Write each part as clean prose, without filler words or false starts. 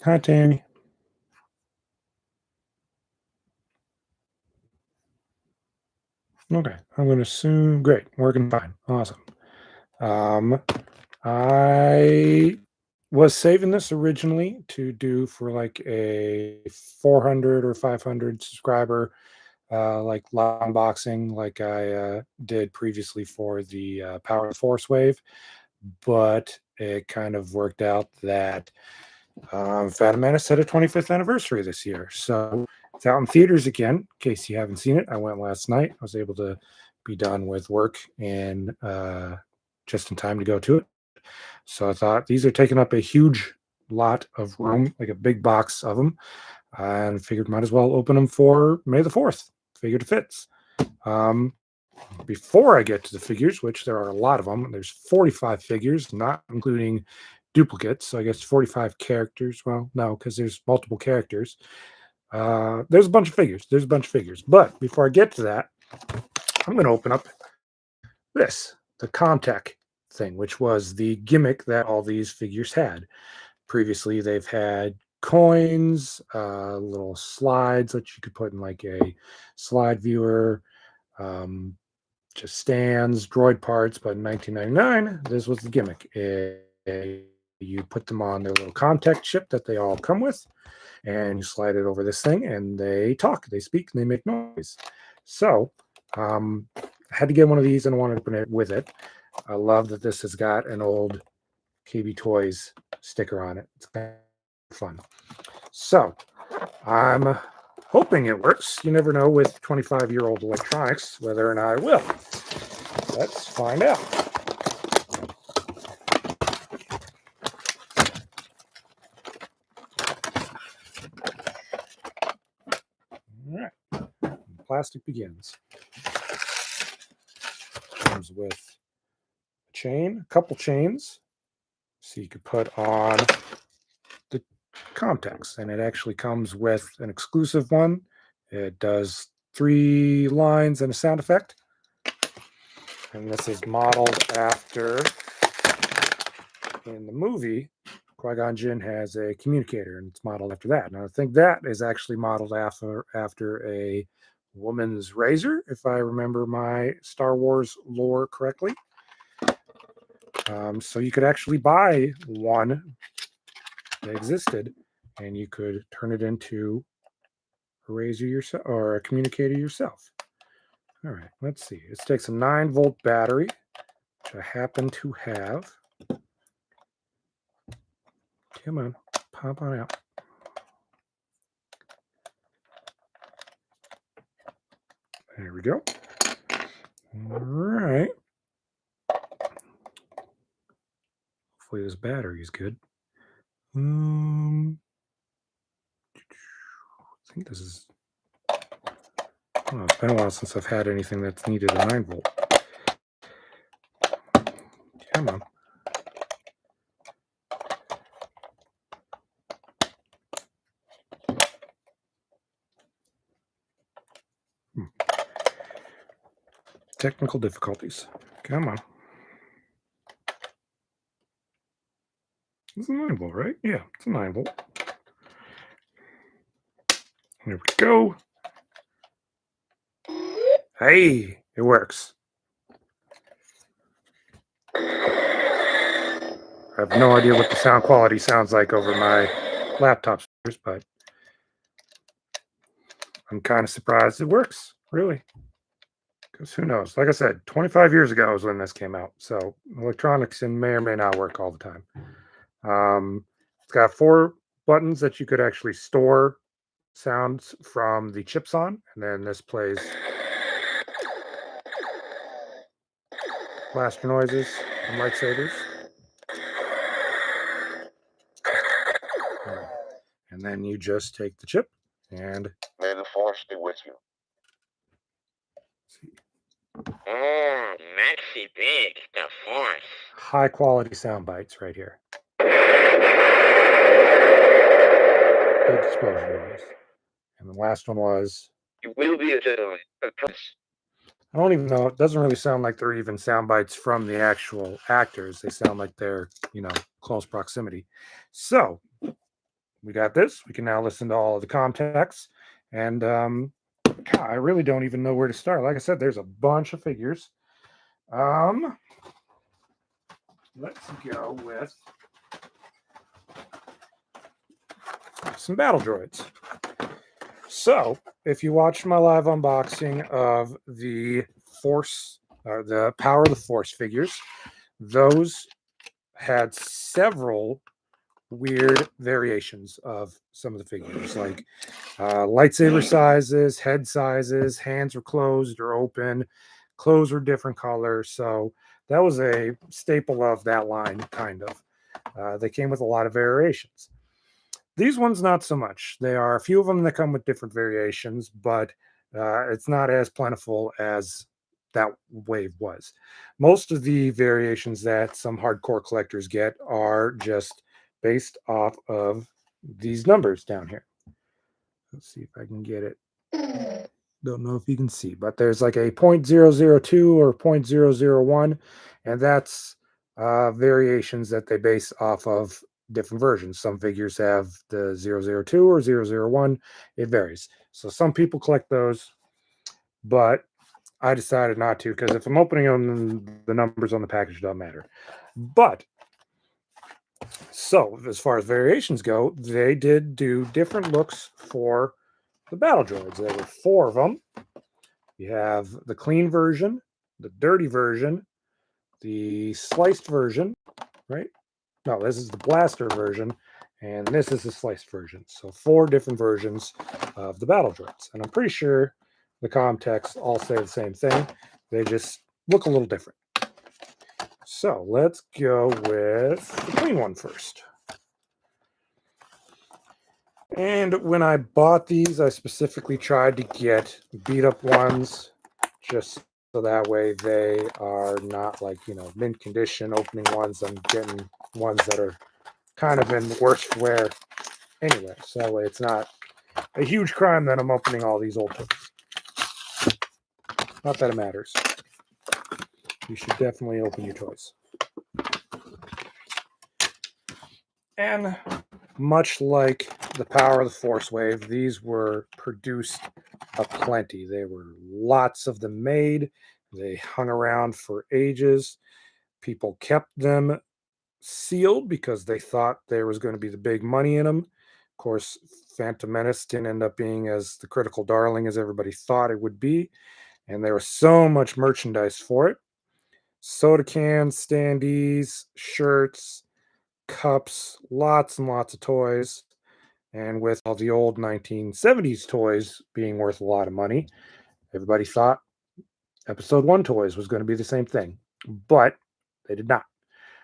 Hi, Tammy. Okay, I'm going to assume. Great, working fine. Awesome. I was saving this originally to do for like a 400 or 500 subscriber, like live unboxing, like I did previously for the Power of the Force wave, but it kind of worked out that Phantom Menace had a 25th anniversary this year, so it's out in theaters again. In case you haven't seen it, I went last night. I was able to be done with work and just in time to go to it. So I thought these are taking up a huge lot of room, like a big box of them, and figured might as well open them for May the 4th. Figured it fits. Before I get to the figures, which there are a lot of them, there's 45 figures, not including duplicates. So I guess 45 characters. Well, no, because there's multiple characters. There's a bunch of figures. There's a bunch of figures. But before I get to that, I'm going to open up this, the Commtech thing, which was the gimmick that all these figures had. Previously, they've had coins, little slides that you could put in like a slide viewer, just stands, droid parts. But in 1999, this was the gimmick. You put them on their little Commtech chip that they all come with, and you slide it over this thing, and they talk, they speak, and they make noise. So I had to get one of these, and I wanted to put it with it. I love that this has got an old KB Toys sticker on it. It's kind of fun. So I'm hoping it works. You never know with 25-year-old electronics whether or not it will. Let's find out. All right. Plastic begins. Comes with a chain, a couple chains, so you could put on the Commtechs, and it actually comes with an exclusive one. It does 3 lines and a sound effect, and this is modeled after, in the movie, Qui-Gon Jinn has a communicator, and it's modeled after that. Now I think that is actually modeled after a woman's razor, if I remember my Star Wars lore correctly. So you could actually buy one that existed, and you could turn it into a razor yourself or a communicator yourself. All right, let's see. It takes a 9-volt battery, which I happen to have. Come on, pop on out. There we go. All right. Hopefully this battery is good. I think this is... Oh, it's been a while since I've had anything that's needed a 9-volt. Come on. Technical difficulties. Come on. It's a 9-volt, right? Yeah, it's a 9-volt. There we go. Hey, it works. I have no idea what the sound quality sounds like over my laptop speakers, but I'm kind of surprised it works, really. Because who knows? Like I said, 25 years ago is when this came out, so electronics may or may not work all the time. It's got 4 buttons that you could actually store sounds from the chips on, and then this plays blaster noises and lightsabers. And then you just take the chip and... May the Force be with you. See. Oh, maxi big, the Force. High quality sound bites right here. Big explosion noise. And the last one was... You will be a Jedi. A promise. I don't even know. It doesn't really sound like they're even sound bites from the actual actors. They sound like they're, close proximity. So, we got this. We can now listen to all of the Commtechs. And God, I really don't even know where to start. Like I said, there's a bunch of figures. Let's go with some battle droids. So, if you watched my live unboxing of the Force, or the Power of the Force figures, those had several weird variations of some of the figures, like lightsaber sizes, head sizes, hands were closed or open, clothes were different colors. So that was a staple of that line, kind of. They came with a lot of variations. These ones, not so much. There are a few of them that come with different variations, but it's not as plentiful as that wave was. Most of the variations that some hardcore collectors get are just based off of these numbers down here. Let's see if I can get it. Don't know if you can see, but there's like a 0.002 or 0.001, and that's variations that they base off of different versions. Some figures have the 002 or 001. It varies. So some people collect those, but I decided not to, because if I'm opening them, the numbers on the package don't matter. But so as far as variations go, they did do different looks for the battle droids. There were 4 of them. You have the clean version, the dirty version, the sliced version, right? No, this is the blaster version, and this is the sliced version. So 4 different versions of the battle droids. And I'm pretty sure the Commtechs all say the same thing. They just look a little different. So let's go with the clean one first. And when I bought these, I specifically tried to get beat up ones, just so that way they are not like, mint condition opening ones. I'm getting ones that are kind of in worse wear anyway. So that way it's not a huge crime that I'm opening all these old toys. Not that it matters. You should definitely open your toys. And much like the Power of the Force wave, these were produced aplenty. There were lots of them made. They hung around for ages. People kept them sealed because they thought there was going to be the big money in them. Of course, Phantom Menace didn't end up being as the critical darling as everybody thought it would be. And there was so much merchandise for it. Soda cans, standees, shirts, cups, lots and lots of toys. And with all the old 1970s toys being worth a lot of money, everybody thought Episode 1 toys was going to be the same thing. But they did not.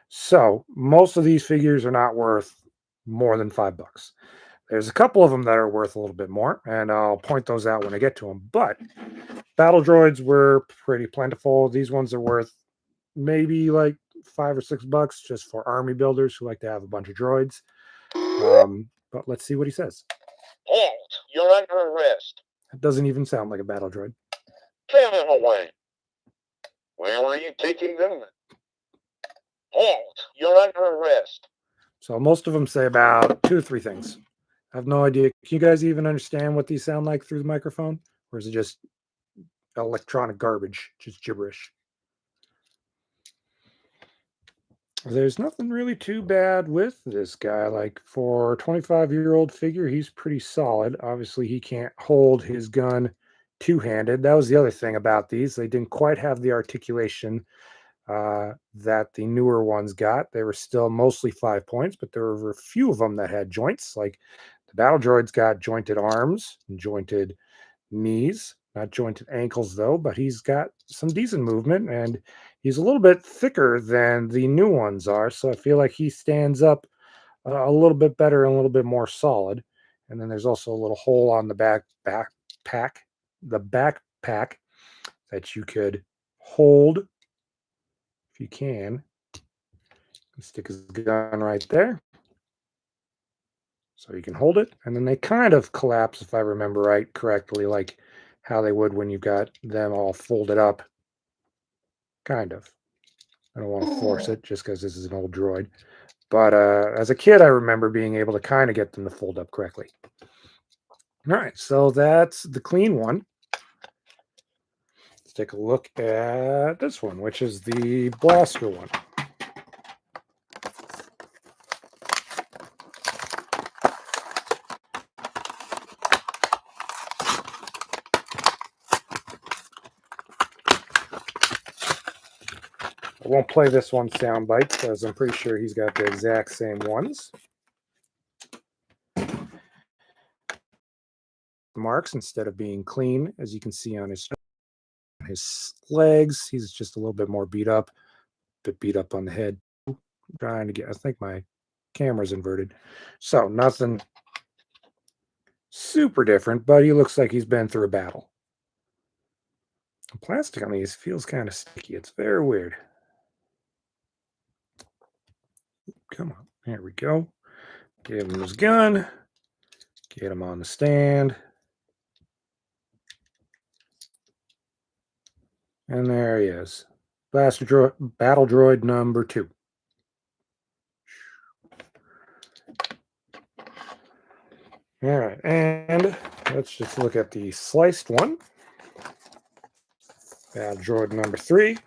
So most of these figures are not worth more than $5. There's a couple of them that are worth a little bit more, and I'll point those out when I get to them. But battle droids were pretty plentiful. These ones are worth maybe like $5 or $6 just for army builders who like to have a bunch of droids. But let's see what he says. Halt! You're under arrest. That doesn't even sound like a battle droid. Take him away. Where are you taking them? Halt! You're under arrest. So most of them say about 2 or 3 things. I have no idea. Can you guys even understand what these sound like through the microphone? Or is it just electronic garbage, just gibberish? There's nothing really too bad with this guy. Like, for a 25-year-old figure, he's pretty solid. Obviously, he can't hold his gun two-handed. That was the other thing about these. They didn't quite have the articulation that the newer ones got. They were still mostly 5 points, but there were a few of them that had joints. Like the battle droids got jointed arms and jointed knees, not jointed ankles though, but he's got some decent movement, and he's a little bit thicker than the new ones are. So I feel like he stands up a little bit better and a little bit more solid. And then there's also a little hole on the backpack that you could hold if you can. Stick his gun right there. So you can hold it, and then they kind of collapse, if I remember right correctly, like how they would when you've got them all folded up. Kind of. I don't want to force it just because this is an old droid. But as a kid, I remember being able to kind of get them to fold up correctly. All right, so that's the clean one. Let's take a look at this one, which is the blaster one. I won't play this one soundbite because I'm pretty sure he's got the exact same ones. Marks, instead of being clean, as you can see on his legs, he's just a little bit more beat up, on the head. I'm trying to get, I think my camera's inverted, so nothing super different, but he looks like he's been through a battle. The plastic on these feels kind of sticky. It's very weird. Come on, there we go. Give him his gun. Get him on the stand. And there he is. Battle droid number 2. All right, and let's just look at the sliced one. Battle droid number 3.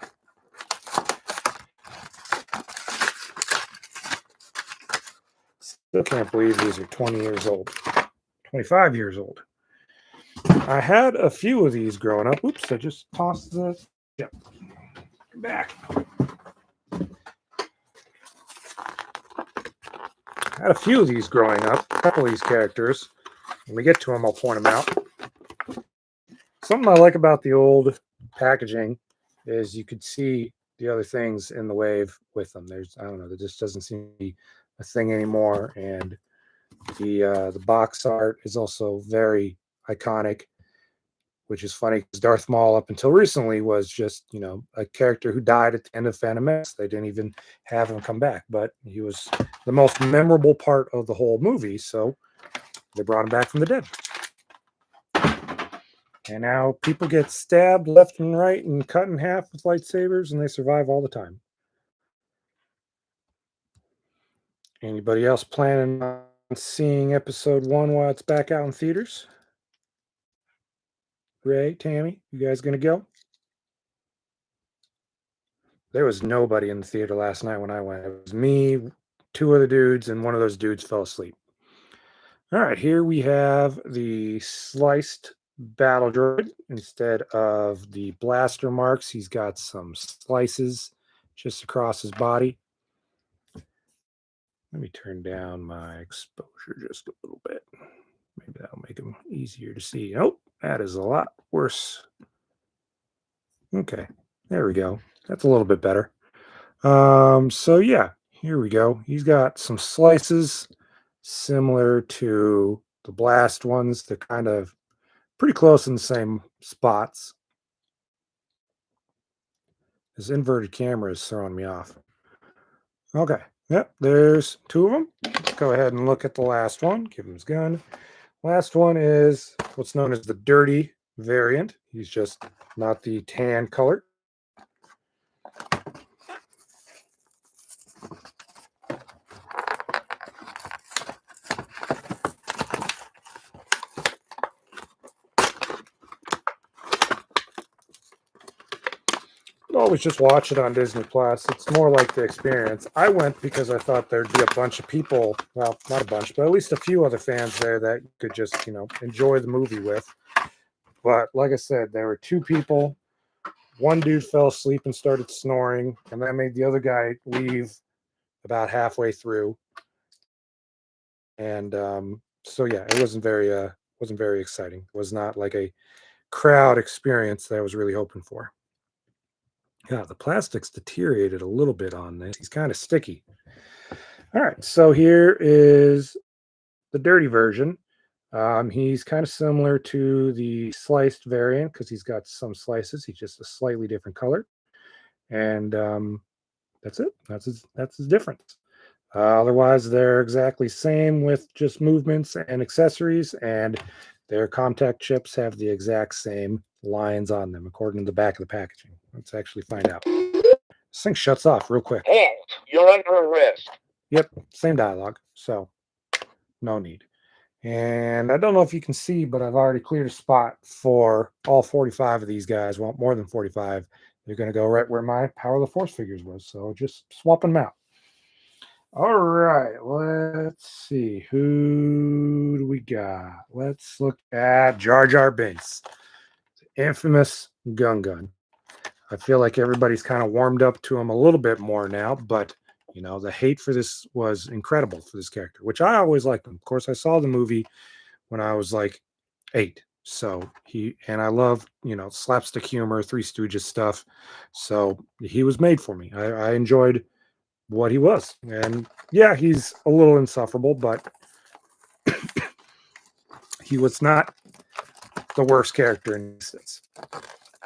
Still can't believe these are 20 years old. 25 years old. I had a few of these growing up. Oops, I just tossed the... Yep. Back. I had a few of these growing up. A couple of these characters. When we get to them, I'll point them out. Something I like about the old packaging is you could see the other things in the wave with them. There's, I don't know, there just doesn't seem to be a thing anymore. And the box art is also very iconic, which is funny because Darth Maul up until recently was just, you know, a character who died at the end of Phantom Menace. They didn't even have him come back, but he was the most memorable part of the whole movie, so they brought him back from the dead. And now people get stabbed left and right and cut in half with lightsabers, and they survive all the time. Anybody else planning on seeing episode 1 while it's back out in theaters? Ray, Tammy, you guys gonna go? There was nobody in the theater last night when I went. It was me, 2 other dudes, and one of those dudes fell asleep. All right, here we have the sliced battle droid. Instead of the blaster marks, he's got some slices just across his body. Let me turn down my exposure just a little bit. Maybe that'll make him easier to see. Oh, that is a lot worse. Okay, there we go. That's a little bit better. So yeah, here we go. He's got some slices similar to the blast ones. They're kind of pretty close in the same spots. This inverted camera is throwing me off. Okay, yep, there's 2 of them. Let's go ahead and look at the last one. Give him his gun. Last one is what's known as the dirty variant. He's just not the tan color. Always just watch it on Disney Plus. It's more like the experience. I went because I thought there'd be a bunch of people, well, not a bunch, but at least a few other fans there that could just, you know, enjoy the movie with. But like I said, there were 2 people. One dude fell asleep and started snoring, and that made the other guy leave about halfway through. And so yeah, it wasn't very exciting. It was not like a crowd experience that I was really hoping for. Yeah, the plastic's deteriorated a little bit on this. He's kind of sticky. All right, so here is the dirty version. He's kind of similar to the sliced variant because he's got some slices. He's just a slightly different color. And that's it. That's his difference. Otherwise, they're exactly same with just movements and accessories, and their Commtech chips have the exact same lines on them, according to the back of the packaging. Let's actually find out. This thing shuts off real quick. Halt! You're under arrest. Yep, same dialogue. So no need. And I don't know if you can see, but I've already cleared a spot for all 45 of these guys. Well, more than 45. They're going to go right where my Power of the Force figures was. So just swapping them out. All right, let's see. Who do we got? Let's look at Jar Binks, infamous Gun. I feel like everybody's kind of warmed up to him a little bit more now, but you know, the hate for this was incredible for this character, which I always liked him. Of course, I saw the movie when I was like 8. So I love, you know, slapstick humor, Three Stooges stuff. So he was made for me. I enjoyed what he was. And yeah, he's a little insufferable, but he was not the worst character in this.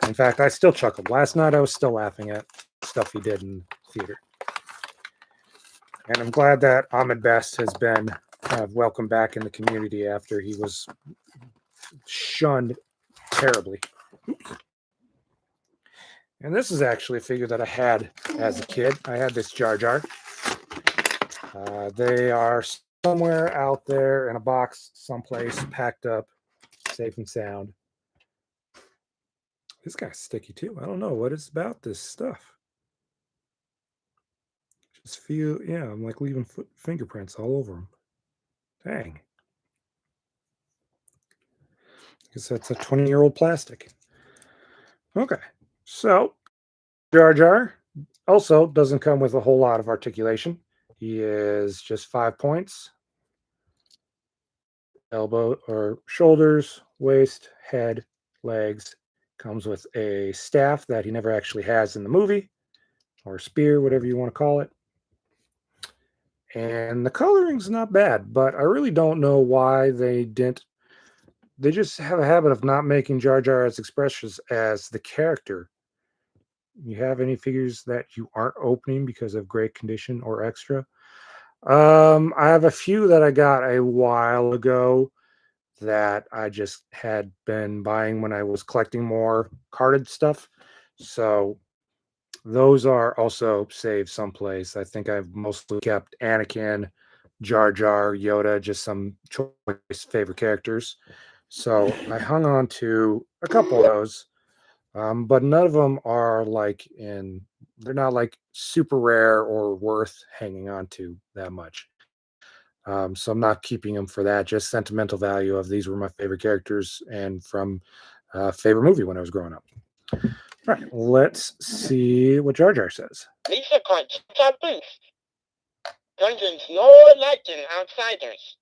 In fact, I still chuckled. Last night I was still laughing at stuff he did in theater. And I'm glad that Ahmed Best has been welcomed back in the community after he was shunned terribly. And this is actually a figure that I had as a kid. I had this Jar Jar. They are somewhere out there in a box, someplace, packed up, safe and sound. This guy's sticky too. I don't know what it's about this stuff. Just feel, yeah, I'm like leaving fingerprints all over him. Dang. I guess that's a 20-year-old plastic. Okay, so Jar Jar also doesn't come with a whole lot of articulation. He is just 5 points. Elbow or shoulders, waist, head, legs. Comes with a staff that he never actually has in the movie, or spear, whatever you want to call it. And the coloring's not bad, but I really don't know why they didn't. They just have a habit of not making Jar Jar as expressive as the character. You have any figures that you aren't opening because of great condition or extra? I have a few that I got a while ago that I just had been buying when I was collecting more carded stuff. So those are also saved someplace. I think I've mostly kept Anakin, Jar Jar, Yoda, just some choice favorite characters. So I hung on to a couple of those, but none of them are they're not like super rare or worth hanging on to that much. So I'm not keeping them for that, just sentimental value of these were my favorite characters and from favorite movie when I was growing up. All right, let's see what Jar Jar says. Lisa can't boost. Dungeons no liking outsiders.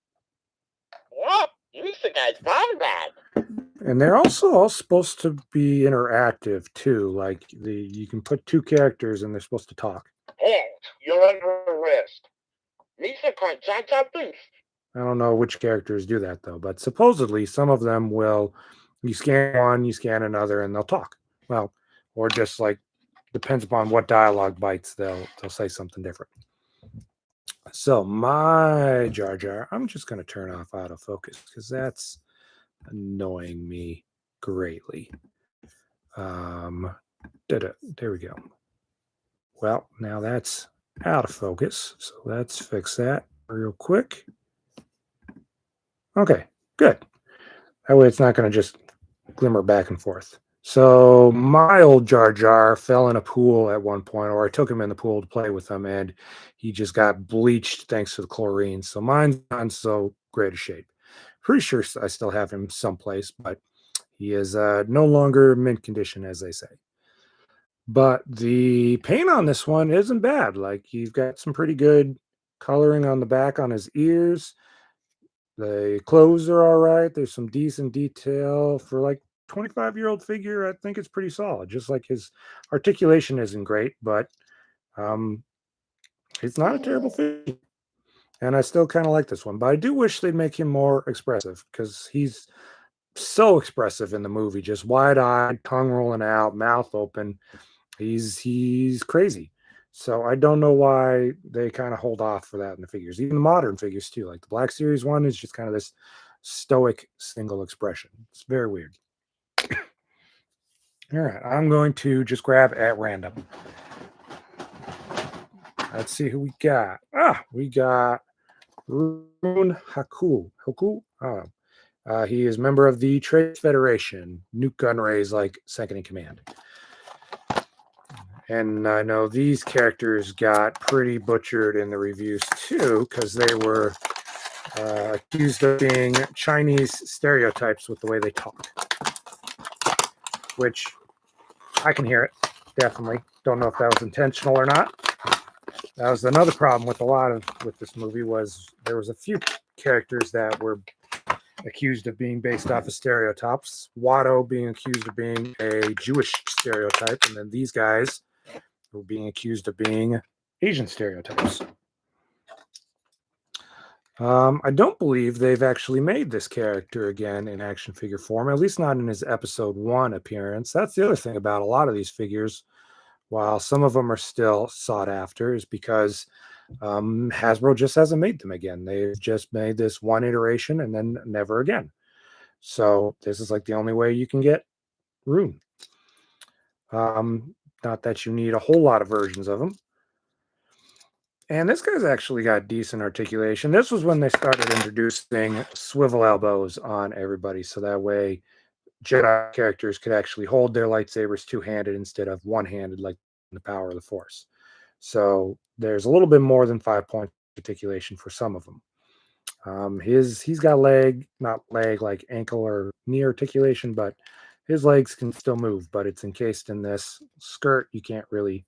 What? Lisa guy's bad. And they're also all supposed to be interactive too. Like you can put 2 characters and they're supposed to talk. Halt! You're under arrest. Lisa can't boost. I don't know which characters do that though, but supposedly some of them will. You scan one, you scan another, and they'll talk. Well, or just like depends upon what dialogue bites, they'll say something different. So my Jar Jar, I'm just going to turn off autofocus because that's annoying me greatly. There we go. Well, now that's out of focus, so let's fix that real quick. Okay, good. That way it's not going to just glimmer back and forth. So my old Jar Jar fell in a pool at one point, or I took him in the pool to play with him, and he just got bleached thanks to the chlorine. So mine's not in so great a shape. Pretty sure I still have him someplace, but he is no longer mint condition, as they say. But the paint on this one isn't bad. Like, you've got some pretty good coloring on the back on his ears. The clothes are all right. There's some decent detail for like 25-year-old figure. I think it's pretty solid. Just like his articulation isn't great, but it's not a terrible figure. And I still kind of like this one, but I do wish they'd make him more expressive because he's so expressive in the movie, just wide-eyed, tongue rolling out, mouth open. He's crazy. So I don't know why they kind of hold off for that in the figures. Even the modern figures too, like the Black Series one is just kind of this stoic single expression. It's very weird. All right, I'm going to just grab at random. Let's see who we got. We got Rune Haako. He is member of the Trade Federation. Nute Gunray is like second in command. And I know these characters got pretty butchered in the reviews too, because they were accused of being Chinese stereotypes with the way they talk. Which I can hear it, definitely. Don't know if that was intentional or not. That was another problem with this movie, was there was a few characters that were accused of being based off of stereotypes. Watto being accused of being a Jewish stereotype, and then these guys were being accused of being Asian stereotypes. I don't believe they've actually made this character again in action figure form, at least not in his episode 1 appearance. That's the other thing about a lot of these figures, while some of them are still sought after, is because Hasbro just hasn't made them again. They've just made this one iteration and then never again. So this is like the only way you can get Rune. Not that you need a whole lot of versions of him. And this guy's actually got decent articulation. This was when they started introducing swivel elbows on everybody, so that way Jedi characters could actually hold their lightsabers two-handed instead of one-handed, like in the Power of the Force. So there's a little bit more than 5 points articulation for some of them. He's got not leg like ankle or knee articulation, but his legs can still move, but it's encased in this skirt you can't really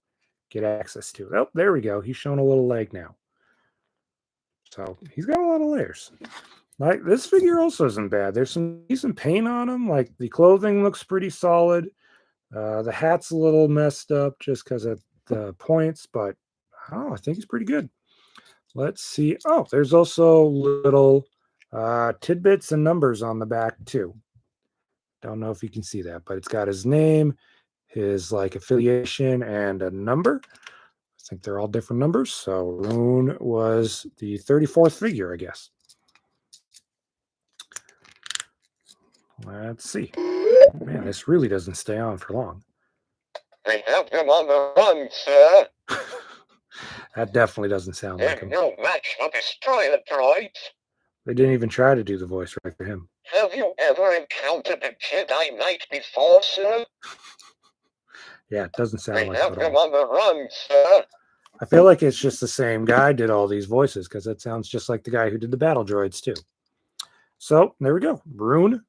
get access to. Oh, there we go. He's showing a little leg now. So he's got a lot of layers. Like, this figure also isn't bad. There's some decent paint on him. Like, the clothing looks pretty solid. The hat's a little messed up just because of the points, but I think he's pretty good. Let's see. Oh, there's also little tidbits and numbers on the back too. Don't know if you can see that, but it's got his name, his like affiliation, and a number. I think they're all different numbers. So Rune was the 34th figure, I guess. Let's see. Man, this really doesn't stay on for long. They have him on the run, sir. That definitely doesn't sound like him. No match to destroy the droids. They didn't even try to do the voice right for him. Have you ever encountered a Jedi Knight before, sir? Yeah, it doesn't sound They like have him at him all. on the run, sir. I feel like it's just the same guy did all these voices, because it sounds just like the guy who did the battle droids too. So there we go. Rune,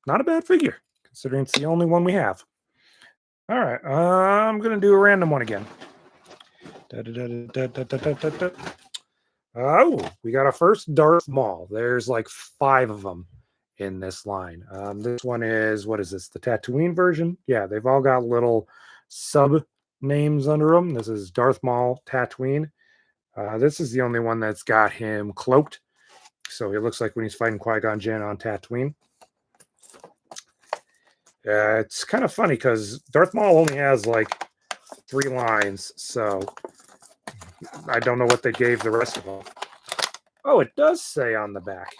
not a bad figure, considering it's the only one we have. All right, I'm going to do a random one again. Oh, we got our first Darth Maul. There's like 5 of them in this line. This one is, what is this, the Tatooine version? Yeah, they've all got little sub names under them. This is Darth Maul Tatooine. This is the only one that's got him cloaked. So he looks like when he's fighting Qui-Gon Jinn on Tatooine. It's kind of funny because Darth Maul only has like 3 lines. So I don't know what they gave the rest of them. Oh, it does say on the back.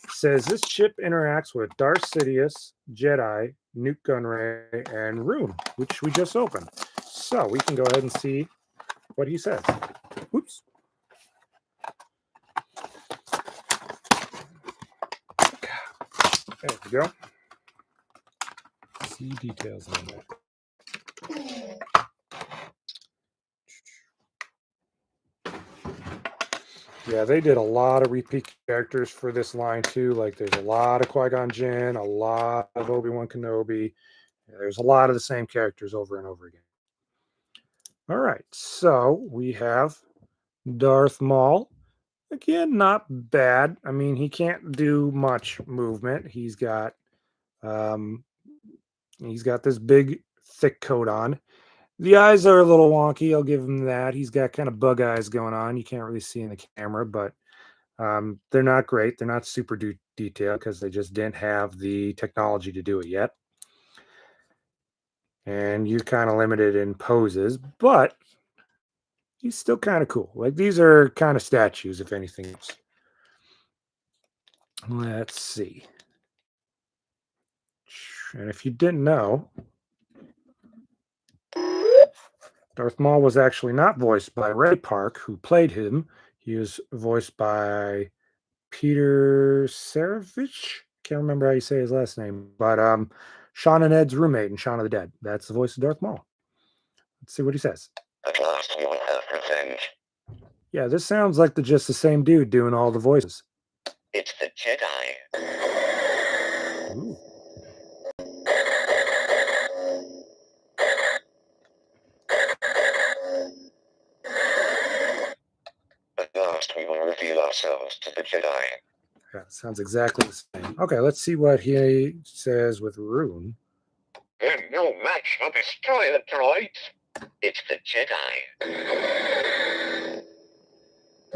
It says this chip interacts with Darth Sidious, Jedi, Nute Gunray, and Rune, which we just opened. So we can go ahead and see what he says. Oops. There we go. See details on that. Yeah, they did a lot of repeat characters for this line too. Like there's a lot of Qui-Gon Jinn, a lot of Obi-Wan Kenobi. There's a lot of the same characters over and over again. All right, so we have Darth Maul. Again, not bad. I mean, he can't do much movement. He's got this big, thick coat on. The eyes are a little wonky. I'll give him that. He's got kind of bug eyes going on. You can't really see in the camera, but they're not great. They're not super detailed because they just didn't have the technology to do it yet. And you're kind of limited in poses, but he's still kind of cool. Like these are kind of statues, if anything else. Let's see. And if you didn't know, Darth Maul was actually not voiced by Ray Park, who played him. He was voiced by Peter Saravich. Can't remember how you say his last name, but Shaun and Ed's roommate in Shaun of the Dead. That's the voice of Darth Maul. Let's see what he says. At last you will have revenge. Yeah, this sounds like just the same dude doing all the voices. It's the Jedi. Ooh. At last we will reveal ourselves to the Jedi. Yeah, sounds exactly the same. Okay, let's see what he says with Rune. They're no match for destroy the droids. It's the Jedi.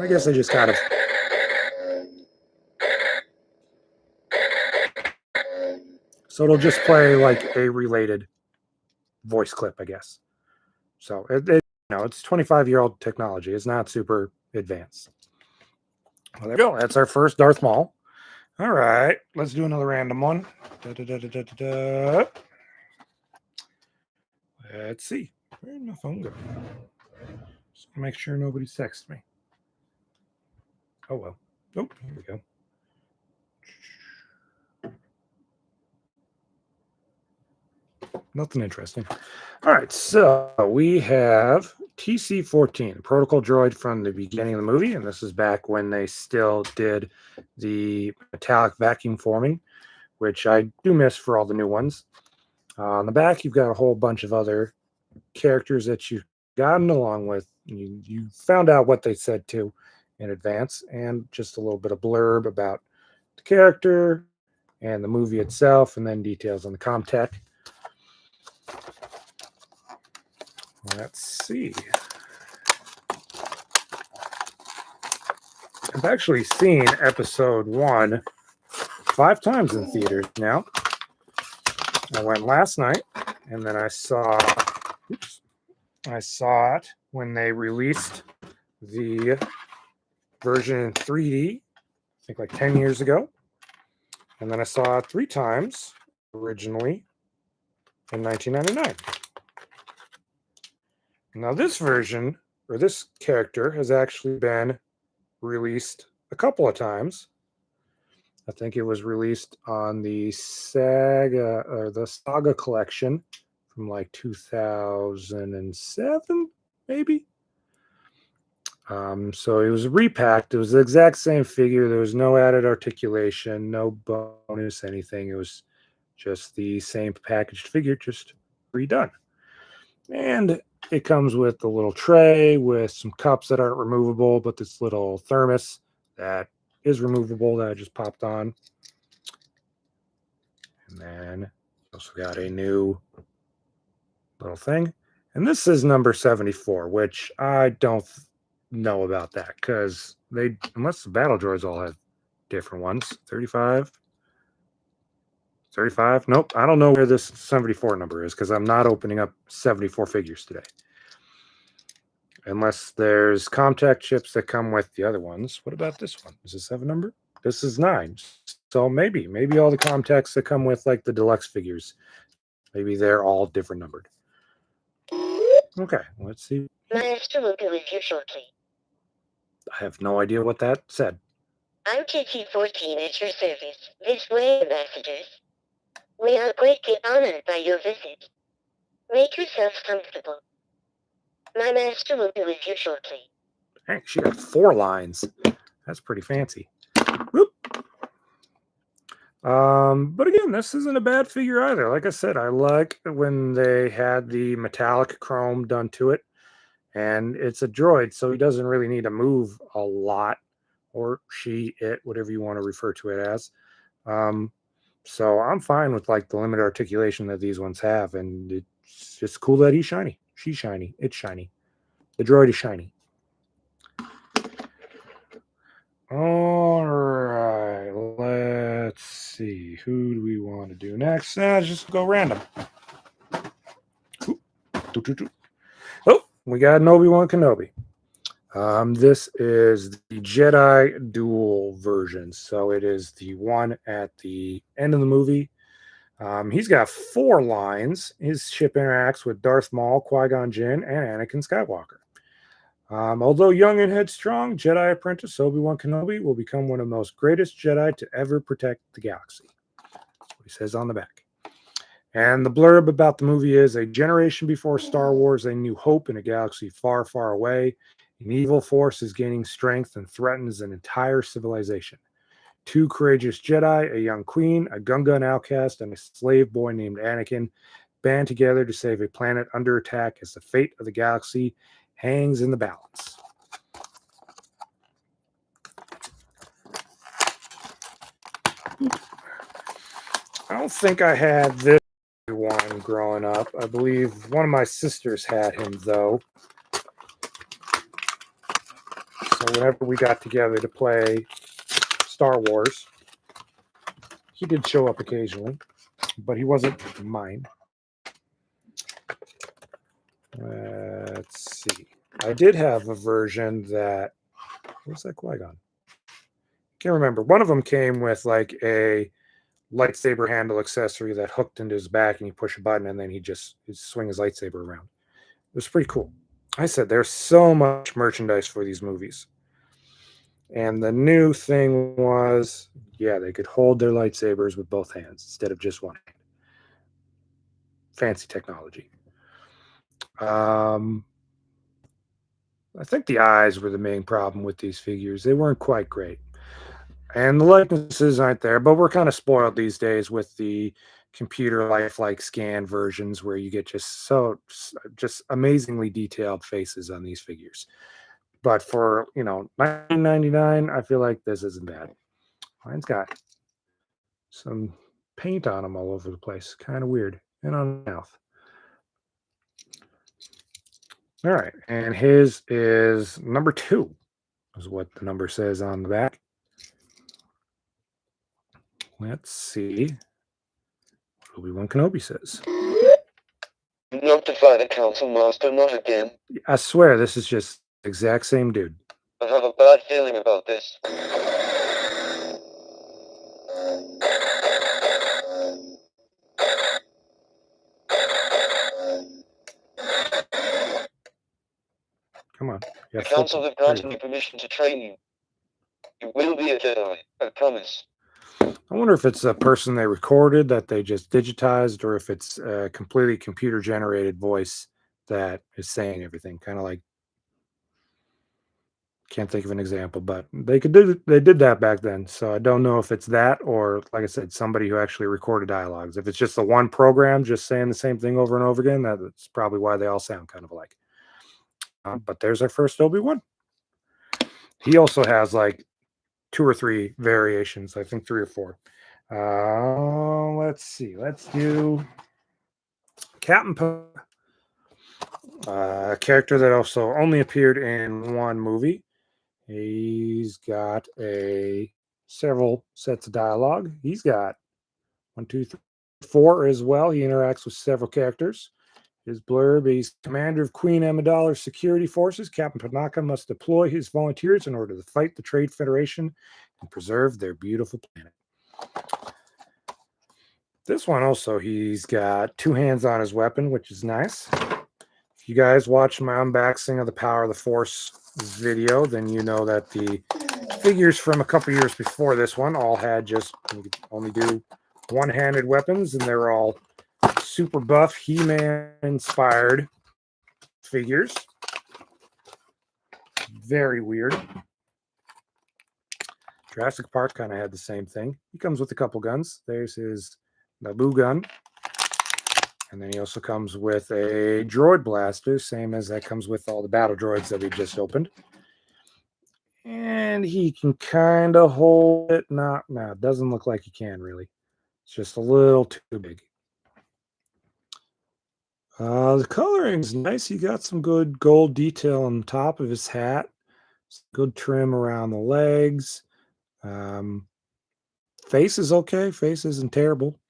I guess they just kind of... So it'll just play like a related voice clip, I guess. So it's 25-year-old technology. It's not super advanced. Well, there we go. That's our first Darth Maul. All right, let's do another random one. Let's see. Where did my phone go? Just to make sure nobody's texted me. Oh, well. Oh, here we go. Nothing interesting. All right, so we have TC-14, protocol droid from the beginning of the movie, and this is back when they still did the metallic vacuum forming, which I do miss for all the new ones. On the back, you've got a whole bunch of other characters that you've gotten along with. You found out what they said too in advance, and just a little bit of blurb about the character and the movie itself, and then details on the Commtech. Let's see. I've actually seen episode 1 5 times in theaters now. I went last night, and then I saw it when they released the version in 3D, I think like 10 years ago. And then I saw it 3 times originally in 1999. Now this version, or this character, has actually been released a couple of times. I think it was released on the Saga collection from like 2007, maybe. So it was repacked. It was the exact same figure. There was no added articulation, no bonus, anything. It was just the same packaged figure, just redone. And it comes with a little tray with some cups that aren't removable, but this little thermos that is removable that I just popped on. And then also got a new little thing. And this is number 74, which I don't know about that because unless the battle droids all have different ones. 35. Nope. I don't know where this 74 number is because I'm not opening up 74 figures today. Unless there's Commtech chips that come with the other ones. What about this one? Is this 7 number? This is 9. So maybe all the Commtechs that come with like the deluxe figures, maybe they're all different numbered. Okay, let's see. Master will be with you shortly. I have no idea what that said. I'm TT-14 at your service. This way, ambassadors. We are greatly honored by your visit. Make yourselves comfortable. My master will be with you shortly. Dang, she got 4 lines. That's pretty fancy. Whoop. But again, this isn't a bad figure either. Like I said, I like when they had the metallic chrome done to it. And it's a droid, so he doesn't really need to move a lot. Or she, it, whatever you want to refer to it as. So I'm fine with like the limited articulation that these ones have. And it's just cool that he's shiny. She's shiny. It's shiny. The droid is shiny. All right, let's see. Who do we want to do next? Just go random. Oh, we got an Obi-Wan Kenobi. This is the Jedi Duel version. So it is the one at the end of the movie. He's got 4 lines. His ship interacts with Darth Maul, Qui-Gon Jinn, and Anakin Skywalker. Although young and headstrong, Jedi apprentice Obi-Wan Kenobi will become one of the most greatest Jedi to ever protect the galaxy. That's what he says on the back. And the blurb about the movie is: a generation before Star Wars, a new hope in a galaxy far, far away. An evil force is gaining strength and threatens an entire civilization. 2 courageous Jedi, a young queen, a Gungan outcast, and a slave boy named Anakin band together to save a planet under attack as the fate of the galaxy hangs in the balance. I don't think I had this one growing up. I believe one of my sisters had him, though. So whenever we got together to play Star Wars, he did show up occasionally, but he wasn't mine. Let's see. I did have a version that... Where's that Qui-Gon? Can't remember. One of them came with like a lightsaber handle accessory that hooked into his back, and you push a button and then he'd swing his lightsaber around. It was pretty cool. I said there's so much merchandise for these movies. And the new thing was, yeah, they could hold their lightsabers with both hands instead of just one hand. Fancy technology. I think the eyes were the main problem with these figures. They weren't quite great. And the likenesses aren't there, but we're kind of spoiled these days with the computer lifelike scan versions where you get just amazingly detailed faces on these figures. But for, $19.99, I feel like this isn't bad. Mine's got some paint on them all over the place. Kind of weird. And on the mouth. All right. And his is number 2, is what the number says on the back. Let's see what Obi-Wan Kenobi says. Notify the Council Master not again. I swear, this is just the exact same dude. I have a bad feeling about this. Come on. The Council have granted me permission to train you. You will be a Jedi, I promise. I wonder if it's a person they recorded that they just digitized, or if it's a completely computer-generated voice that is saying everything. Kind of like, can't think of an example, but they did that back then. So I don't know if it's that, or like I said, somebody who actually recorded dialogues. If it's just the one program just saying the same thing over and over again, that's probably why they all sound kind of alike. But there's our first Obi-Wan. He also has like 2 or 3 variations. I think 3 or 4. Let's see. Let's do Captain Panaka, a character that also only appeared in one movie. He's got several sets of dialogue. He's got 1, 2, 3, 4 as well. He interacts with several characters. His blurb: he's commander of Queen Amidala's security forces. Captain Panaka must deploy his volunteers in order to fight the Trade Federation and preserve their beautiful planet. This one also, he's got 2 hands on his weapon, which is nice. If you guys watched my unboxing of the Power of the Force video, then you know that the figures from a couple years before this one all had you could only do one-handed weapons, and they were all super buff He-Man inspired figures. Very weird. Jurassic Park kind of had the same thing. He comes with a couple guns. There's his Naboo gun. And then he also comes with a droid blaster, same as that comes with all the battle droids that we just opened. And he can kind of hold it. No, it doesn't look like he can really. It's just a little too big. The coloring's nice. He got some good gold detail on the top of his hat. Good trim around the legs. Face is okay. Face isn't terrible.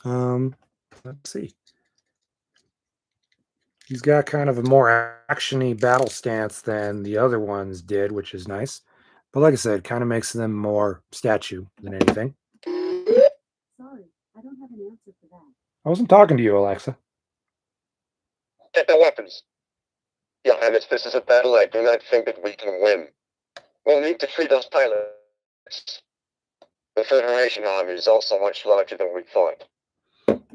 Let's see. He's got kind of a more actiony battle stance than the other ones did, which is nice. But like I said, kind of makes them more statue than anything. Sorry, I don't have an answer. I wasn't talking to you, Alexa. Get the weapons. Your Highness, this is a battle I do not think that we can win. We'll need to free those pilots. The Federation army is also much larger than we thought.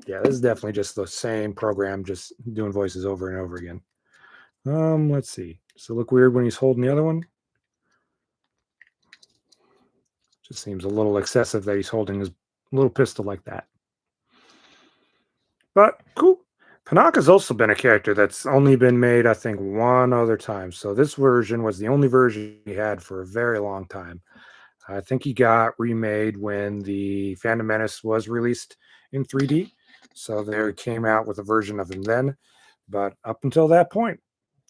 Yeah, this is definitely just the same program, just doing voices over and over again. Let's see. Does it look weird when he's holding the other one? Just seems a little excessive that he's holding his little pistol like that. But cool. Panaka's also been a character that's only been made, I think, one other time. So this version was the only version he had for a very long time. I think he got remade when the Phantom Menace was released in 3D. So there came out with a version of him then. But up until that point,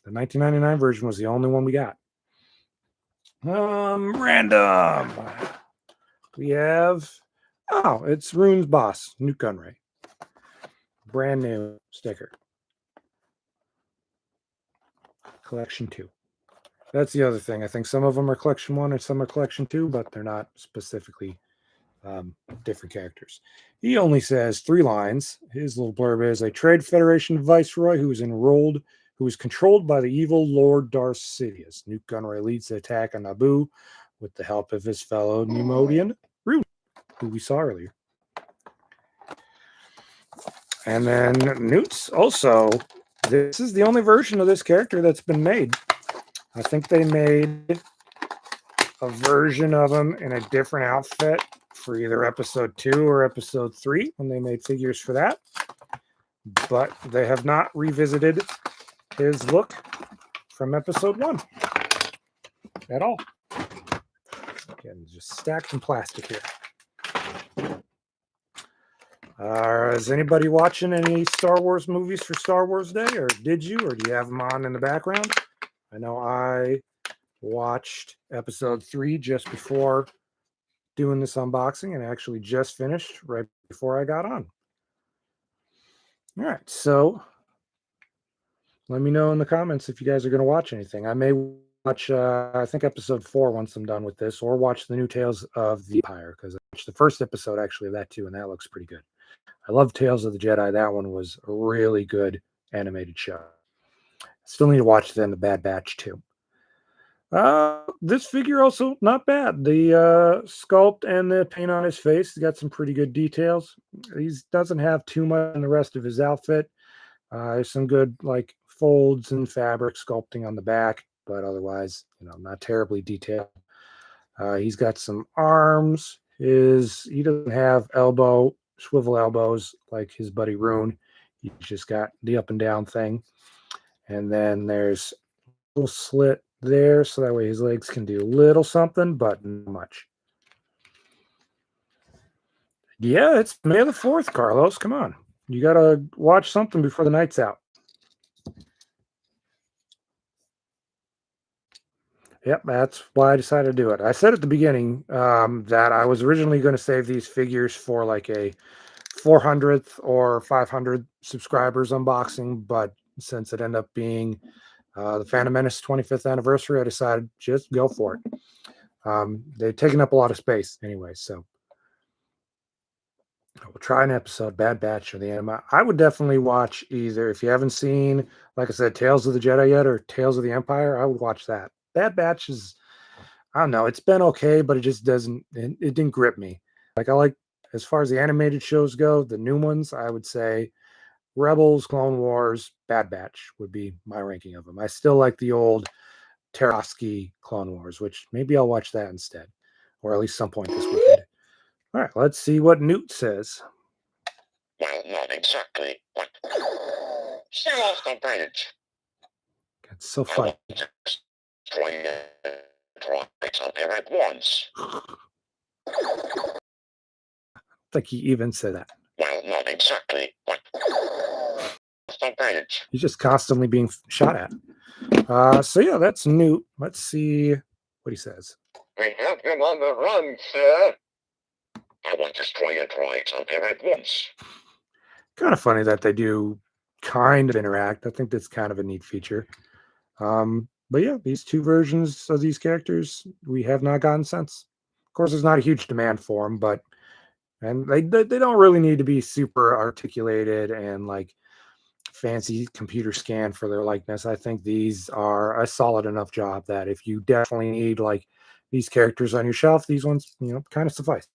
the 1999 version was the only one we got. Random. We have, it's Rune's boss, Nute Gunray. Brand new sticker. Collection 2. That's the other thing. I think some of them are Collection 1 and some are Collection 2, but they're not specifically different characters. He only says 3 lines. His little blurb is, a Trade Federation viceroy who is controlled by the evil Lord Darth Sidious. Nute Gunray leads the attack on Naboo with the help of his fellow Neimoidian, Rune, who we saw earlier. And then Nute's also, this is the only version of this character that's been made. I think they made a version of him in a different outfit for either episode 2 or episode 3 when they made figures for that. But they have not revisited his look from episode 1 at all. Again, just stacked in plastic here. Is anybody watching any Star Wars movies for Star Wars Day, or did you, or do you have them on in the background? I know I watched episode 3 just before doing this unboxing and actually just finished right before I got on. All right, so let me know in the comments if you guys are going to watch anything. I may watch, I think episode 4 once I'm done with this, or watch the new Tales of the Empire, because I watched the first episode actually of that too, and that looks pretty good. I love Tales of the Jedi. That one was a really good animated show. Still need to watch then the Bad Batch too. This figure also not bad. The sculpt and the paint on his face got some pretty good details. He doesn't have too much in the rest of his outfit. There's some good like folds and fabric sculpting on the back, but otherwise, not terribly detailed. He's got some arms. He doesn't have swivel elbows like his buddy Rune. He's just got the up and down thing. And then there's a little slit there, so that way his legs can do a little something, but not much. Yeah, it's May the 4th, Carlos. Come on. You got to watch something before the night's out. Yep, that's why I decided to do it. I said at the beginning that I was originally going to save these figures for like a 400th or 500 subscribers unboxing, but since it ended up being the Phantom Menace 25th anniversary, I decided just go for it. They've taken up a lot of space anyway, so we'll try an episode, Bad Batch or the anime. I would definitely watch either, if you haven't seen, like I said, Tales of the Jedi yet or Tales of the Empire, I would watch that. Bad Batch is, I don't know, it's been okay, but it just it didn't grip me. Like I like, as far as the animated shows go, the new ones, I would say Rebels, Clone Wars, Bad Batch would be my ranking of them. I still like the old Tarkovsky Clone Wars, which maybe I'll watch that instead, or at least some point this weekend. All right, let's see what Nute says. Well, not exactly, but still off the bridge. It's so funny. Destroy the droids out there at once. I think he even said that. Well, not exactly, but off the bridge. He's just constantly being shot at. So yeah, that's Nute. Let's see what he says. We have him on the run, sir. I want to destroy your droids out there at once. Kind of funny that they do kind of interact. I think that's kind of a neat feature. But yeah, these 2 versions of these characters we have not gotten since. Of course, there's not a huge demand for them, but And they don't really need to be super articulated and like fancy computer scan for their likeness. I think these are a solid enough job that if you definitely need like these characters on your shelf, these ones, kind of suffice.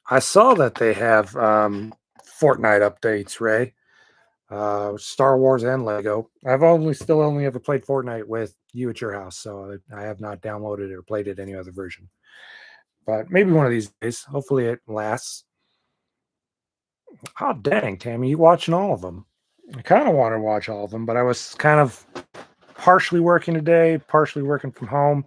I saw that they have Fortnite updates, Ray. Star Wars and Lego. I've only ever played Fortnite with you at your house, so I have not downloaded or played it any other version. But maybe one of these days. Hopefully it lasts. Oh, dang, Tammy, you watching all of them? I kind of want to watch all of them, but I was kind of partially working today, partially working from home.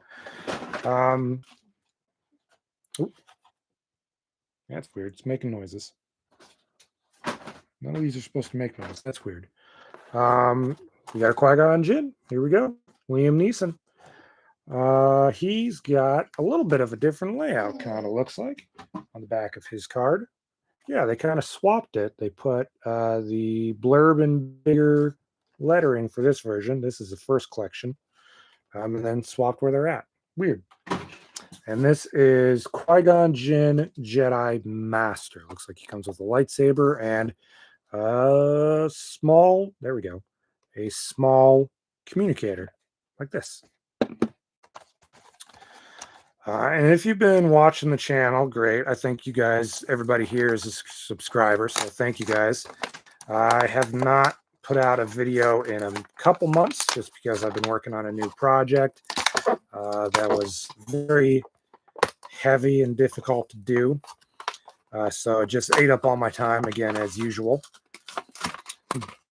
That's weird. It's making noises. None of these are supposed to make noise. That's weird. We got a Qui-Gon Jinn. Here we go. Liam Neeson. He's got a little bit of a different layout, kind of looks like, on the back of his card. Yeah, they kind of swapped it. They put the blurb and bigger lettering for this version. This is the first collection. And then swapped where they're at. Weird. And this is Qui-Gon Jinn Jedi Master. Looks like he comes with a lightsaber and a small communicator like this. And if you've been watching the channel, great. I think you guys, everybody here is a subscriber, so thank you guys. I have not put out a video in a couple months just because I've been working on a new project that was very heavy and difficult to do. So it just ate up all my time again, as usual.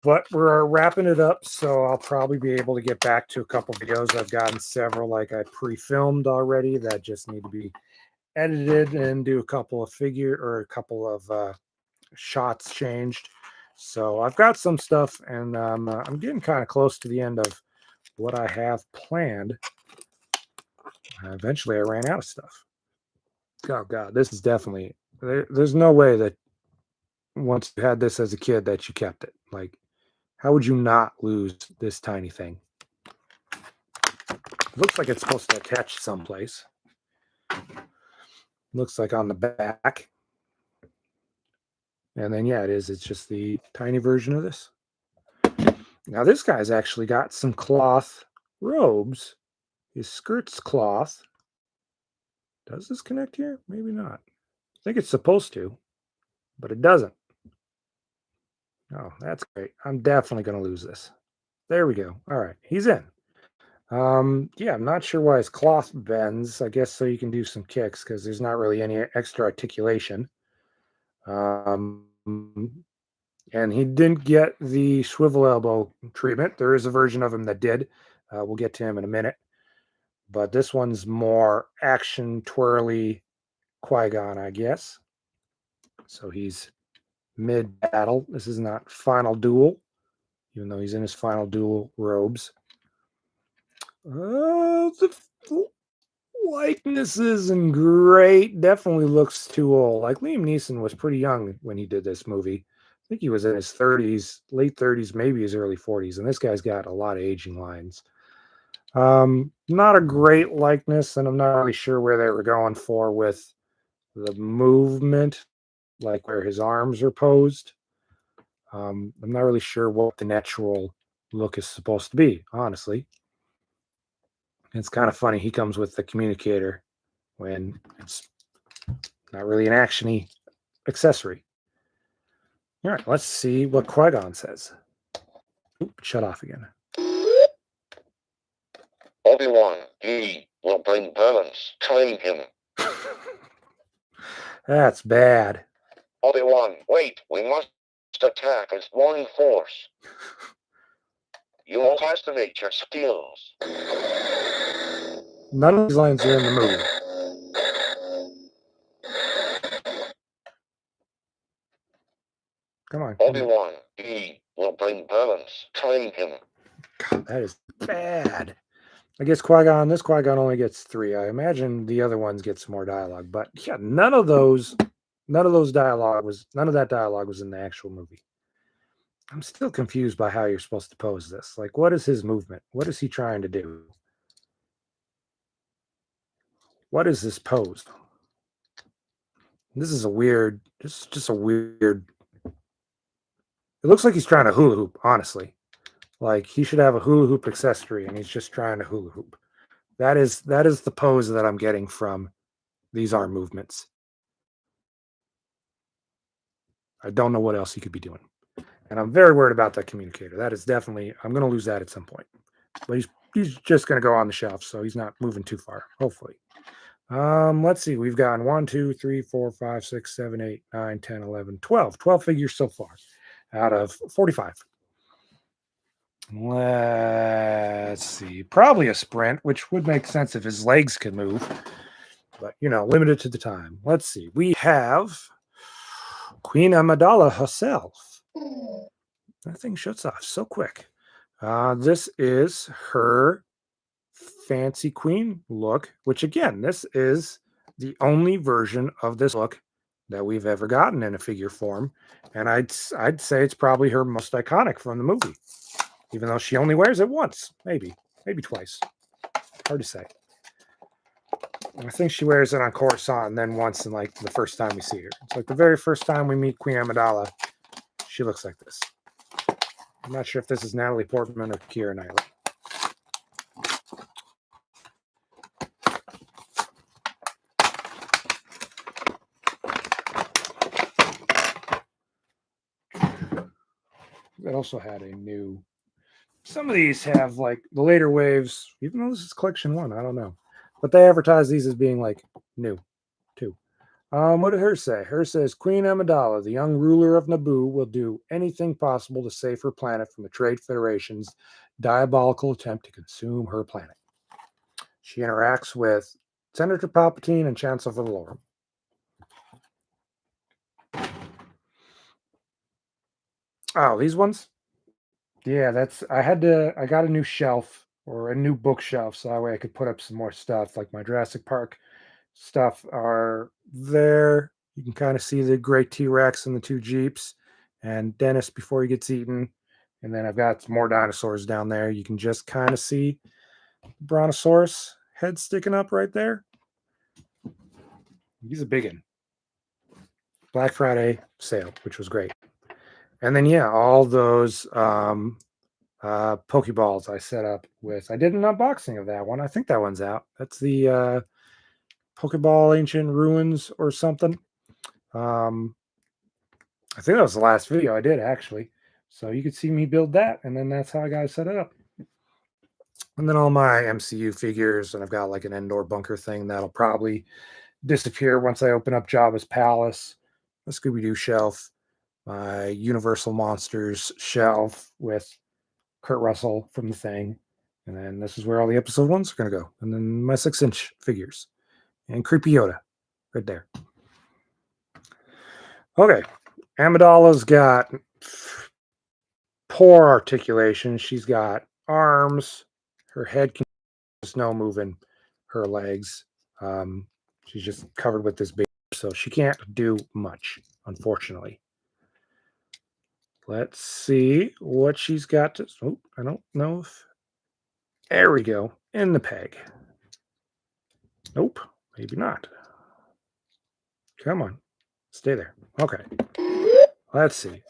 But we're wrapping it up, so I'll probably be able to get back to a couple videos. I've gotten several like I pre-filmed already that just need to be edited and do a couple of shots changed. So I've got some stuff, and I'm getting kind of close to the end of what I have planned. Eventually, I ran out of stuff. Oh God, this is definitely there's no way that once you had this as a kid that you kept it. Like, how would you not lose this tiny thing? Looks like it's supposed to attach someplace. Looks like on the back. And then, yeah, it is. It's just the tiny version of this. Now, this guy's actually got some cloth robes. His skirt's cloth. Does this connect here? Maybe not. I think it's supposed to, but it doesn't. Oh, that's great. I'm definitely going to lose this. There we go. All right. He's in. Yeah, I'm not sure why his cloth bends. I guess so you can do some kicks because there's not really any extra articulation. And he didn't get the swivel elbow treatment. There is a version of him that did. We'll get to him in a minute. But this one's more action twirly Qui-Gon, I guess. So he's mid-battle. This is not final duel, even though he's in his final duel robes. The likeness isn't great. Definitely looks too old. Like Liam Neeson was pretty young when he did this movie. I think he was in his 30s, late 30s, maybe his early 40s. And this guy's got a lot of aging lines. Not a great likeness, and I'm not really sure where they were going for with the movement, like where his arms are posed. I'm not really sure what the natural look is supposed to be, honestly. It's kind of funny. He comes with the communicator when it's not really an action-y accessory. All right, let's see what Qui-Gon says. Oop, shut off again. Obi-Wan, he will bring balance. Train him. That's bad. Obi-Wan, wait, we must attack as one force. You overestimate your skills. None of these lines are in the movie. Come on. Obi-Wan, he will bring balance. Train him. God, that is bad. I guess this Qui-Gon only gets 3. I imagine the other ones get some more dialogue, but yeah, none of that dialogue was in the actual movie. I'm still confused by how you're supposed to pose this. Like, what is his movement? What is he trying to do? What is this pose? This is a weird, just a weird. It looks like he's trying to hula hoop, honestly. Like he should have a hula hoop accessory, and he's just trying to hula hoop. That is the pose that I'm getting from these arm movements. I don't know what else he could be doing. And I'm very worried about that communicator. That is definitely, I'm going to lose that at some point. But he's just going to go on the shelf, so he's not moving too far, hopefully. Let's see. We've gotten 1, 2, 3, 4, 5, 6, 7, 8, 9, 10, 11, 12. 12 figures so far out of 45. Let's see. Probably a sprint, which would make sense if his legs can move. But, limited to the time. Let's see. We have Queen Amidala herself. That thing shuts off so quick. This is her fancy queen look, which again, this is the only version of this look that we've ever gotten in a figure form. And I'd say it's probably her most iconic from the movie, even though she only wears it once, maybe twice. Hard to say. I think she wears it on Coruscant and then once in like the first time we see her. It's like the very first time we meet Queen Amidala, she looks like this. I'm not sure if this is Natalie Portman or Keira Knightley. It also had a new. Some of these have like the later waves, even though this is collection 1, I don't know. But they advertise these as being like new too. What did hers say? Hers says Queen Amidala, the young ruler of Naboo, will do anything possible to save her planet from the Trade Federation's diabolical attempt to consume her planet. She interacts with Senator Palpatine and Chancellor Valorum. Oh, these ones? Yeah, I got a new shelf or a new bookshelf so that way I could put up some more stuff. Like my Jurassic Park stuff are there. You can kind of see the great T-Rex and the 2 Jeeps and Dennis before he gets eaten. And then I've got some more dinosaurs down there. You can just kind of see the Brontosaurus head sticking up right there. He's a big one. Black Friday sale, which was great. And then, yeah, all those Pokeballs I set up with. I did an unboxing of that one. I think that one's out. That's the Pokeball Ancient Ruins or something. I think that was the last video I did, actually. So you could see me build that, and then that's how I got to set it up. And then all my MCU figures, and I've got like an Endor bunker thing that'll probably disappear once I open up Jabba's Palace, a Scooby-Doo shelf, my Universal Monsters shelf with Kurt Russell from The Thing. And then this is where all the episode 1s are going to go. And then my 6-inch figures. And Creepy Yoda right there. Okay. Amidala's got poor articulation. She's got arms. Her head can just no moving her legs. She's just covered with this baby, so she can't do much, unfortunately. Let's see what she's got to. Oh, I don't know if. There we go. In the peg. Nope, maybe not. Come on. Stay there. Okay. Let's see.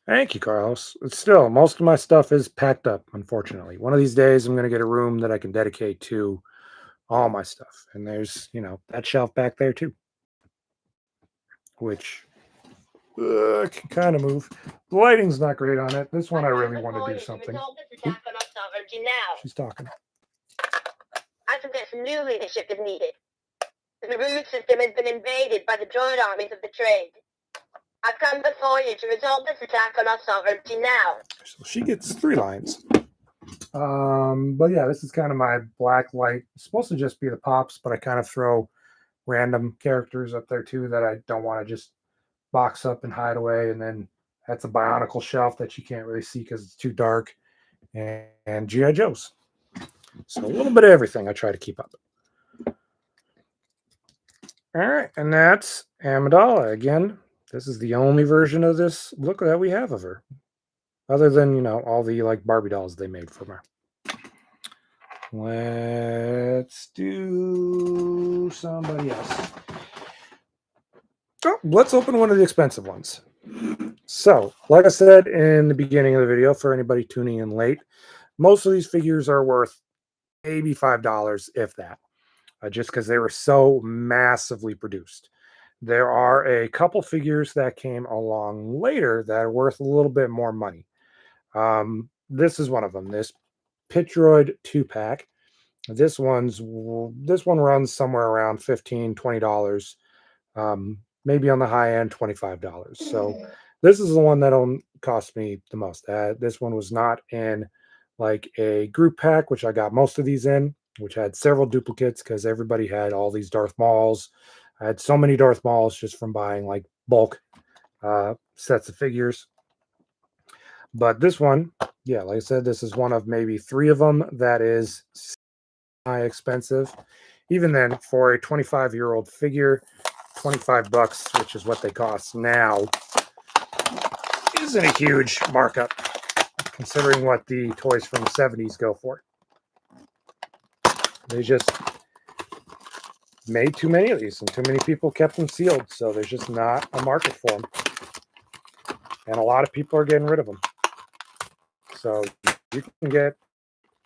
Thank you, Carlos. It's still, most of my stuff is packed up, unfortunately. One of these days, I'm going to get a room that I can dedicate to all my stuff. And there's, that shelf back there, too. Which can kind of move. The lighting's not great on it. This one, I really want to do something. She's talking. I suggest new leadership is needed. The Naboo system has been invaded by the droid armies of the Trade. I've come before you to resolve this attack on our sovereignty now. So she gets 3 lines. But yeah, this is kind of my black light. It's supposed to just be the pops, but I kind of throw random characters up there too that I don't want to just box up and hide away. And then that's a Bionicle shelf that you can't really see because it's too dark. And G.I. Joes. So a little bit of everything I try to keep up. All right, and that's Amidala again. This is the only version of this look that we have of her. Other than, all the like Barbie dolls they made from her. Let's do somebody else. So let's open one of the expensive ones. So, like I said in the beginning of the video, for anybody tuning in late, most of these figures are worth maybe $5, if that, just because they were so massively produced. There are a couple figures that came along later that are worth a little bit more money. This is one of them. This Pitroid 2-pack. This one runs somewhere around $15-$20. Maybe on the high end, $25. So this is the one that'll cost me the most. This one was not in like a group pack, which I got most of these in, which had several duplicates because everybody had all these Darth Mauls. I had so many Darth Mauls just from buying like bulk sets of figures. But this one, yeah, like I said, this is one of maybe 3 of them that is high expensive. Even then, for a 25-year-old figure, $25, which is what they cost now, isn't a huge markup considering what the toys from the 70s go for. They just made too many of these and too many people kept them sealed, so there's just not a market for them. And a lot of people are getting rid of them. So you can get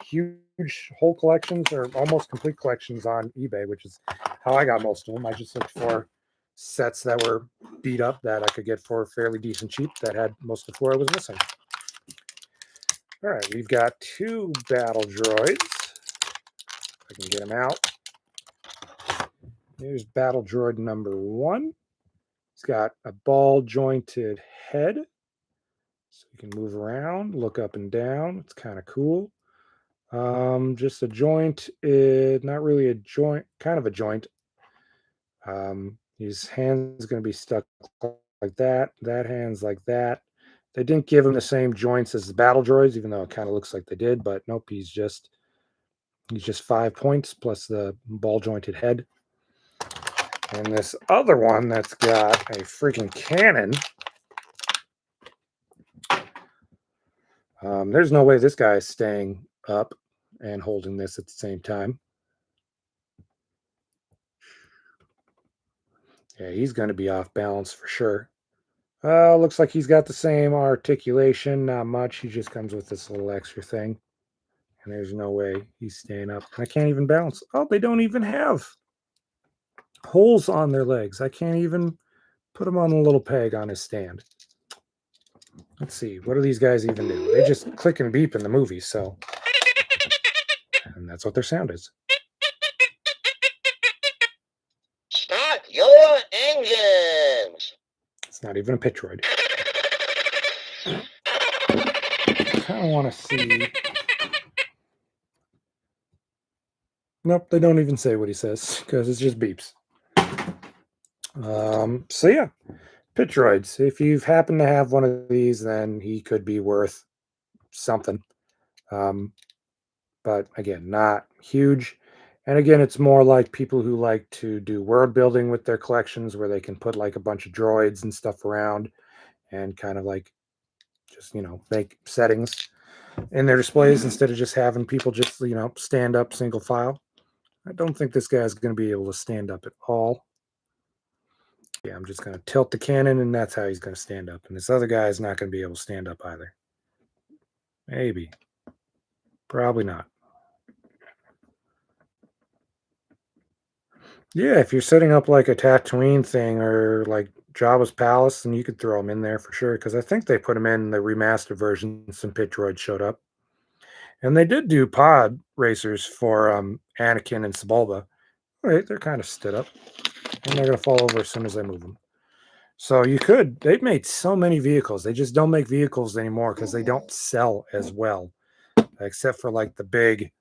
huge whole collections or almost complete collections on eBay, which is how I got most of them. I just looked for sets that were beat up that I could get for fairly decent cheap that had most of the floor I was missing. All right, we've got 2 battle droids. If I can get them out. Here's battle droid number 1. He's got a ball jointed head. So you can move around, look up and down. It's kind of cool. Just a joint, not really a joint, kind of a joint. His hand's going to be stuck like that. That hand's like that. They didn't give him the same joints as the battle droids, even though it kind of looks like they did. But nope, he's just 5 points plus the ball jointed head. And this other one that's got a freaking cannon. There's no way this guy is staying up and holding this at the same time. Yeah, he's going to be off balance for sure. Looks like he's got the same articulation, not much. He just comes with this little extra thing. And there's no way he's staying up. I can't even balance. Oh, they don't even have holes on their legs. I can't even put him on a little peg on his stand. Let's see. What do these guys even do? They just click and beep in the movie, so. And that's what their sound is. Start your engines! It's not even a Pitroid. I kind of want to see. Nope, they don't even say what he says because it just beeps. So yeah, Pitroids. If you've happened to have one of these, then he could be worth something. But again, not huge. And again, it's more like people who like to do world building with their collections where they can put like a bunch of droids and stuff around and kind of like just, make settings in their displays instead of just having people just, stand up single file. I don't think this guy's going to be able to stand up at all. Yeah, I'm just going to tilt the cannon and that's how he's going to stand up. And this other guy is not going to be able to stand up either. Maybe. Probably not. Yeah, if you're setting up like a Tatooine thing or like Jabba's palace, then you could throw them in there for sure. Because I think they put them in the remastered version. Some pit droids showed up, and they did do pod racers for Anakin and Sebulba. All right, they're kind of stood up, and they're gonna fall over as soon as I move them. So you could. They've made so many vehicles. They just don't make vehicles anymore because they don't sell as well, except for like the big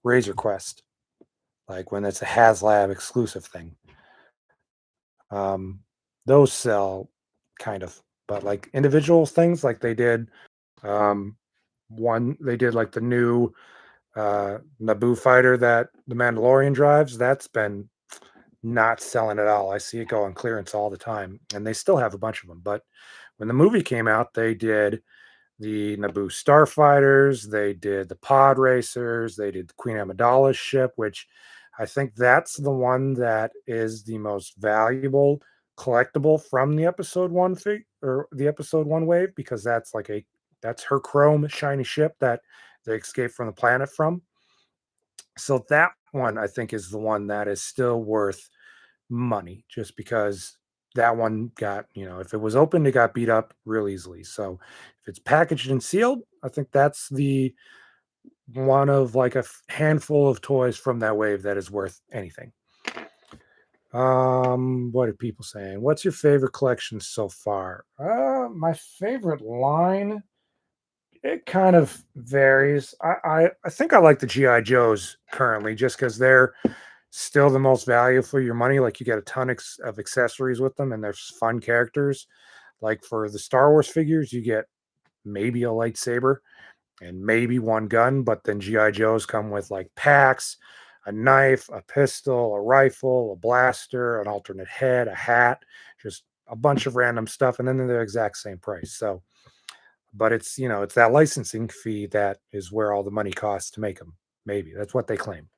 Razor Quest. Like when it's a HasLab exclusive thing. Those sell kind of, but like individual things like they did they did like the new Naboo fighter that the Mandalorian drives. That's been not selling at all. I see it go on clearance all the time, and they still have a bunch of them. But when the movie came out, they did the Naboo starfighters, they did the pod racers, they did the Queen Amidala's ship, which I think that's the one that is the most valuable collectible from the episode 1 or the episode 1 wave, because that's that's her chrome shiny ship that they escaped from the planet from. So that one, I think, is the one that is still worth money, just because that one got, if it was opened, it got beat up real easily. So if it's packaged and sealed, I think that's the one of like a handful of toys from that wave that is worth anything. What are people saying? What's your favorite collection so far? My favorite line, it kind of varies. I think I like the GI Joes currently, just because they're still the most value for your money. Like, you get a ton of accessories with them, and there's fun characters. Like, for the Star Wars figures, you get maybe a lightsaber and maybe one gun, but then GI Joes come with like packs, a knife, a pistol, a rifle, a blaster, an alternate head, a hat, just a bunch of random stuff, and then they're the exact same price. So, but it's it's that licensing fee that is where all the money costs to make them. Maybe that's what they claim.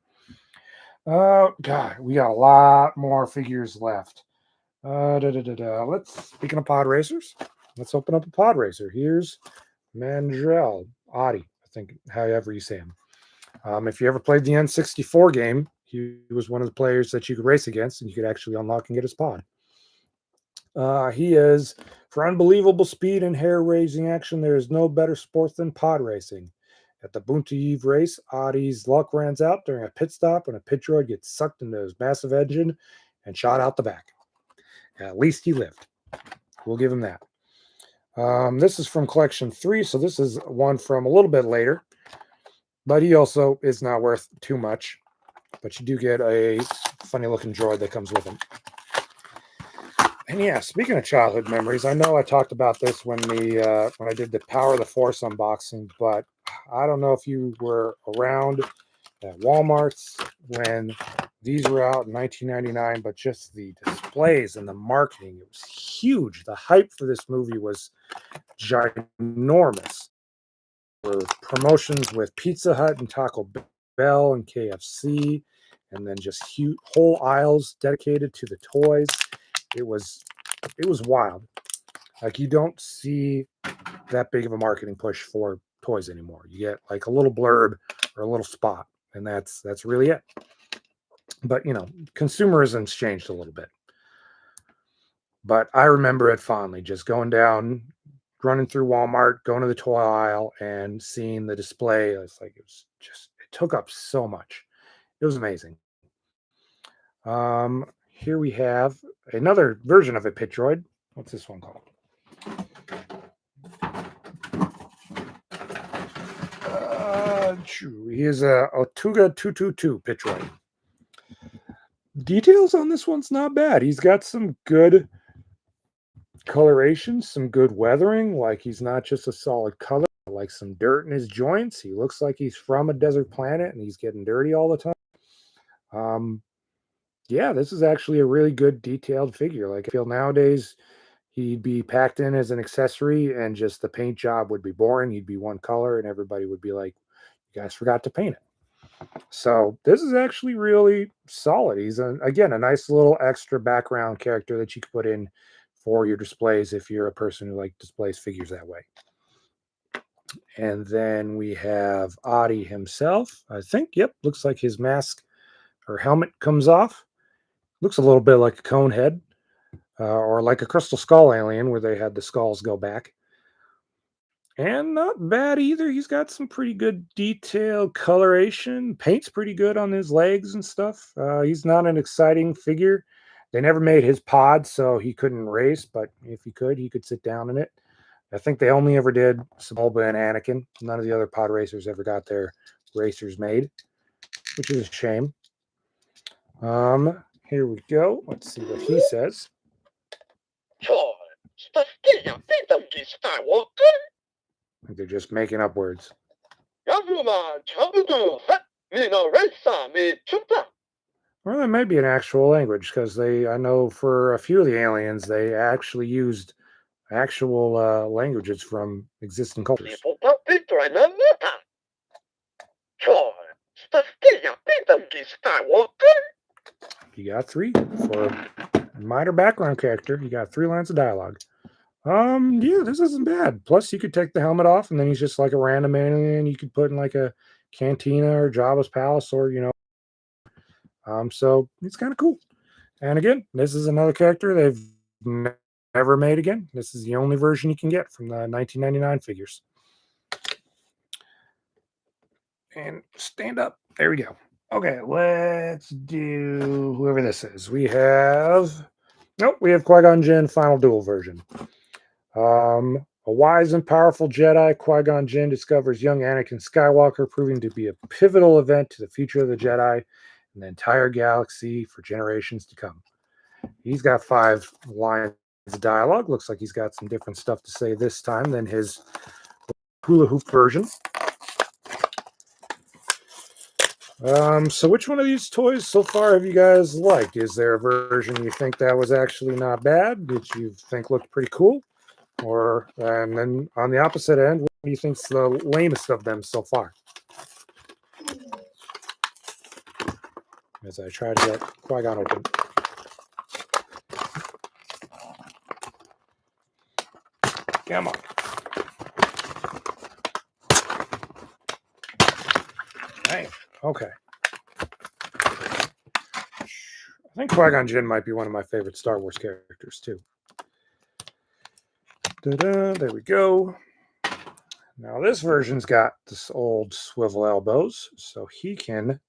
Oh God, we got a lot more figures left. Speaking of pod racers, let's open up a pod racer. Here's Mandrell, Ody, I think, however you say him. If you ever played the N64 game, he was one of the players that you could race against, and you could actually unlock and get his pod. He is, for unbelievable speed and hair-raising action, there is no better sport than pod racing. At the Bunta Eve race, Ody's luck runs out during a pit stop when a pit droid gets sucked into his massive engine and shot out the back. At least he lived. We'll give him that. This is from Collection 3, so this is one from a little bit later. But he also is not worth too much. But you do get a funny-looking droid that comes with him. And yeah, speaking of childhood memories, I know I talked about this when I did the Power of the Force unboxing, but I don't know if you were around at Walmart's when these were out in 1999, but just the displays and the marketing, it was huge. The hype for this movie was ginormous. There were promotions with Pizza Hut and Taco Bell and KFC, and then just huge whole aisles dedicated to the toys. It was wild. Like, you don't see that big of a marketing push for toys anymore. You get like a little blurb or a little spot, and that's really it. But consumerism's changed a little bit. But I remember it fondly, just going down, running through Walmart, going to the toy aisle, and seeing the display. It's like, it took up so much. It was amazing. Here we have another version of a pit droid. What's this one called? He is a Otuga 222 pit droid. Details on this one's not bad. He's got some good coloration, some good weathering. Like, he's not just a solid color, like some dirt in his joints. He looks like he's from a desert planet and he's getting dirty all the time. Yeah, this is actually a really good detailed figure. Like, I feel nowadays he'd be packed in as an accessory and just the paint job would be boring. He'd be one color and everybody would be like, you guys forgot to paint it. So this is actually really solid. He's, again, a nice little extra background character that you could put in for your displays if you're a person who displays figures that way. And then we have Ody himself. I think, yep, looks like his mask or helmet comes off. Looks a little bit like a cone head, or like a crystal skull alien where they had the skulls go back. And not bad either. He's got some pretty good detailed coloration. Paint's pretty good on his legs and stuff. He's not an exciting figure. They never made his pod, so he couldn't race, but if he could sit down in it. I think they only ever did Sebulba and Anakin. None of the other pod racers ever got their racers made, which is a shame. Here we go. Let's see what he says. I think they're just making up words. Or that might be an actual language, because I know for a few of the aliens, they actually used actual languages from existing cultures. You got 3 for minor background character. You got 3 lines of dialogue. Yeah, this isn't bad. Plus, you could take the helmet off, and then he's just like a random alien. You could put in like a cantina or Jabba's palace, or so it's kind of cool. And again, this is another character they've never made again. This is the only version you can get from the 1999 figures. And stand up. There we go. Okay, let's do whoever this is. We have Qui-Gon Jinn Final Duel version. A wise and powerful Jedi, Qui-Gon Jinn discovers young Anakin Skywalker, proving to be a pivotal event to the future of the Jedi and the entire galaxy for generations to come. He's got 5 lines of dialogue. Looks like he's got some different stuff to say this time than his hula hoop version. So which one of these toys so far have you guys liked? Is there a version you think that was actually not bad, that you think looked pretty cool? And then on the opposite end, what do you think's the lamest of them so far? As I try to get Qui-Gon open. Come on. Dang. Okay. I think Qui-Gon Jinn might be one of my favorite Star Wars characters, too. There we go. Now, this version's got this old swivel elbows, so he can...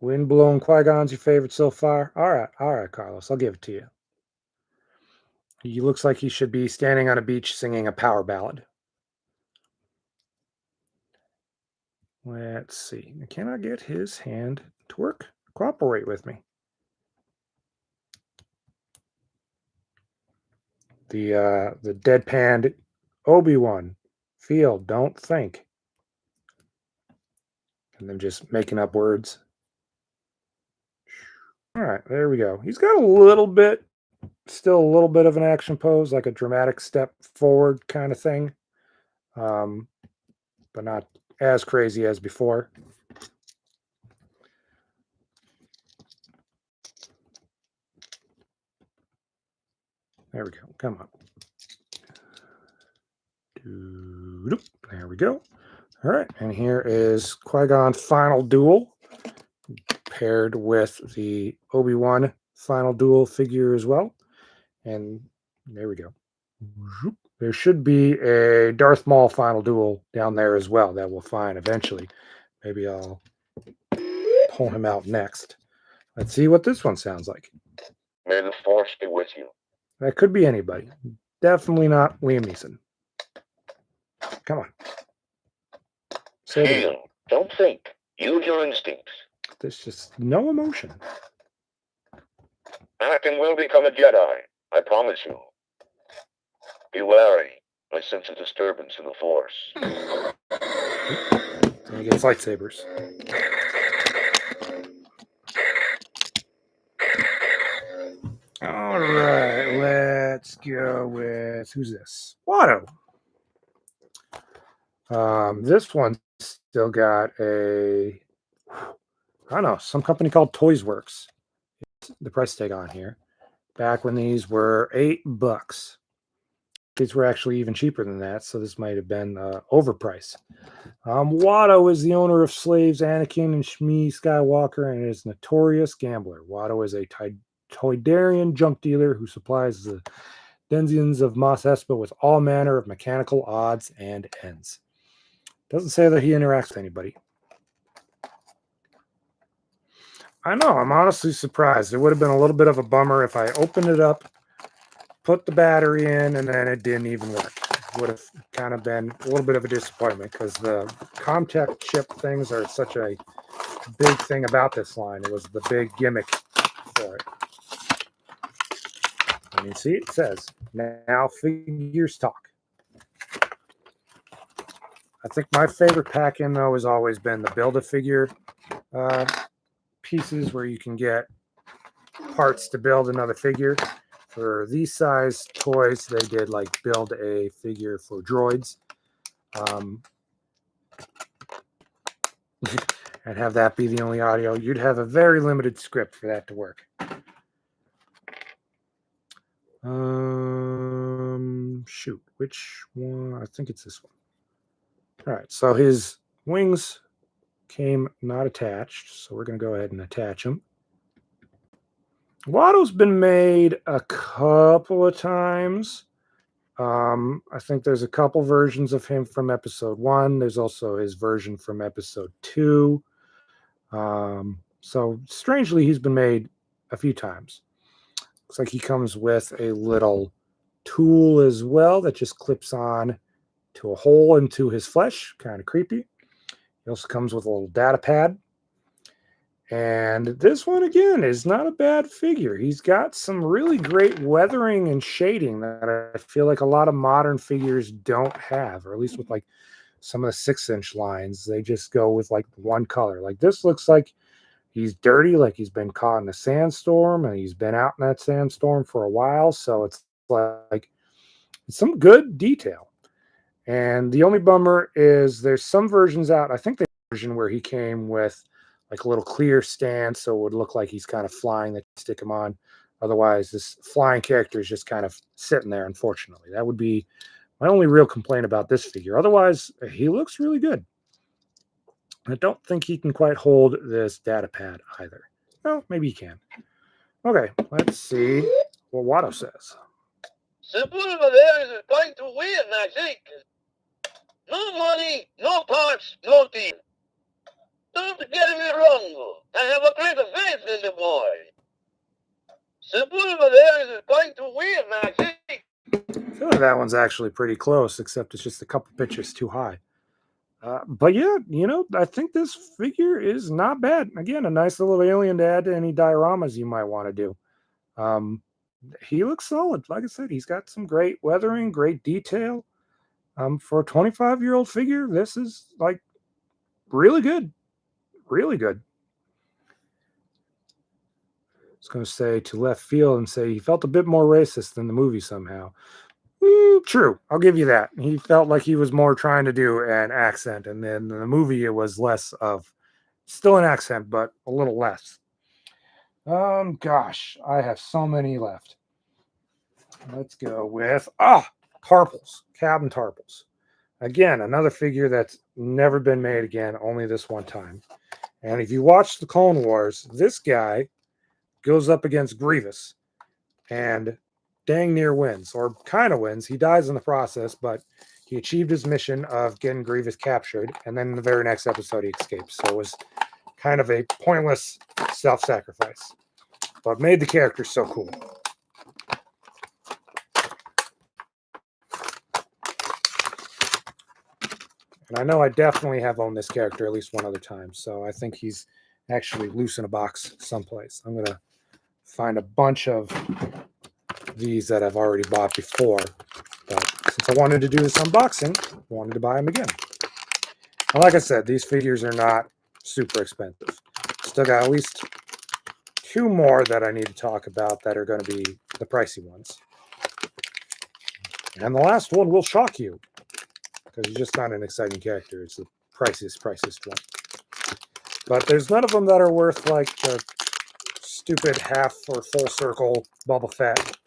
Windblown Qui-Gon's your favorite so far? All right, Carlos, I'll give it to you. He looks like he should be standing on a beach singing a power ballad. Let's see. Can I get his hand to work? Cooperate with me. The deadpanned Obi-Wan. Feel, don't think. And then just making up words. All right, there we go. He's got still a little bit of an action pose, like a dramatic step forward kind of thing. But not as crazy as before. There we go. Come on. There we go. All right. And here is Qui-Gon Final Duel paired with the Obi-Wan Final Duel figure as well. And there we go. There should be a Darth Maul Final Duel down there as well that we'll find eventually. Maybe I'll pull him out next. Let's see what this one sounds like. May the Force be with you. That could be anybody. Definitely not Liam Neeson. Come on. Feel, don't think. Use your instincts. There's just no emotion. Anakin will become a Jedi. I promise you. Be wary. I sense a disturbance in the Force. And he gets lightsabers. All right, let's go with, who's this? Watto. This one still got I don't know, some company called Toys Works. The price tag on here. Back when these were $8. These were actually even cheaper than that, so this might have been overpriced. Watto is the owner of slaves Anakin and Shmi Skywalker and is a notorious gambler. Watto is a Toydarian junk dealer who supplies the denizens of Mos Espa with all manner of mechanical odds and ends. Doesn't say that he interacts with anybody. I know, I'm honestly surprised. It would have been a little bit of a bummer if I opened it up, put the battery in, and then it didn't even work. It would have kind of been a little bit of a disappointment because the Commtech chip things are such a big thing about this line. It was the big gimmick for it. And you see, it says, now figures talk. I think my favorite pack-in, though, has always been the Build-A-Figure pieces where you can get parts to build another figure. For these size toys, they did like build a figure for droids. and have that be the only audio, you'd have a very limited script for that to work. Shoot, which one? I think it's this one. All right, so his wings came not attached, so we're going to go ahead and attach them. Watto's been made a couple of times. I think there's a couple versions of him from episode 1. There's also his version from episode 2. So strangely, he's been made a few times. Looks like he comes with a little tool as well that just clips on to a hole into his flesh. Kind of creepy. He also comes with a little data pad. And this one, again, is not a bad figure. He's got some really great weathering and shading that I feel like a lot of modern figures don't have, or at least with like some of the 6-inch lines. They just go with like one color. Like this looks like he's dirty, like he's been caught in a sandstorm, and he's been out in that sandstorm for a while. So it's like it's some good detail. And the only bummer is there's some versions out. I think the version where he came with like a little clear stand, so it would look like he's kind of flying, that you stick him on. Otherwise, this flying character is just kind of sitting there, unfortunately. That would be my only real complaint about this figure. Otherwise, he looks really good. I don't think he can quite hold this data pad either. Well, maybe he can. Okay, let's see what Watto says. Simple over there is going to win, I think. No money, no parts, no team. Don't get me wrong. I have a great faith in the boy. Simple over there is going to win, I think. I feel like that one's actually pretty close, except it's just a couple pitches too high. But yeah, you know, I think this figure is not bad. Again, a nice little alien to add to any dioramas you might want to do. He looks solid. Like I said, he's got some great weathering, great detail. For a 25-year-old figure, this is like really good. Really good. I was going to say to left field and say he felt a bit more racist than the movie somehow. True. I'll give you that. He felt like he was more trying to do an accent, and then in the movie it was less of still an accent, but a little less. Gosh, I have so many left. Let's go with Tarpals, Cabin Tarpals. Again, another figure that's never been made again, only this one time. And if you watch the Clone Wars, this guy goes up against Grievous and dang near wins, or kind of wins. He dies in the process, but he achieved his mission of getting Grievous captured, and then in the very next episode he escapes. So it was kind of a pointless self-sacrifice, but made the character so cool. And I know I definitely have owned this character at least one other time, so I think he's actually loose in a box someplace. I'm going to find a bunch of these that I've already bought before, but since I wanted to do this unboxing, I wanted to buy them again. And like I said, these figures are not super expensive. Still got at least 2 more that I need to talk about that are going to be the pricey ones. And the last one will shock you, because he's just not an exciting character. It's the priciest one. But there's none of them that are worth like the stupid half or full circle Boba Fett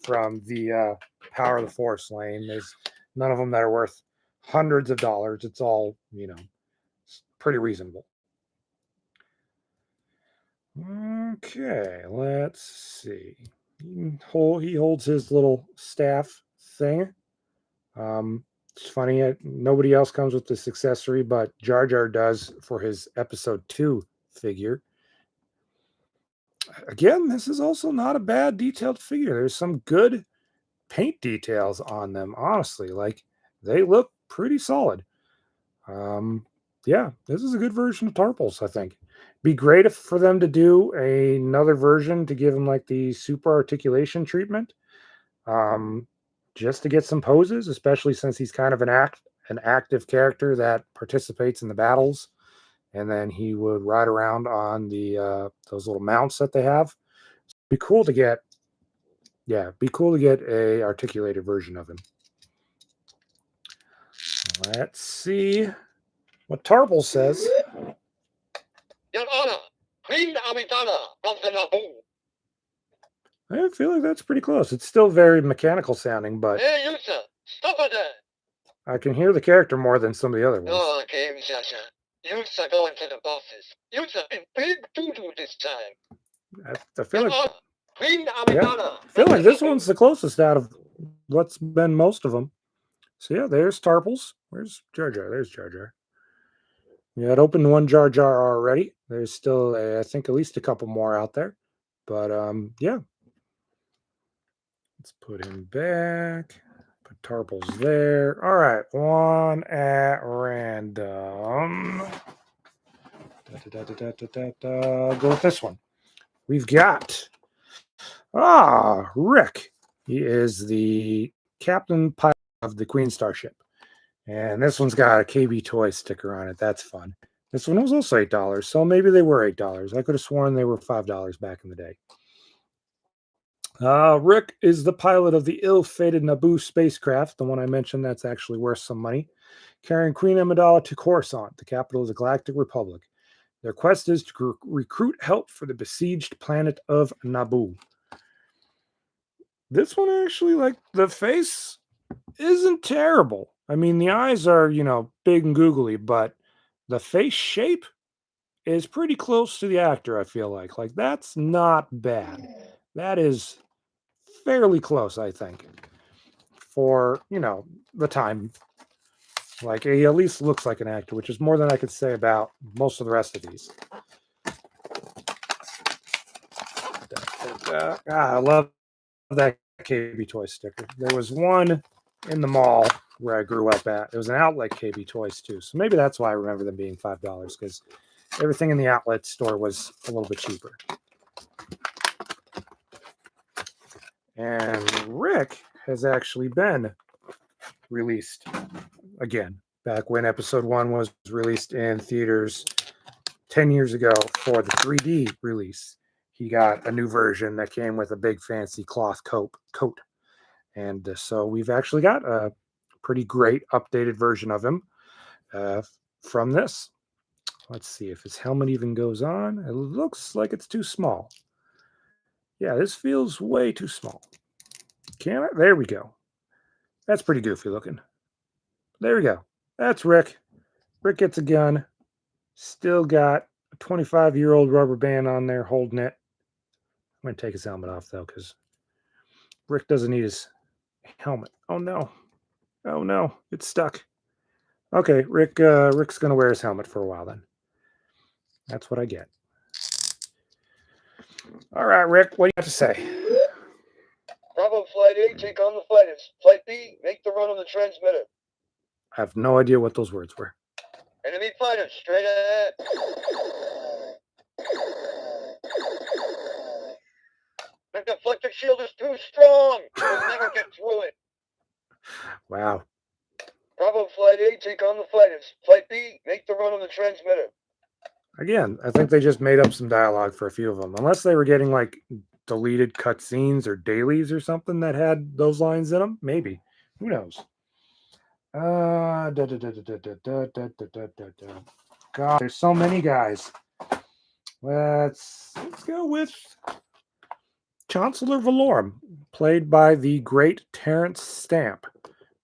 from the Power of the Force lane. There's none of them that are worth hundreds of dollars. It's all, you know, pretty reasonable. Okay, let's see. He holds his little staff thing. It's funny, nobody else comes with this accessory, but Jar Jar does for his episode 2 figure. Again, this is also not a bad detailed figure. There's some good paint details on them, honestly. Like, they look pretty solid. Yeah, this is a good version of Tarpals, I think. Be great for them to do another version to give him like the super articulation treatment. Just to get some poses, especially since he's kind of an active character that participates in the battles. And then he would ride around on the those little mounts that they have. Be cool to get, a articulated version of him. Let's see what Tarpals says. Your Honor, Queen Amidala of the Naboo. I feel like that's pretty close. It's still very mechanical sounding, but Hey, you, sir. Stop it there. I can hear the character more than some of the other ones. Oh, okay, Sasha. You, sir, going to the bosses. You, sir, in big doo-doo this time. I feel Your like, Honor, Queen yeah, Amidala. I feel like this one's the closest out of what's been most of them. So yeah, there's Tarpals. Where's Jar Jar? There's Jar Jar. We had opened one Jar Jar already. There's still, I think, at least a couple more out there. But yeah. Let's put him back. Put Tarpals there. All right, one at random. Go with this one. We've got Rick. He is the captain pilot of the Queen Starship. And this one's got a KB Toy sticker on it. That's fun. This one was also $8, so maybe they were $8. I could have sworn they were $5 back in the day. Rick is the pilot of the ill-fated Naboo spacecraft, the one I mentioned that's actually worth some money, carrying Queen Amidala to Coruscant, the capital of the Galactic Republic. Their quest is to recruit help for the besieged planet of Naboo. This one actually, like, the face isn't terrible. I mean, the eyes are, big and googly, but the face shape is pretty close to the actor, I feel like. Like, that's not bad. That is fairly close, I think, for, the time. Like, he at least looks like an actor, which is more than I could say about most of the rest of these. I love that KB Toy sticker. There was one in the mall where I grew up at. It was an outlet KB Toys too. So maybe that's why I remember them being $5, because everything in the outlet store was a little bit cheaper. And Rick has actually been released again, back when episode 1 was released in theaters 10 years ago for the 3D release. He got a new version that came with a big fancy cloth coat. And so we've actually got a pretty great updated version of him from this. Let's see if his helmet even goes on. It looks like it's too small. Yeah, this feels way too small. Can it? There we go. That's pretty goofy looking. There we go. That's Rick. Rick gets a gun. Still got a 25-year-old rubber band on there holding it. I'm going to take his helmet off, though, because Rick doesn't need his helmet. Oh, no. Oh, no. It's stuck. Okay, Rick's going to wear his helmet for a while, then. That's what I get. All right, Rick, what do you have to say? Bravo Flight A, take on the fighters. Flight B, make the run on the transmitter. I have no idea what those words were. Enemy fighters, straight ahead. The deflector shield is too strong. We'll never get through it. Wow. Bravo Flight A, take on the fighters. Flight B, make the run on the transmitter. Again, I think they just made up some dialogue for a few of them. Unless they were getting, like, deleted cutscenes or dailies or something that had those lines in them. Maybe. Who knows? God, there's so many guys. Let's go with Chancellor Valorum, played by the great Terrence Stamp,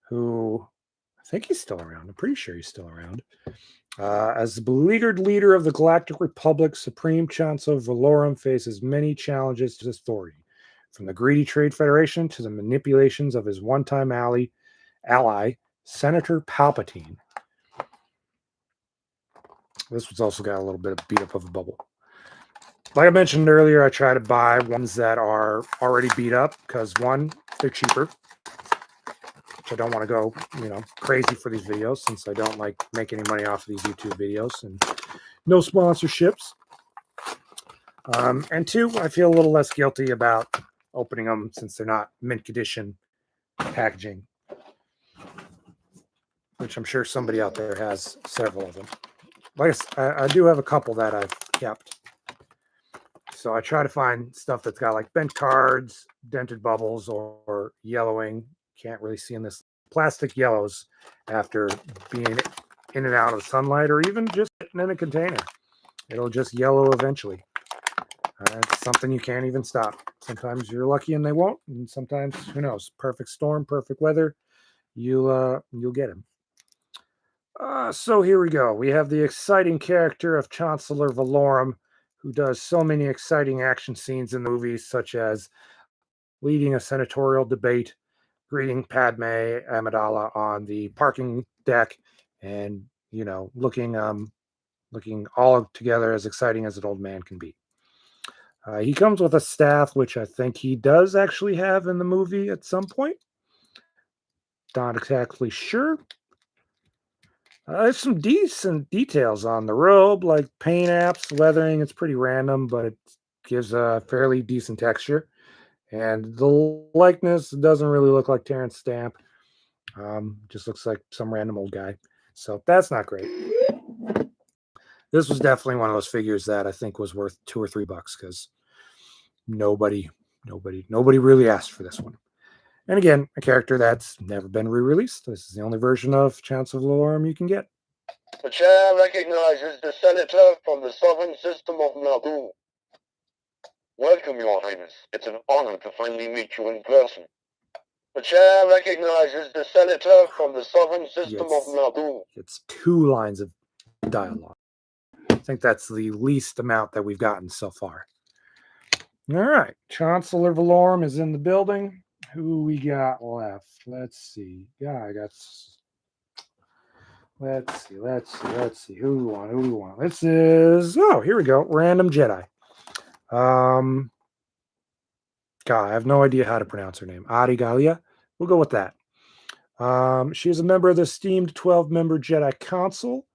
who I think he's still around. I'm pretty sure he's still around. As the beleaguered leader of the Galactic Republic, Supreme Chancellor Valorum faces many challenges to his authority, from the greedy Trade Federation to the manipulations of his one-time ally, Senator Palpatine. This one's also got a little bit of beat up of a bubble. Like I mentioned earlier, I try to buy ones that are already beat up because, one, they're cheaper. Which I don't want to go, crazy for these videos since I don't like make any money off of these YouTube videos and no sponsorships. And two, I feel a little less guilty about opening them since they're not mint condition packaging, which I'm sure somebody out there has several of them. Like I do have a couple that I've kept. So I try to find stuff that's got like bent cards, dented bubbles, or yellowing. Can't really see in this plastic yellows after being in and out of the sunlight or even just sitting in a container. It'll just yellow eventually. It's something you can't even stop. Sometimes you're lucky and they won't, and sometimes, who knows? Perfect storm, perfect weather, you'll get him. So here we go. We have the exciting character of Chancellor Valorum, who does so many exciting action scenes in the movies, such as leading a senatorial debate, greeting Padme Amidala on the parking deck, and looking all together as exciting as an old man can be. He comes with a staff, which I think he does actually have in the movie at some point. Not exactly sure. There's some decent details on the robe, like paint apps, leathering. It's pretty random, but it gives a fairly decent texture. And the likeness doesn't really look like Terrence Stamp. Just looks like some random old guy. So that's not great. This was definitely one of those figures that I think was worth $2 or $3 because nobody really asked for this one. And again, a character that's never been re-released. This is the only version of Chancellor Valorum you can get. The chair recognizes the senator from the Southern System of Naboo. Welcome, Your Highness. It's an honor to finally meet you in person. The chair recognizes the senator from the Southern System of Naboo. It's 2 lines of dialogue. I think that's the least amount that we've gotten so far. All right. Chancellor Valorum is in the building. Who we got left? Let's see. Let's see. Who we want? This is, here we go. Random Jedi. God, I have no idea how to pronounce her name. Gallia. We'll go with that. She is a member of the esteemed 12-member Jedi Council,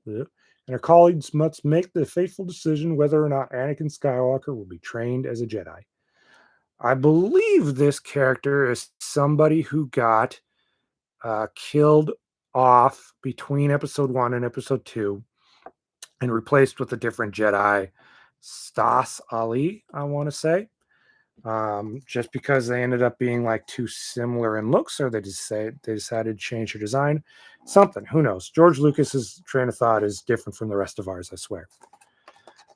and her colleagues must make the fateful decision whether or not Anakin Skywalker will be trained as a Jedi. I believe this character is somebody who got killed off between episode 1 and episode 2 and replaced with a different Jedi, Stas Ali, I want to say. Just because they ended up being like too similar in looks, or they decided to change her design. Something, who knows? George Lucas's train of thought is different from the rest of ours, I swear.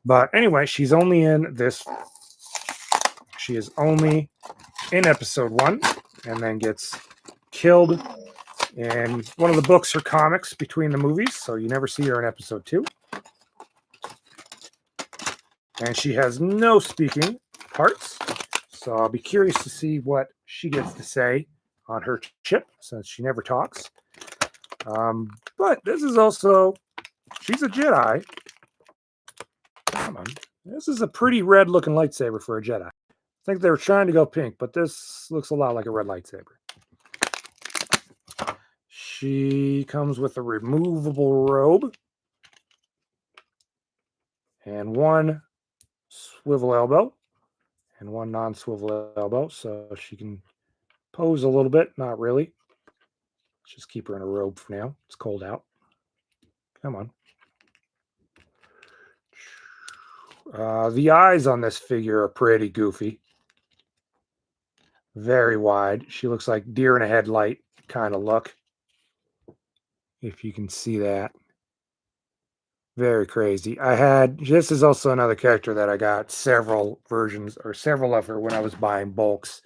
But anyway, she's only in this. She is only in episode 1 and then gets killed in one of the books or comics between the movies, so you never see her in episode 2. And she has no speaking parts, so I'll be curious to see what she gets to say on her chip, since she never talks. But this is also, she's a Jedi. Come on. This is a pretty red-looking lightsaber for a Jedi. I think they were trying to go pink, but this looks a lot like a red lightsaber. She comes with a removable robe and one swivel elbow and one non-swivel elbow, so she can pose a little bit. Not really. Let's just keep her in a robe for now. It's cold out. Come on. The eyes on this figure are pretty goofy. Very wide. She looks like deer in a headlight kind of look. If you can see that. Very crazy. This is also another character that I got several versions or several of her when I was buying bulks,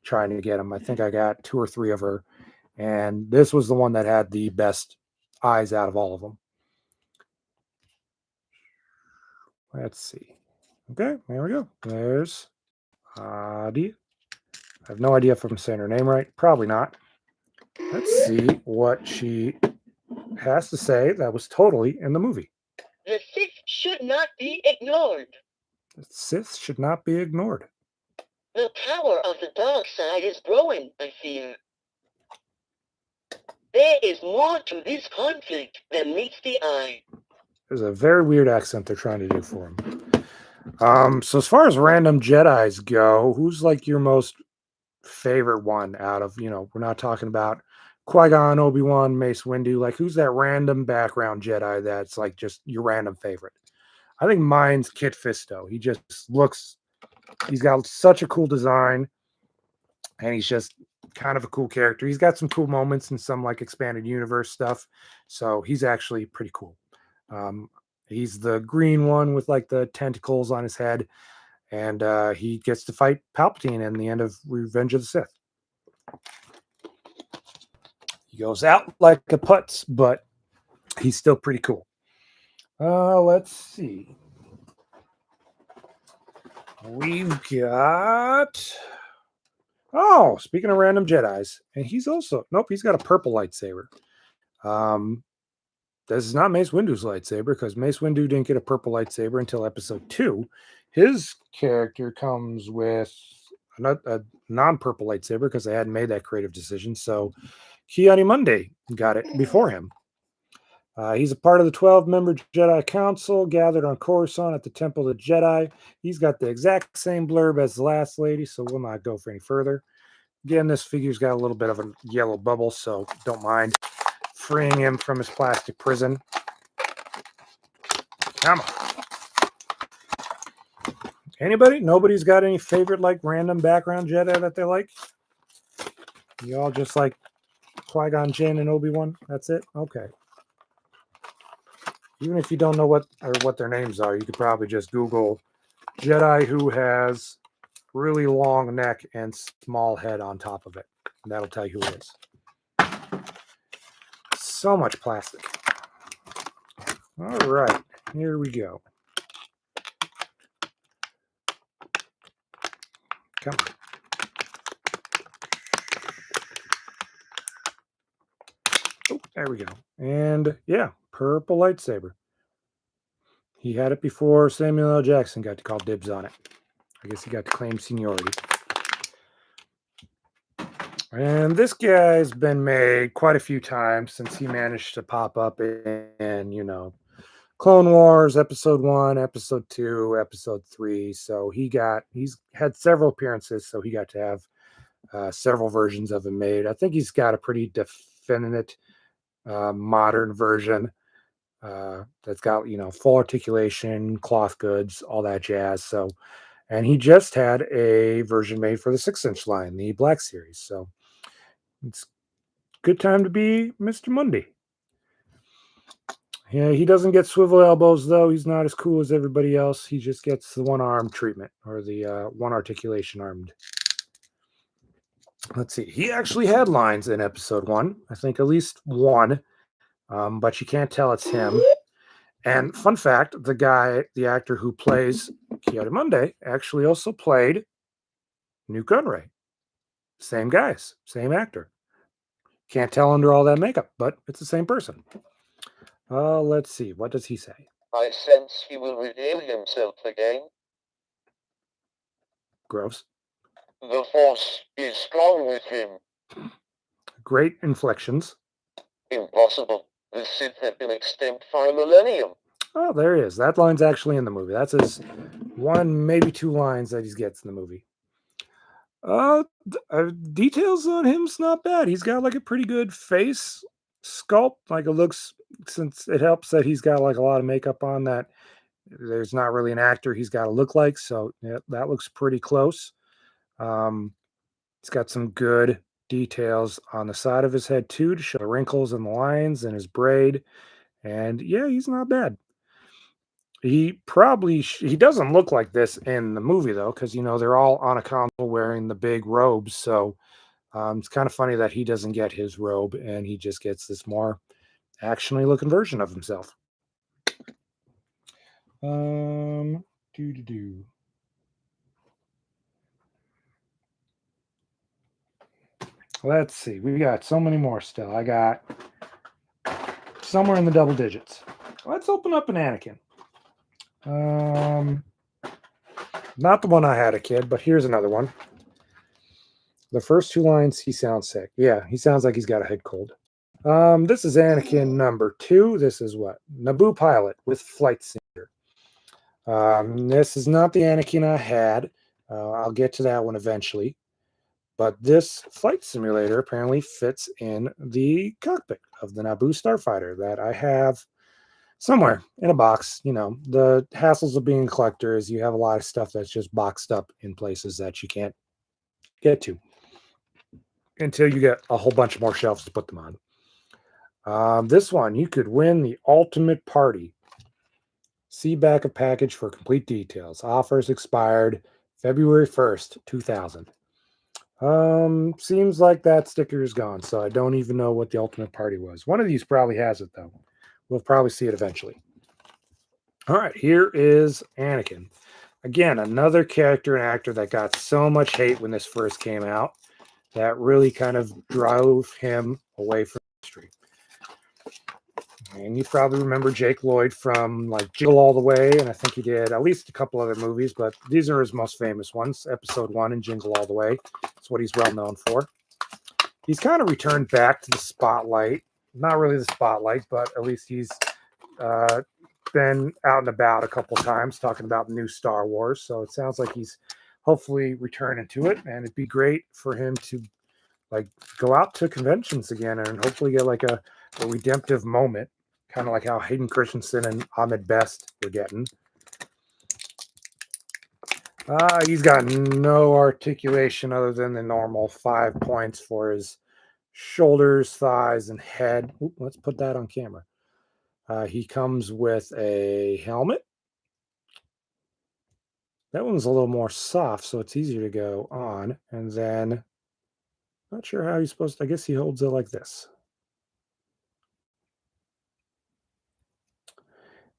trying to get them. I think I got 2 or 3 of her. And this was the one that had the best eyes out of all of them. Let's see. Okay, there we go. There's Ody. I have no idea if I'm saying her name right. Probably not. Let's see what she has to say that was totally in the movie. The Sith should not be ignored. The Sith should not be ignored. The power of the dark side is growing, I fear. There is more to this conflict than meets the eye. There's a very weird accent they're trying to do for him. So as far as random Jedis go, who's like your most favorite one out of, we're not talking about Qui-Gon, Obi-Wan, Mace Windu. Like, who's that random background Jedi that's like just your random favorite? I think mine's Kit Fisto. He's got such a cool design, and he's just kind of a cool character. He's got some cool moments and some like expanded universe stuff. So he's actually pretty cool. He's the green one with like the tentacles on his head, and he gets to fight Palpatine in the end of Revenge of the Sith. He goes out like a putz, but he's still pretty cool. Let's see. We've got... Oh, speaking of random Jedis, and he's also... Nope, he's got a purple lightsaber. This is not Mace Windu's lightsaber, because Mace Windu didn't get a purple lightsaber until episode 2. His character comes with a non-purple lightsaber, because they hadn't made that creative decision, so Ody Mandrell got it before him. He's a part of the 12-member Jedi Council gathered on Coruscant at the Temple of the Jedi. He's got the exact same blurb as the last lady, so we'll not go for any further. Again, this figure's got a little bit of a yellow bubble, so don't mind freeing him from his plastic prison. Come on. Anybody? Nobody's got any favorite, like, random background Jedi that they like? You all just like Qui-Gon, Jinn, and Obi-Wan? That's it? Okay. Even if you don't know what their names are, you could probably just Google Jedi who has really long neck and small head on top of it. And that'll tell you who it is. So much plastic. All right, here we go. Come on. Oh, there we go. And yeah, purple lightsaber. He had it before Samuel L. Jackson got to call dibs on it. I guess he got to claim seniority. And this guy's been made quite a few times since he managed to pop up in, you know, Clone Wars, Episode 1, Episode 2, Episode 3. So he's had several appearances, so he got to have several versions of him made. I think he's got a pretty definite modern version that's got, you know, full articulation, cloth goods, all that jazz. So, and he just had a version made for the 6-inch line, the Black Series. So it's a good time to be Mr. Mundi. Yeah, he doesn't get swivel elbows, though. He's not as cool as everybody else. He just gets the one-arm treatment, or the one articulation armed. Let's see. He actually had lines in episode 1. I think at least one. But you can't tell it's him. And fun fact, the actor who plays Ody Mandrell actually also played Nute Gunray. Same guys, same actor. Can't tell under all that makeup, but it's the same person. Let's see. What does he say? I sense he will reveal himself again. Gross. The Force is strong with him. Great inflections. Impossible. The Sith have been extinct for a millennium. Oh, there he is. That line's actually in the movie. That's his one, maybe two lines that he gets in the movie. Details on him's not bad. He's got like a pretty good face sculpt. Like it looks, since it helps that he's got like a lot of makeup on, that there's not really an actor he's got to look like. So yeah, that looks pretty close. He's got some good details on the side of his head too, to show the wrinkles and the lines and his braid. And yeah, he's not bad. He doesn't look like this in the movie though, because you know they're all on a console wearing the big robes. So it's kind of funny that he doesn't get his robe and he just gets this more actiony looking version of himself. Let's see. We got so many more still. I got somewhere in the double digits. Let's open up an Anakin. Not the one I had a kid, but here's another one. The first two lines, he sounds sick. Yeah, he sounds like he's got a head cold. This is Anakin number 2. This is what? Naboo pilot with flight simulator. This is not the Anakin I had. I'll get to that one eventually. But this flight simulator apparently fits in the cockpit of the Naboo starfighter that I have somewhere in a box. You know, the hassles of being a collector is you have a lot of stuff that's just boxed up in places that you can't get to until you get a whole bunch more shelves to put them on. This one, you could win the ultimate party. See back of package for complete details. Offers expired February 1st, 2000. Seems like that sticker is gone, so I don't even know what the Ultimate Party was. One of these probably has it, though. We'll probably see it eventually. All right, here is Anakin. Again, another character and actor that got so much hate when this first came out that really kind of drove him away from history. And you probably remember Jake Lloyd from like Jingle All the Way, and I think he did at least a couple other movies, but these are his most famous ones. Episode 1 in Jingle All the Way. That's what he's well known for. He's kind of returned back to the spotlight. Not really the spotlight, but at least he's been out and about a couple of times talking about the new Star Wars. So it sounds like he's hopefully returning to it, and it'd be great for him to like go out to conventions again and hopefully get like a redemptive moment, kind of like how Hayden Christensen and Ahmed Best were getting. He's got no articulation other than the normal 5 points for his shoulders, thighs, and head. Ooh, let's put that on camera. He comes with a helmet. That one's a little more soft, so it's easier to go on. And then, not sure how he's supposed to, I guess he holds it like this.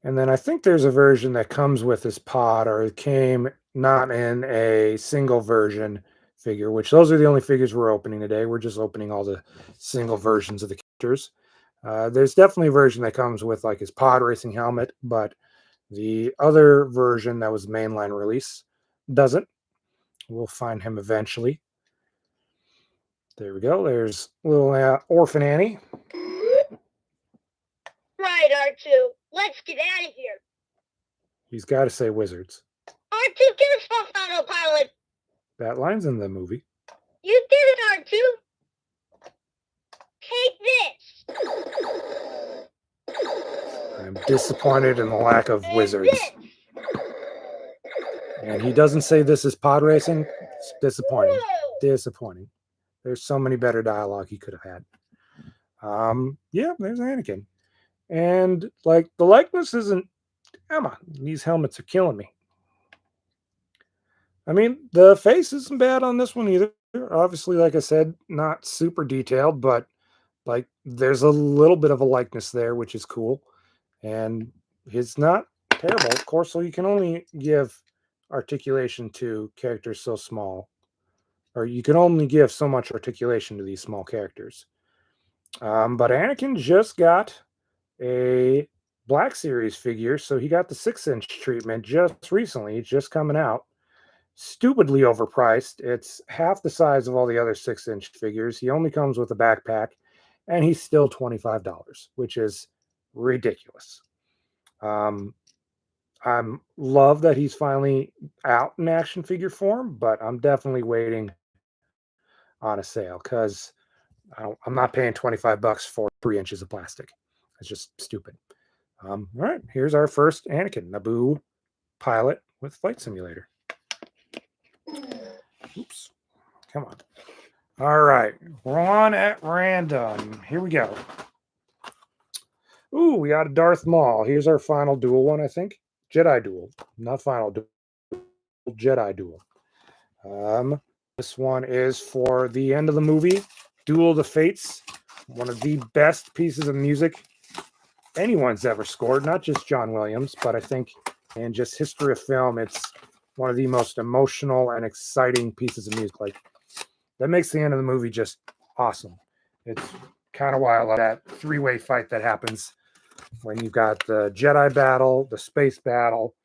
And then I think there's a version that comes with this pod, or it came not in a single version figure, which those are the only figures we're opening today. We're just opening all the single versions of the characters. There's definitely a version that comes with like his pod racing helmet, but the other version that was mainline release doesn't. We'll find him eventually. There we go. There's little Orphan Annie. Right, R2. Let's get out of here. He's got to say wizards. R2, get us off autopilot. That line's in the movie. You did it, R2. Take this. I'm disappointed in the lack of wizards. And he doesn't say this is pod racing. It's disappointing. Disappointing. There's so many better dialogue he could have had. Yeah, there's Anakin. And like the likeness isn't Emma. These helmets are killing me. I mean, the face isn't bad on this one either. Obviously, like I said, not super detailed, but like there's a little bit of a likeness there, which is cool. And it's not terrible. Of course, so you can only give articulation to characters so small, or you can only give so much articulation to these small characters. But Anakin just got a Black Series figure, so he got the 6-inch treatment just recently. It's just coming out. Stupidly overpriced. It's half the size of all the other 6-inch figures. He only comes with a backpack, and he's still $25, which is ridiculous. I love that he's finally out in action figure form, but I'm definitely waiting on a sale because I'm not paying $25 for 3 inches of plastic. It's just stupid. All right, here's our first Anakin, Naboo pilot with flight simulator. Oops, come on. All right, we're on at random. Here we go. Ooh, we got a Darth Maul. Here's our final duel one, I think. Jedi duel, not final duel. Jedi duel. This one is for the end of the movie, Duel of the Fates. One of the best pieces of music anyone's ever scored, not just John Williams, but I think in just history of film, it's one of the most emotional and exciting pieces of music. Like that makes the end of the movie just awesome. It's kind of why I love that 3-way fight that happens when you've got the Jedi battle, the space battle,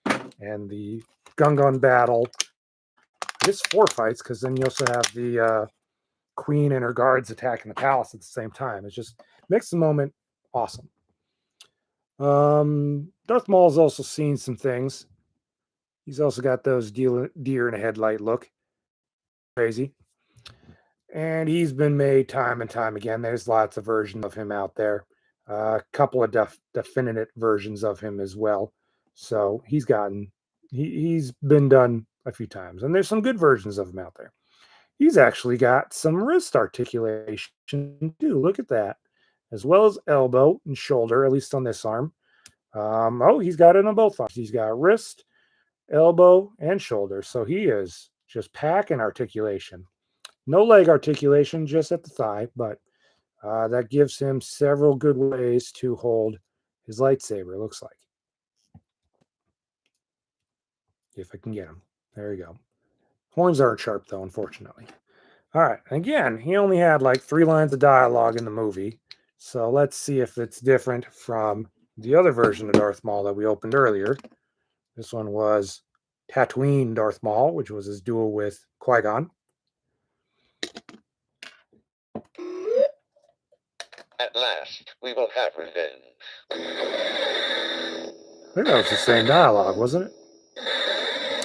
and the Gungan battle. It's 4 fights because then you also have the Queen and her guards attacking the palace at the same time. It just makes the moment awesome. Darth Maul's also seen some things. He's also got those deer in a headlight look. Crazy. And he's been made time and time again. There's lots of versions of him out there. A couple of definitive versions of him as well. So he's been done a few times. And there's some good versions of him out there. He's actually got some wrist articulation too. Look at that. As well as elbow and shoulder, at least on this arm. Oh, he's got it on both arms. He's got wrist, elbow, and shoulder. So he is just packing articulation. No leg articulation, just at the thigh, but that gives him several good ways to hold his lightsaber, it looks like. If I can get him. There you go. Horns aren't sharp, though, unfortunately. All right. Again, he only had like 3 lines of dialogue in the movie. So let's see if it's different from the other version of Darth Maul that we opened earlier. This one was Tatooine Darth Maul, which was his duel with Qui-Gon. At last, we will have revenge. I think that was the same dialogue, wasn't it?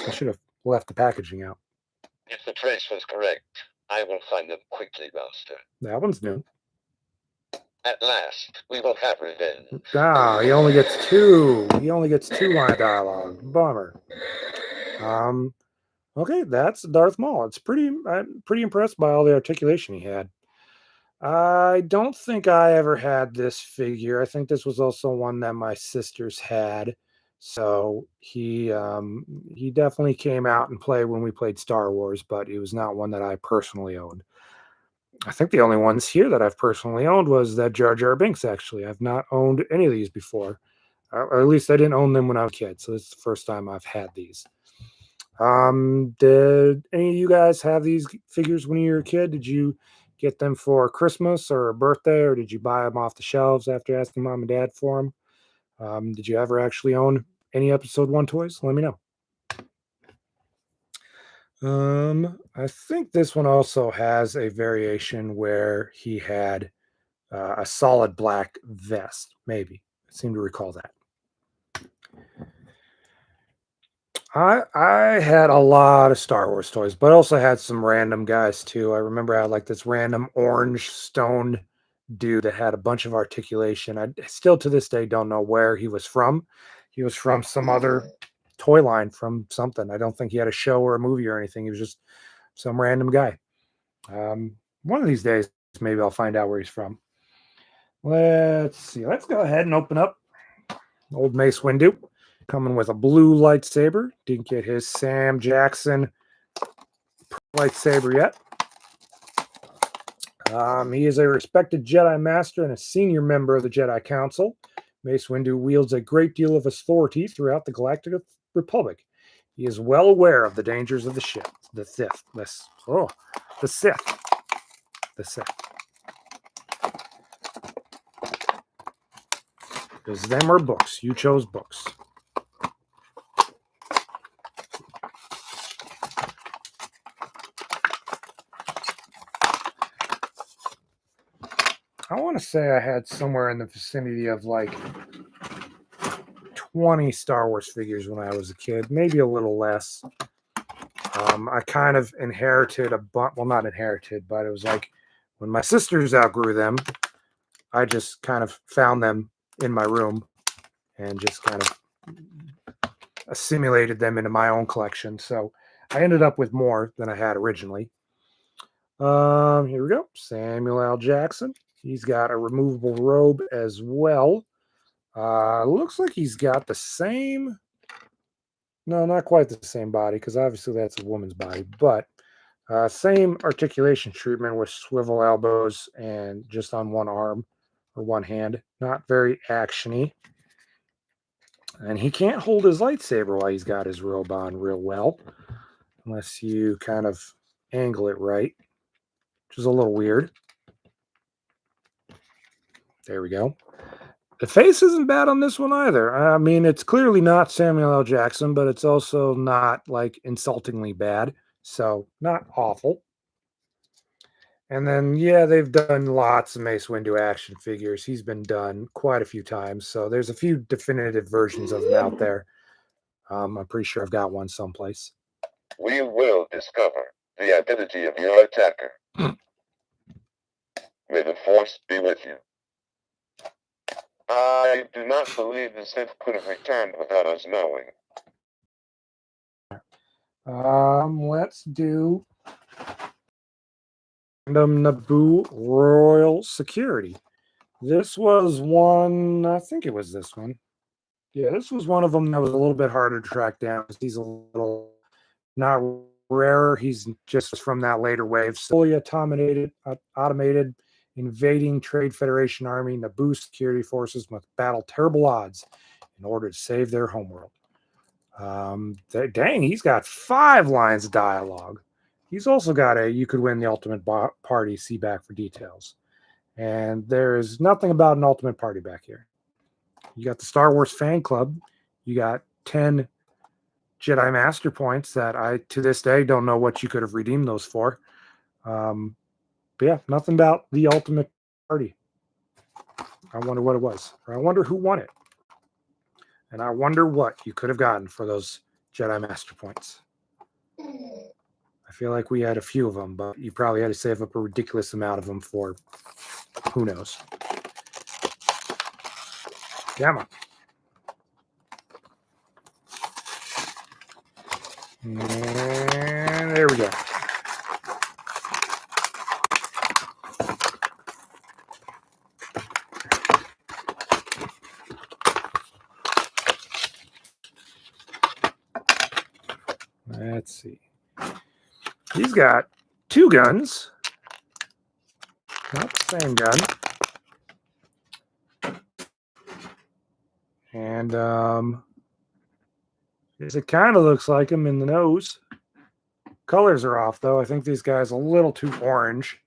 I should have left the packaging out. If the trace was correct, I will find them quickly, Master. That one's new. At last, we will have revenge. Ah, he only gets 2. He only gets 2 line dialogue. Bummer. Okay, that's Darth Maul. It's I'm pretty impressed by all the articulation he had. I don't think I ever had this figure. I think this was also one that my sisters had. So he definitely came out and played when we played Star Wars, but it was not one that I personally owned. I think the only ones here that I've personally owned was that Jar Binks, actually. I've not owned any of these before. Or at least I didn't own them when I was a kid, so this is the first time I've had these. Did any of you guys have these figures when you were a kid? Did you get them for Christmas or a birthday, or did you buy them off the shelves after asking mom and dad for them? Did you ever actually own any episode 1 toys? Let me know. I think this one also has a variation where he had a solid black vest, maybe. I seem to recall that. I had a lot of Star Wars toys, but also had some random guys too. I remember I had like this random orange stone dude that had a bunch of articulation. I still to this day don't know where he was from. He was from some other toy line from something. I don't think he had a show or a movie or anything. He was just some random guy. One of these days, maybe I'll find out where he's from. Let's see. Let's go ahead and open up old Mace Windu. Coming with a blue lightsaber. Didn't get his Sam Jackson lightsaber yet. He is a respected Jedi Master and a senior member of the Jedi Council. Mace Windu wields a great deal of authority throughout the Galactic Republic. He is well aware of the dangers of the Sith. The Sith. The Sith. Because them are books. You chose books. I want to say I had somewhere in the vicinity of like 20 Star Wars figures when I was a kid, maybe a little less. I kind of inherited not inherited, but it was like when my sisters outgrew them, I just kind of found them in my room and just kind of assimilated them into my own collection. So I ended up with more than I had originally. Here we go. Samuel L. Jackson. He's got a removable robe as well. Looks like he's got the same. No, not quite the same body, because obviously that's a woman's body, but same articulation treatment with swivel elbows and just on one arm or one hand. Not very actiony. And he can't hold his lightsaber while he's got his robe on real well, unless you kind of angle it right, which is a little weird. There we go. The face isn't bad on this one either. I mean, it's clearly not Samuel L. Jackson, but it's also not like insultingly bad. So not awful. And then, yeah, they've done lots of Mace Windu action figures. He's been done quite a few times. So there's a few definitive versions of him out there. I'm pretty sure I've got one someplace. We will discover the identity of your attacker. May the Force be with you. I do not believe the Sith could have returned without us knowing. Let's do Random Naboo Royal Security. This was one, I think it was this one. Yeah, this was one of them that was a little bit harder to track down. He's a little not rare. He's just from that later wave. Fully automated, invading Trade Federation Army, Naboo security forces must battle terrible odds in order to save their homeworld. Dang, he's got 5 lines of dialogue. He's also got a "you could win the ultimate party, see back for details." And there is nothing about an ultimate party back here. You got the Star Wars fan club. You got 10 Jedi Master points that I, to this day, don't know what you could have redeemed those for. But yeah, nothing about the ultimate party. I wonder what it was. Or I wonder who won it. And I wonder what you could have gotten for those Jedi Master points. I feel like we had a few of them, but you probably had to save up a ridiculous amount of them for who knows. Gamma. And there we go. Let's see. He's got 2 guns. Not the same gun. And it kind of looks like him in the nose. Colors are off, though. I think these guys a little too orange.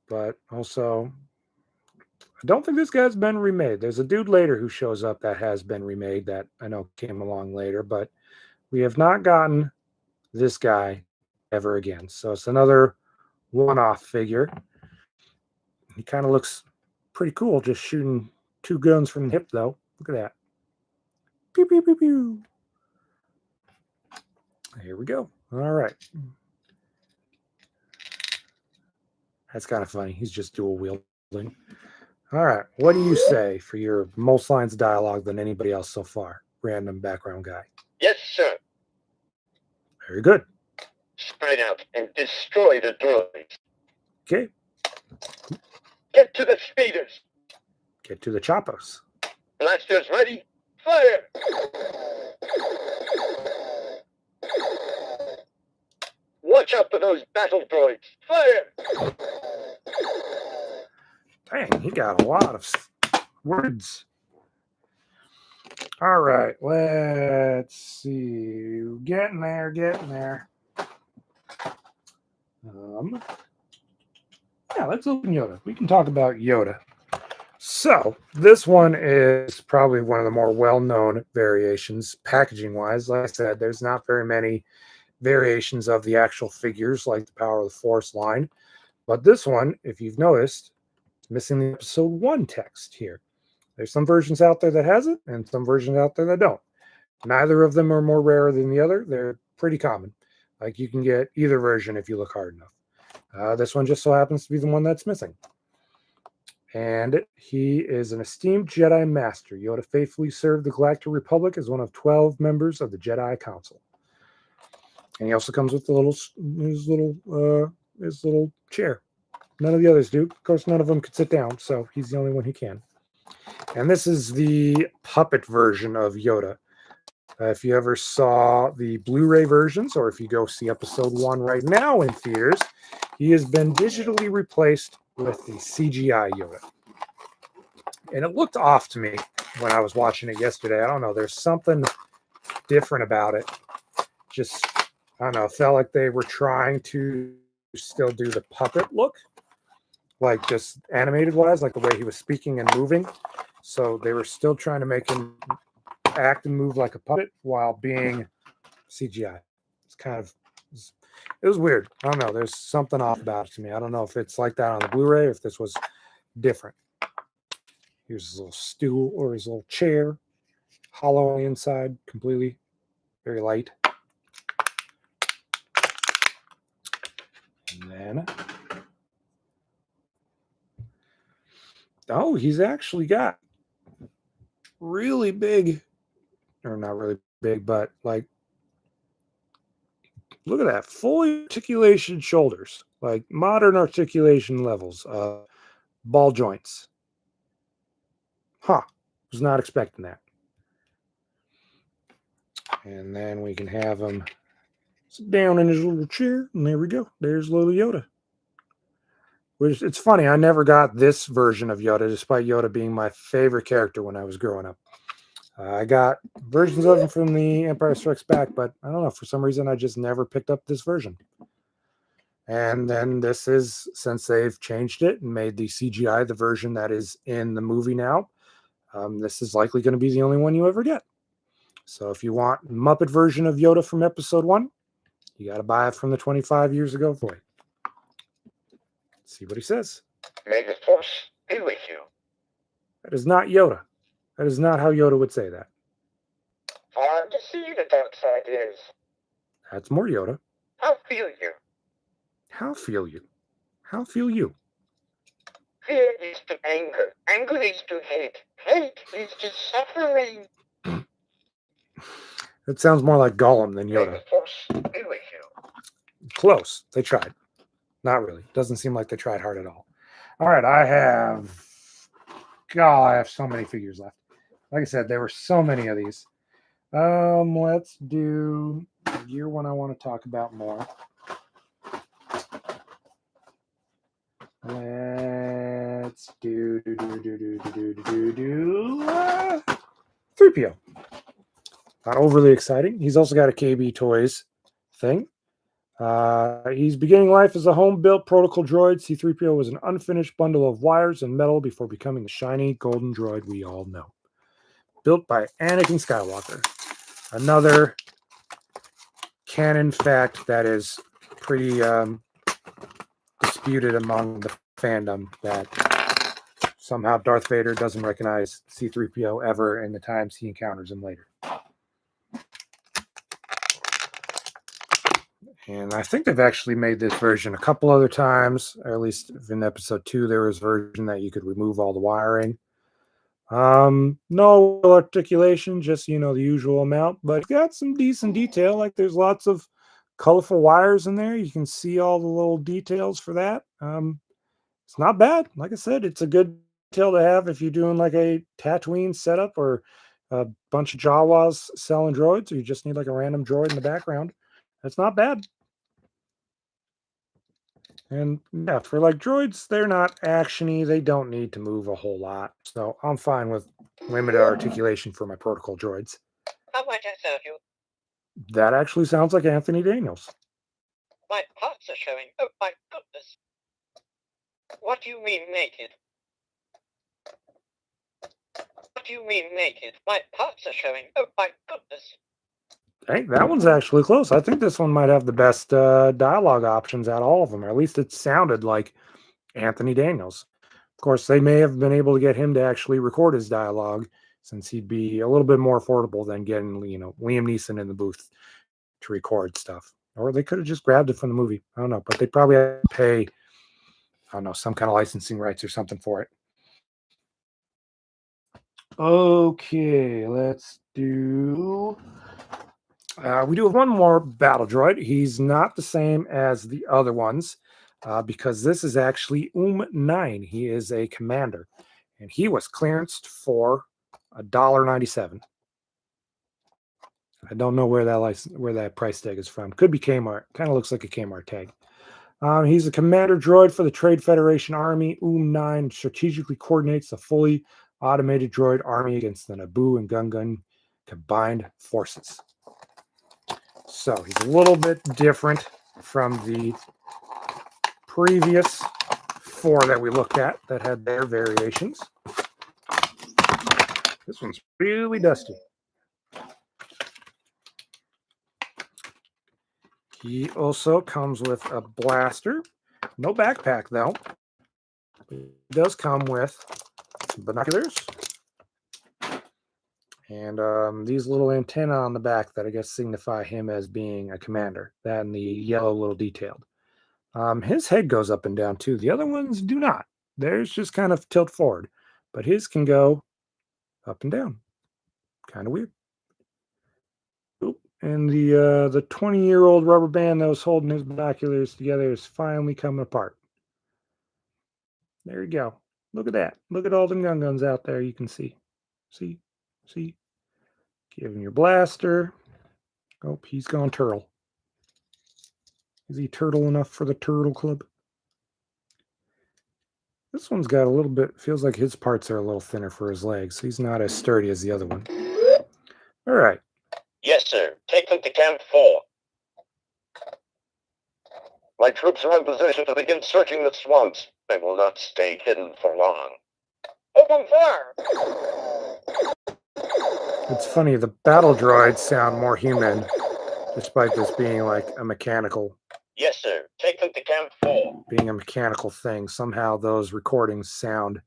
But also, I don't think this guy's been remade. There's a dude later who shows up that has been remade that I know came along later, but we have not gotten this guy ever again. So it's another one-off figure. He kind of looks pretty cool, just shooting 2 guns from the hip, though. Look at that. Pew, pew, pew, pew. Here we go. All right. That's kind of funny. He's just dual wielding. All right. What do you say for your most lines of dialogue than anybody else so far? Random background guy. Yes, sir. Very good. Spread out and destroy the droids. Okay. Get to the speeders. Get to the choppers. Blasters ready. Fire! Watch out for those battle droids. Fire! Dang, he got a lot of words. All right, let's see. Getting there. Yeah, let's open Yoda. We can talk about Yoda. So this one is probably one of the more well-known variations, packaging-wise. Like I said, there's not very many variations of the actual figures like the Power of the Force line. But this one, if you've noticed, is missing the episode 1 text here. There's some versions out there that has it and some versions out there that don't. Neither of them are more rare than the other. They're pretty common. Like you can get either version if you look hard enough. This one just so happens to be the one that's missing. And he is an esteemed Jedi Master. Yoda faithfully served the Galactic Republic as one of 12 members of the Jedi Council. And he also comes with his little chair. None of the others do. Of course, none of them could sit down, so he's the only one who can. And this is the puppet version of Yoda. If you ever saw the Blu-ray versions, or if you go see episode 1 right now in theaters, he has been digitally replaced with the CGI Yoda. And it looked off to me when I was watching it yesterday. I don't know. There's something different about it. Just, I don't know. It felt like they were trying to still do the puppet look. Like just animated wise, like the way he was speaking and moving. So they were still trying to make him act and move like a puppet while being CGI. It's kind of, it was weird. I don't know. There's something off about it to me. I don't know if it's like that on the Blu-ray, if this was different. Here's his little stool or his little chair, hollow on the inside, completely, very light. And then, oh, he's actually got really big, or not really big, but like, look at that, full articulation shoulders, like modern articulation levels, ball joints. Huh. Was not expecting that. And then we can have him sit down in his little chair, and there we go. There's little Yoda. Which, it's funny, I never got this version of Yoda, despite Yoda being my favorite character when I was growing up. I got versions of him from the Empire Strikes Back, but I don't know, for some reason I just never picked up this version. And then this is, since they've changed it and made the CGI the version that is in the movie now, this is likely going to be the only one you ever get. So if you want Muppet version of Yoda from episode 1, you got to buy it from the 25 years ago void. See what he says. May the Force be with you. That is not Yoda. That is not how Yoda would say that. Hard to see the dark side is. That's more Yoda. How feel you? How feel you? How feel you? Fear is to anger. Anger is to hate. Hate is to suffering. It sounds more like Gollum than May Yoda. the Force be with you. Close. They tried. Not really. Doesn't seem like they tried hard at all. All right, I have so many figures left. Like I said, there were so many of these. Let's do the year one I want to talk about more. Let's do 3PO. Not overly exciting. He's also got a KB Toys thing. He's beginning life as a home-built protocol droid. C-3PO was an unfinished bundle of wires and metal before becoming the shiny golden droid we all know. Built by Anakin Skywalker. Another canon fact that is pretty disputed among the fandom, that somehow Darth Vader doesn't recognize C-3PO ever in the times he encounters him later. And I think they've actually made this version a couple other times, or at least in episode 2, there was a version that you could remove all the wiring. No articulation, just, the usual amount, but got some decent detail. Like, there's lots of colorful wires in there. You can see all the little details for that. It's not bad. Like I said, it's a good detail to have if you're doing like a Tatooine setup or a bunch of Jawas selling droids, or you just need like a random droid in the background. That's not bad. And yeah, for like droids, they're not actiony. They don't need to move a whole lot. So I'm fine with limited articulation for my protocol droids. How might I serve you? That actually sounds like Anthony Daniels. My parts are showing. Oh my goodness. What do you mean naked? What do you mean naked? My parts are showing. Oh my goodness. Hey, that one's actually close. I think this one might have the best dialogue options out of all of them, or at least it sounded like Anthony Daniels. Of course, they may have been able to get him to actually record his dialogue, since he'd be a little bit more affordable than getting, Liam Neeson in the booth to record stuff. Or they could have just grabbed it from the movie. I don't know, but they probably had to pay, I don't know, some kind of licensing rights or something for it. Okay, let's do... we do have one more battle droid. He's not the same as the other ones, because this is actually 9. He is a commander, and he was clearanced for $1.97. I don't know where that price tag is from. Could be Kmart. Kind of looks like a Kmart tag. He's a commander droid for the Trade Federation Army. 9 strategically coordinates the fully automated droid army against the Naboo and Gungan combined forces. So he's a little bit different from the previous 4 that we looked at that had their variations. This one's really dusty. He also comes with a blaster. No backpack, though. It does come with binoculars. And these little antennae on the back that I guess signify him as being a commander. That and the yellow little detailed. His head goes up and down, too. The other ones do not. Theirs just kind of tilt forward. But his can go up and down. Kind of weird. Oop. And the 20-year-old rubber band that was holding his binoculars together is finally coming apart. There you go. Look at that. Look at all them gun guns out there you can see. See? Give him your blaster. Oh, he's gone turtle. Is he turtle enough for the turtle club? This one's got a little bit, feels like his parts are a little thinner for his legs. He's not as sturdy as the other one. All right. Yes, sir. Take them to Camp 4. My troops are in position to begin searching the swamps. They will not stay hidden for long. Open fire! It's funny, the battle droids sound more human, despite this being like a mechanical. Yes, sir. Take them to Camp 4. Being a mechanical thing, somehow those recordings sound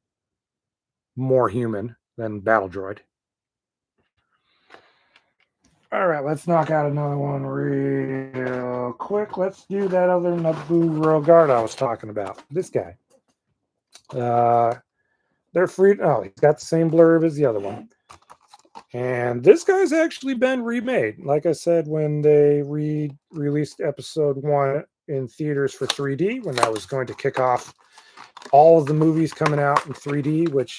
more human than battle droid. All right, let's knock out another one real quick. Let's do that other Naboo Royal Guard I was talking about. This guy. They're free. Oh, he's got the same blurb as the other one. And this guy's actually been remade. Like I said, when they released episode 1 in theaters for 3D, when that was going to kick off all of the movies coming out in 3D, which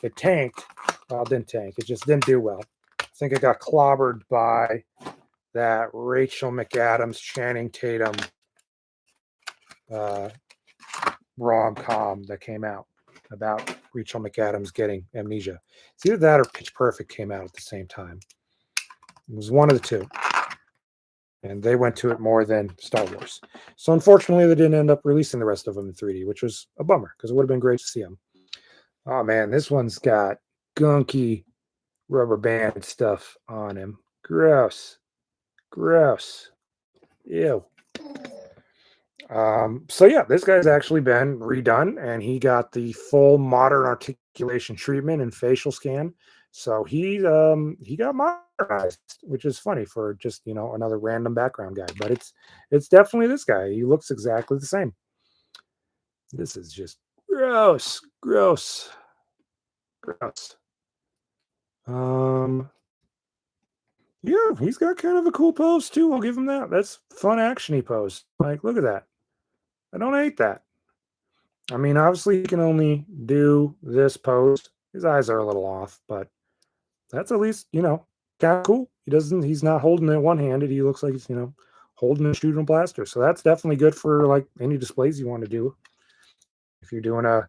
it tanked. Well, it didn't tank. It just didn't do well. I think it got clobbered by that Rachel McAdams, Channing Tatum rom-com that came out about Rachel McAdams getting amnesia. It's either that or Pitch Perfect came out at the same time. It was one of the two. And they went to it more than Star Wars. So unfortunately, they didn't end up releasing the rest of them in 3D, which was a bummer because it would have been great to see them. Oh man, this one's got gunky rubber band stuff on him. Gross. Ew. So yeah, this guy's actually been redone, and he got the full modern articulation treatment and facial scan. So he got modernized, which is funny for just another random background guy, but it's definitely this guy. He looks exactly the same. This is just gross. Yeah, he's got kind of a cool pose too. I'll give him that. That's fun actiony pose. Like, look at that. I don't hate that. I mean, obviously, he can only do this pose. His eyes are a little off, but that's at least, kind of cool. He's not holding it one-handed. He looks like he's, holding and shooting a blaster. So that's definitely good for, like, any displays you want to do. If you're doing a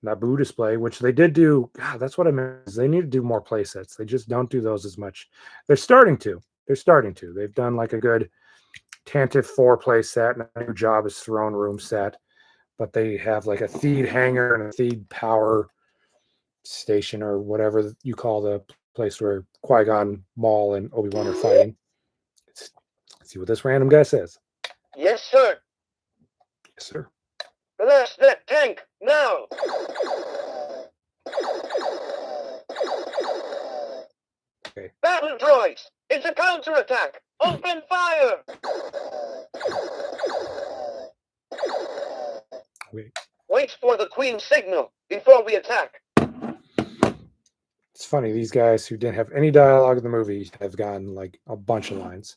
Naboo display, which they did do. God, that's what I meant. Is they need to do more play sets. They just don't do those as much. They're starting to. They've done, like, a good Tantive 4 play set and a new Jabba's throne room set, but they have like a Theed hangar and a Theed power station or whatever you call the place where Qui-Gon, Maul, and Obi-Wan are fighting. Let's see what this random guy says. Yes, sir. Yes, sir. Blast that tank now. Okay. Battle droids. It's a counterattack. Open fire. Wait for the Queen's signal before we attack. It's funny, these guys who didn't have any dialogue in the movie have gotten like a bunch of lines.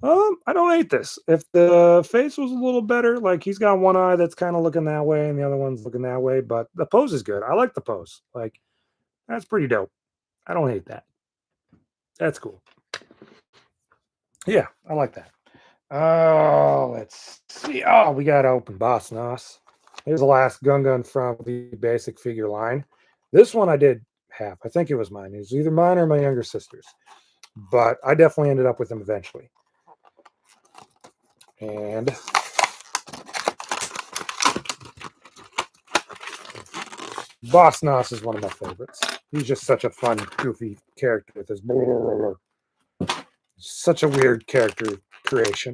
I don't hate this. If the face was a little better, like he's got one eye that's kind of looking that way and the other one's looking that way, but the pose is good. I like the pose. Like, that's pretty dope. I don't hate that. That's cool. Yeah, I like that. Oh, let's see. Oh, we got to open Boss Nass. Here's the last Gungan from the basic figure line. This one I did have. I think it was mine. It was either mine or my younger sister's. But I definitely ended up with him eventually. And Boss Nass is one of my favorites. He's just such a fun, goofy character with his such a weird character creation.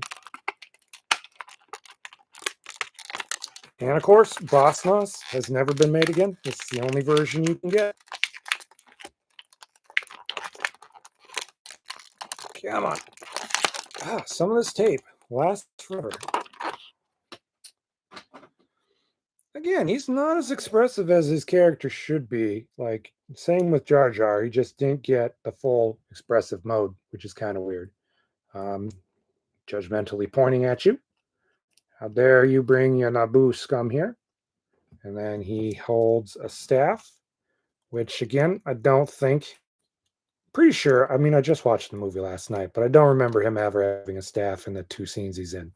And of course, Boss Nass has never been made again. It's the only version you can get. Come on. Some of this tape lasts forever. Again, he's not as expressive as his character should be. Like, same with Jar Jar. He just didn't get the full expressive mode, which is kind of weird. Judgmentally pointing at you. How dare you bring your Naboo scum here? And then he holds a staff which again, I don't think, pretty sure, I mean, I just watched the movie last night, but I don't remember him ever having a staff in the 2 scenes he's in.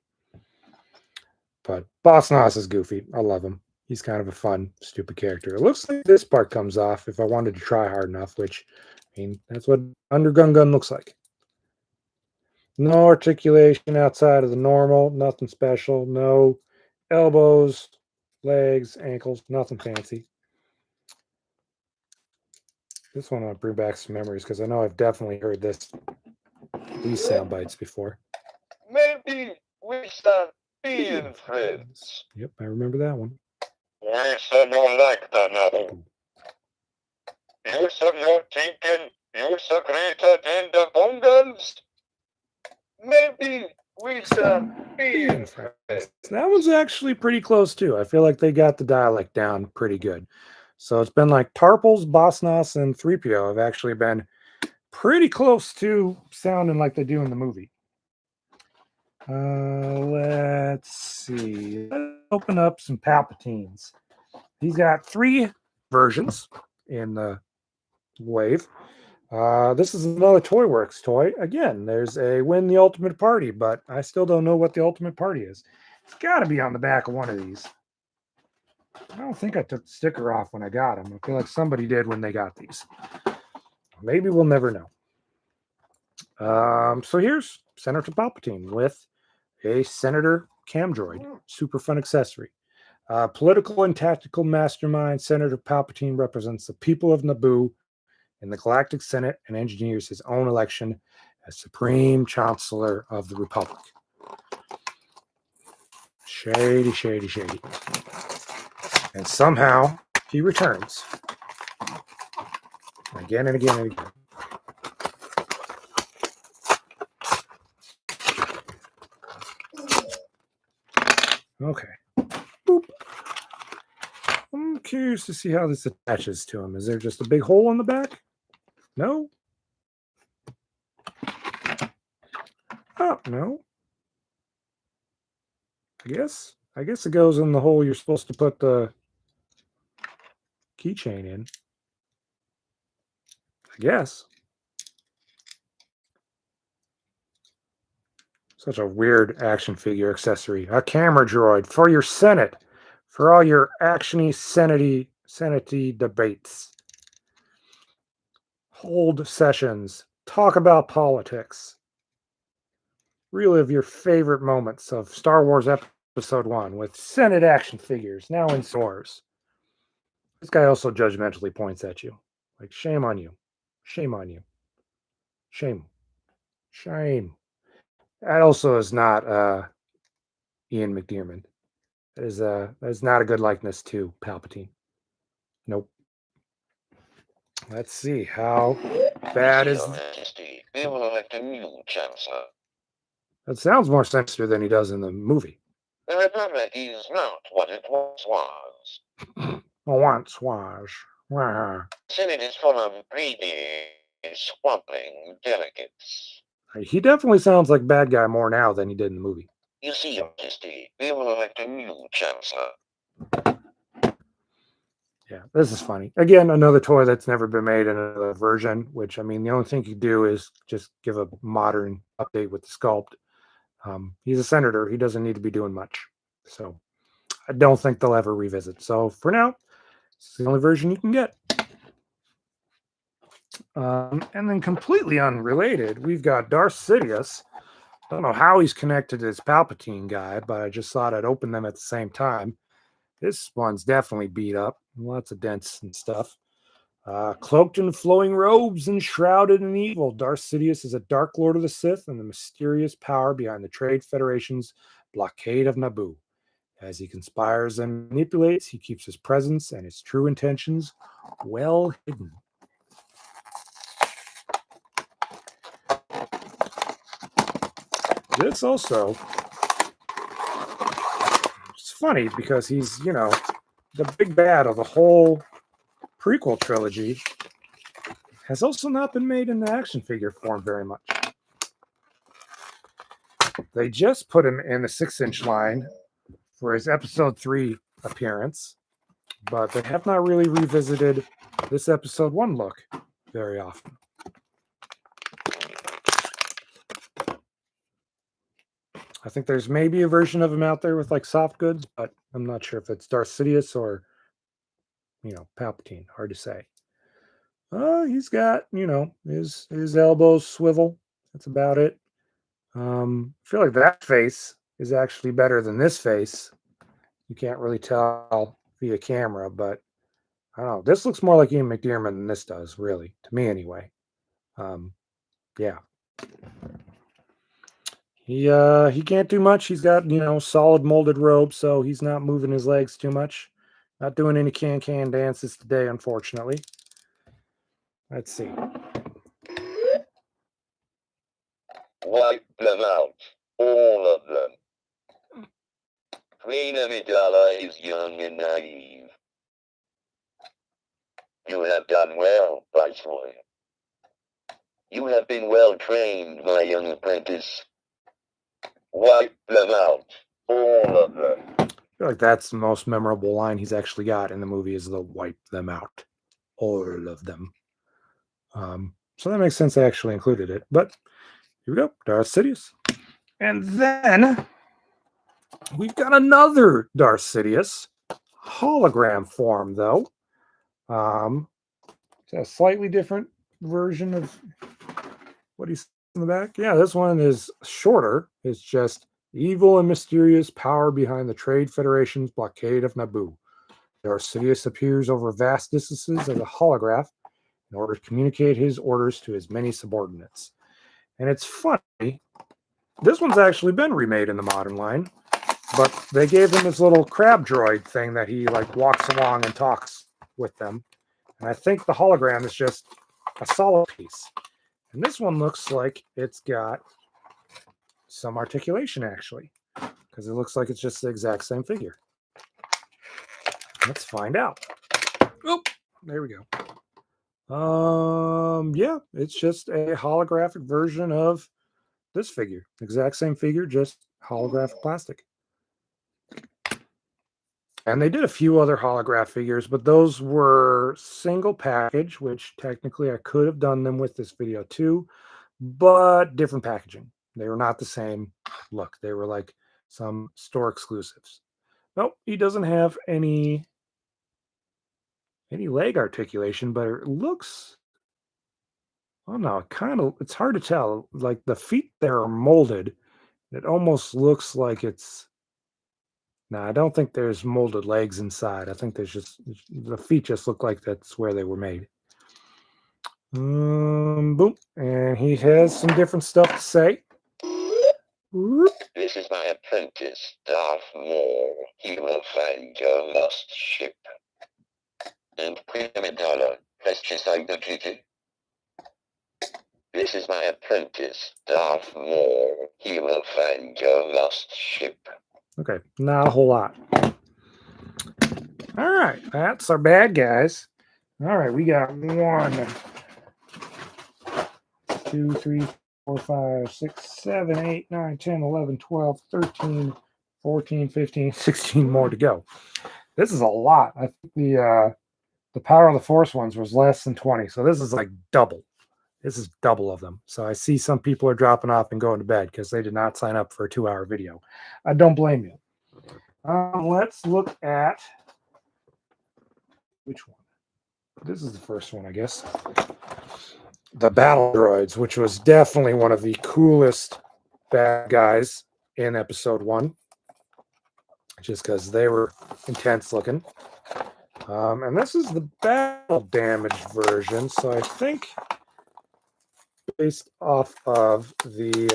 But Boss Nass is goofy. I love him. He's kind of a fun, stupid character. It looks like this part comes off if I wanted to try hard enough, which, I mean, that's what Under Gun looks like. No articulation outside of the normal, nothing special, no elbows, legs, ankles, nothing fancy. This one I'll bring back some memories because I know I've definitely heard these sound bites before. Maybe we start being friends. Yep, I remember that one. We so don't like another. You suck your chicken, you suck greater than the bongans. Maybe we start being friends. That one's actually pretty close too. I feel like they got the dialect down pretty good. So it's been like Tarpals, Boss Nass, and 3PO have actually been pretty close to sounding like they do in the movie. Let's see. Let's open up some Palpatines. He's got 3 versions in the wave. This is another Toyworks toy. Again, there's a Win the Ultimate Party, but I still don't know what the Ultimate Party is. It's got to be on the back of one of these. I don't think I took the sticker off when I got them. I feel like somebody did when they got these. Maybe we'll never know. So here's Senator Palpatine with a Senator Cam Droid. Super fun accessory. Political and tactical mastermind, Senator Palpatine represents the people of Naboo in the Galactic Senate and engineers his own election as Supreme Chancellor of the Republic. Shady, shady, shady. And somehow he returns. Again and again and again. Okay. Boop. I'm curious to see how this attaches to him. Is there just a big hole in the back? No? Oh, no. I guess it goes in the hole you're supposed to put the keychain in. I guess. Such a weird action figure accessory. A camera droid for your Senate. For all your actiony Senate debates. Hold sessions. Talk about politics. Relive your favorite moments of Star Wars Episode 1 with Senate action figures now in stores. This guy also judgmentally points at you. Like, shame on you. Shame on you. Shame. Shame. That also is not Ian McDiarmid. That is not a good likeness to Palpatine. Nope. Let's see. How bad is... We will elect a new chancellor. That sounds more sinister than he does in the movie. The Republic is not what it once was. Once was. Wah. Senate is full of greedy, swamping delegates. He definitely sounds like bad guy more now than he did in the movie. You see, Your Majesty, we will elect a new chancellor. Yeah, this is funny. Again, another toy that's never been made in another version, which, I mean, the only thing you do is just give a modern update with the sculpt. He's a senator. He doesn't need to be doing much. So I don't think they'll ever revisit. So for now, it's the only version you can get. And then completely unrelated, we've got Darth Sidious. I don't know how he's connected to this Palpatine guy, but I just thought I'd open them at the same time. This one's definitely beat up. Lots of dents and stuff. Cloaked in flowing robes and shrouded in evil, Darth Sidious is a Dark Lord of the Sith and the mysterious power behind the Trade Federation's blockade of Naboo. As he conspires and manipulates, he keeps his presence and his true intentions well hidden. This also, it's funny because he's, you know, the big bad of the whole prequel trilogy, has also not been made in the action figure form very much. They just put him in the 6-inch line for his episode 3 appearance. but they have not really revisited this episode 1 look very often. I think there's maybe a version of him out there with like soft goods, but I'm not sure if it's Darth Sidious or, Palpatine. Hard to say. He's got, his elbows swivel. That's about it. I feel like that face is actually better than this face. You can't really tell via camera, but I don't know. This looks more like Ian McDiarmid than this does, really, to me anyway. Yeah. He can't do much. He's got, solid molded robe, so he's not moving his legs too much. Not doing any can-can dances today, unfortunately. Let's see. Wipe them out. All of them. Queen Amidala is young and naive. You have done well, Viceroy. You have been well trained, my young apprentice. Wipe them out. All of them. I feel like that's the most memorable line he's actually got in the movie is the wipe them out. All of them. So that makes sense they actually included it. But here we go. Darth Sidious. And then we've got another Darth Sidious. Hologram form, though. It's a slightly different version of what he's in the back. Yeah, this one is shorter. It's just evil and mysterious power behind the Trade Federation's blockade of Naboo. Darth Sidious appears over vast distances as a holograph in order to communicate his orders to his many subordinates. And it's funny, this one's actually been remade in the modern line, but they gave him this little crab droid thing that he like walks along and talks with them. And I think the hologram is just a solid piece. And this one looks like it's got some articulation, actually, because it looks like it's just the exact same figure. Let's find out. Oh, there we go. Yeah, it's just a holographic version of this figure. Exact same figure, just holographic plastic. And they did a few other holograph figures, but those were single package, which technically I could have done them with this video too, but different packaging. They were not the same look. They were like some store exclusives. Nope, he doesn't have any leg articulation, but it looks, oh no, it's hard to tell. Like the feet there are molded. It almost looks like it's, no, I don't think there's molded legs inside. I think there's just, the feet just look like that's where they were made. Boom. And he has some different stuff to say. This is my apprentice, Darth Maul. He will find your lost ship. And Queen Amidala has decided. This is my apprentice, Darth Maul. He will find your lost ship. Okay, not a whole lot. All right, that's our bad guys. All right, we got 1, 2, 3, 4, 5, 6, 7, 8, 9, 10, 11, 12, 13, 14, 15, 16 more to go. This is a lot. I think the Power of the Force ones was less than 20, so this is like double. This is double of them. So I see some people are dropping off and going to bed because they did not sign up for a 2-hour video. I don't blame you. Let's look at which one. This is the first one, I guess. The Battle Droids, which was definitely one of the coolest bad guys in episode 1, just because they were intense looking. And this is the battle damaged version, so I think based off of the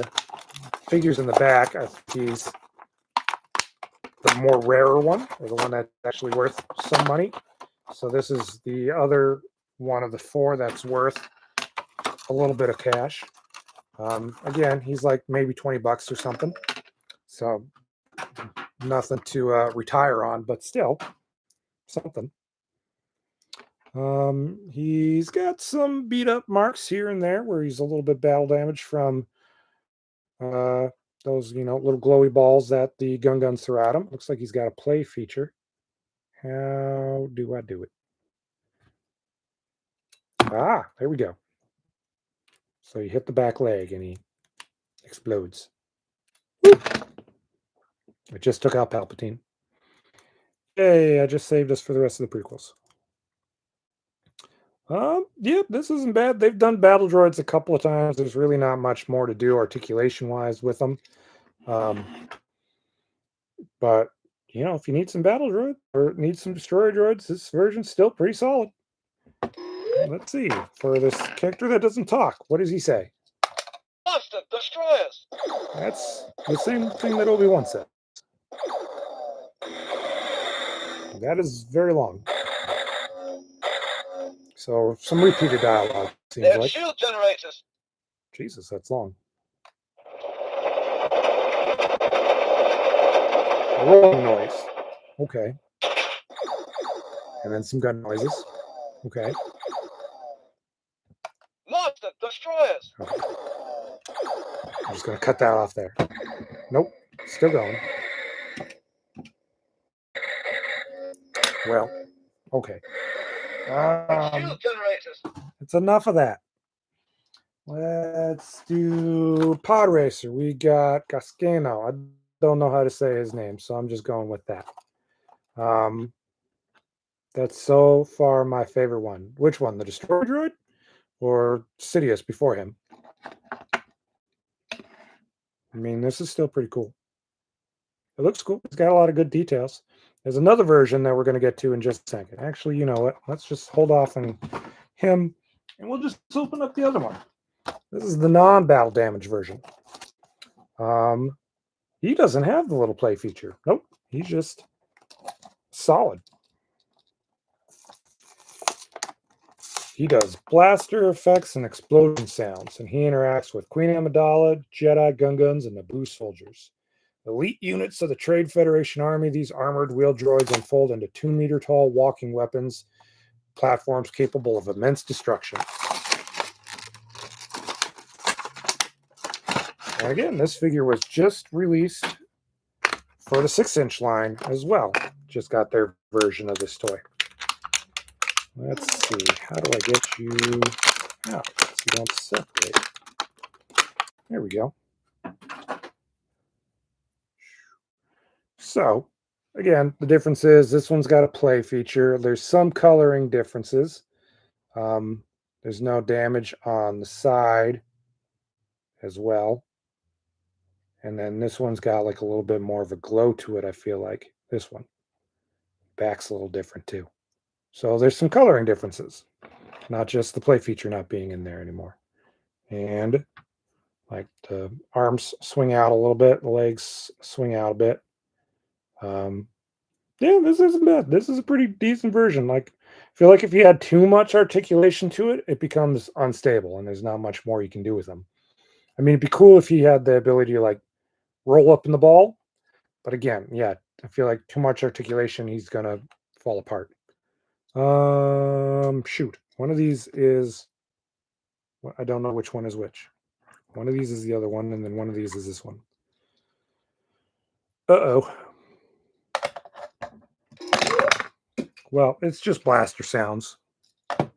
figures in the back, I think he's the more rarer one, or the one that's actually worth some money. So this is the other one of the 4 that's worth a little bit of cash. Again, he's like maybe $20 or something. So nothing to retire on, but still something. He's got some beat up marks here and there where he's a little bit battle damaged from those, little glowy balls that the guns threw at him. Looks like he's got a play feature. How do I do it? Ah, there we go. So you hit the back leg and he explodes. Whoop. It just took out Palpatine. Hey, I just saved us for the rest of the prequels. Yep, this isn't bad. They've done battle droids a couple of times. There's really not much more to do articulation-wise with them. But, you know, if you need some battle droids or need some destroyer droids, this version's still pretty solid. Let's see. For this character that doesn't talk, what does he say? Master, destroyers! That's the same thing that Obi-Wan said. That is very long. So some repeated dialogue, seems They're like. shield generators! Jesus, that's long. Rolling noise. Okay. And then some gun noises. Okay. Master, destroyers! Okay. I'm just going to cut that off there. Nope. Still going. Well, okay. Shield generators! It's enough of that. Let's do Pod Racer. We got Cascano. I don't know how to say his name, so I'm just going with that. That's so far my favorite one. Which one? The Destroyer Droid or Sidious before him? I mean, this is still pretty cool. It looks cool. It's got a lot of good details. There's another version that we're going to get to in just a second. Actually, you know what? Let's just hold off on him, and we'll just open up the other one. This is the non-battle damage version. He doesn't have the little play feature. Nope. He's just solid. He does blaster effects and explosion sounds, and he interacts with Queen Amidala, Jedi, Gungans, and Naboo soldiers. Elite units of the Trade Federation Army, these armored wheel droids unfold into 2-meter-tall walking weapons, platforms capable of immense destruction. And again, this figure was just released for the 6-inch line as well. Just got their version of this toy. Let's see. How do I get you out so you don't separate? There we go. So, again, the difference is this one's got a play feature. There's some coloring differences. There's no damage on the side as well. And then this one's got like a little bit more of a glow to it, I feel like. This one. Back's a little different too. So there's some coloring differences. Not just the play feature not being in there anymore. And like the arms swing out a little bit, the legs swing out a bit. Yeah, this isn't bad. This is a pretty decent version. Like, I feel like if you add too much articulation to it, it becomes unstable, and there's not much more you can do with them. I mean, it'd be cool if he had the ability to like roll up in the ball, but again, yeah, I feel like too much articulation, he's gonna fall apart. Shoot, one of these is. I don't know which one is which. One of these is the other one, and then one of these is this one. Uh-oh. Well, it's just blaster sounds. I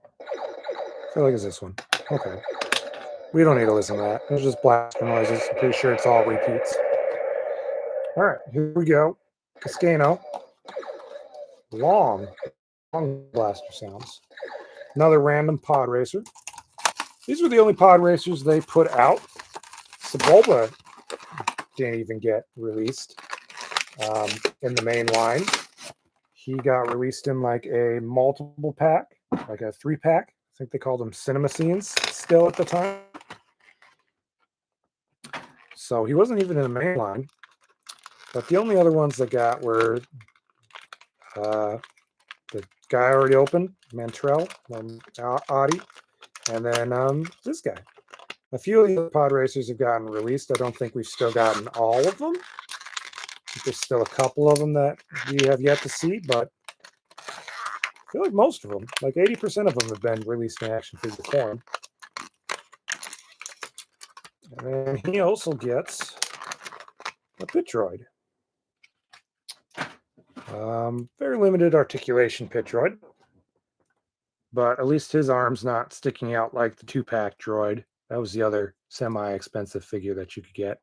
feel like it's this one. Okay. We don't need to listen to that. It's just blaster noises. I'm pretty sure it's all repeats. All right, here we go. Cascano. Long blaster sounds. Another random pod racer. These were the only pod racers they put out. Sebulba didn't even get released in the main line. He got released in like a multiple pack, like a 3-pack. I think they called them cinema scenes still at the time. So he wasn't even in the main line. But the only other ones that got were the guy I already opened, Mandrell, Ody, and then this guy. A few of the other pod racers have gotten released. I don't think we've still gotten all of them. There's still a couple of them that we have yet to see, but I feel like most of them, like 80% of them, have been released in action figure form. And then he also gets a pit droid. Very limited articulation pit droid. But at least his arm's not sticking out like the 2-pack droid. That was the other semi-expensive figure that you could get.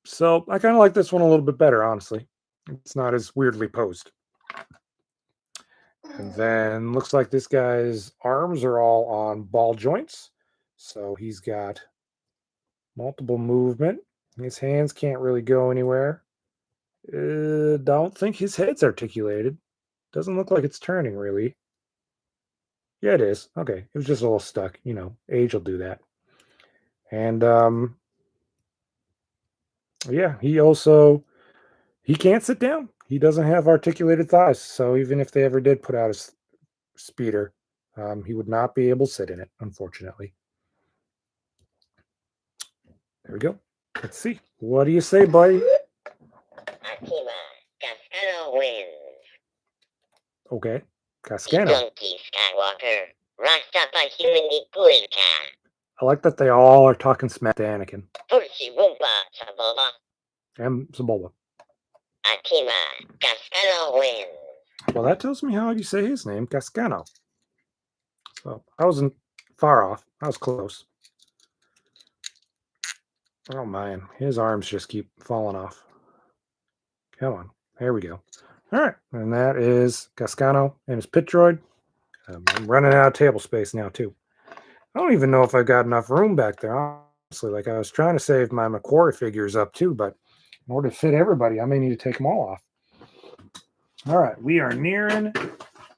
So I kind of like this one a little bit better, honestly. It's not as weirdly posed. And then looks like this guy's arms are all on ball joints. So he's got multiple movement. His hands can't really go anywhere. Don't think his head's articulated. Doesn't look like it's turning, really. Yeah, it is. Okay, it was just a little stuck. You know, age will do that. And yeah, he can't sit down. He doesn't have articulated thighs. So even if they ever did put out a speeder, he would not be able to sit in it, unfortunately. There we go. Let's see. What do you say, buddy? Akima, Cascano wins. Okay. Cascano. Donkey Skywalker, Rastapa human Iguika. I like that they all are talking smack to Anakin. Pulsi Wumpa, Saboba. And Zabola. Akima, Cascano wins. Well, that tells me how you say his name, Cascano. So I wasn't far off. I was close. Oh, man. His arms just keep falling off. Come on. There we go. All right. And that is Cascano and his pit droid. I'm running out of table space now, too. I don't even know if I've got enough room back there, honestly. Like, I was trying to save my Macquarie figures up, too, but in order to fit everybody, I may need to take them all off. All right. We are nearing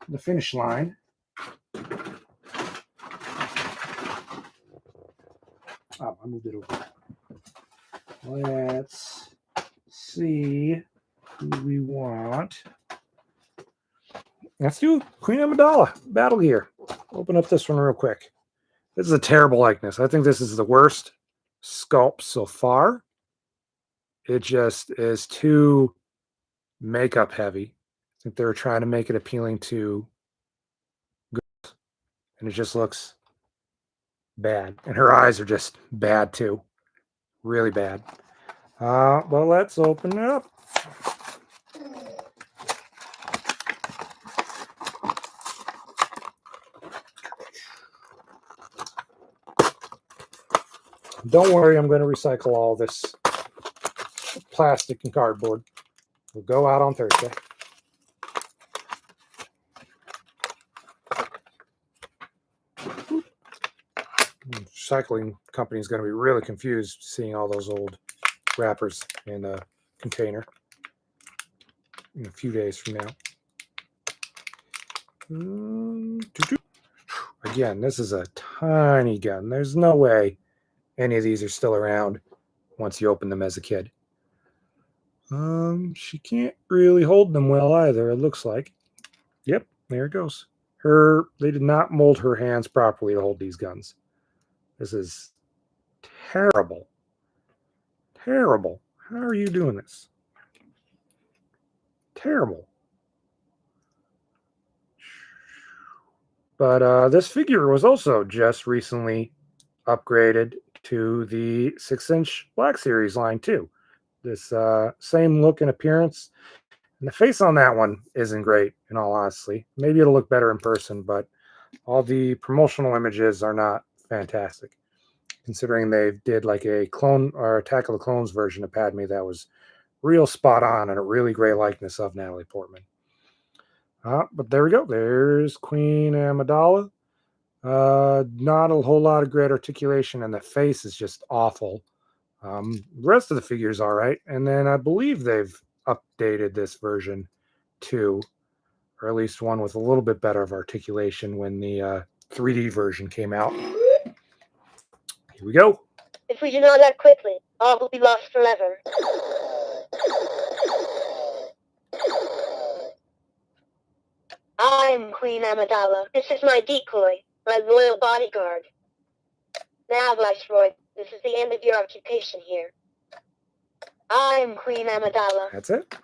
the finish line. Oh, I moved it over. Let's see who we want. Let's do Queen Amidala Battle Gear. Open up this one real quick. This is a terrible likeness. I think this is the worst sculpt so far. It just is too makeup heavy. I think they were trying to make it appealing to girls, and it just looks bad. And her eyes are just bad too. Really bad. Well, let's open it up. Don't worry, I'm going to recycle all this plastic and cardboard. We'll go out on Thursday. Recycling company is going to be really confused seeing all those old wrappers in a container in a few days from now. Again, this is a tiny gun. There's no way any of these are still around once you open them as a kid. She can't really hold them well either, it looks like. Yep, there it goes. They did not mold her hands properly to hold these guns. This is terrible. Terrible. How are you doing this? Terrible. But this figure was also just recently upgraded to the 6-inch Black Series line too. This same look and appearance. And the face on that one isn't great, in all honesty. Maybe it'll look better in person, but all the promotional images are not fantastic, considering they did like a clone or Attack of the Clones version of Padme that was real spot on and a really great likeness of Natalie Portman. But there we go. There's Queen Amidala. Not a whole lot of great articulation, and the face is just awful. The rest of the figure is all right. And then I believe they've updated this version too, or at least one with a little bit better of articulation when the 3D version came out. Here we go. If we do not act quickly, all will be lost forever. I'm Queen Amidala. This is my decoy, my loyal bodyguard. Now, Viceroy, this is the end of your occupation here. I'm Queen Amidala. That's it.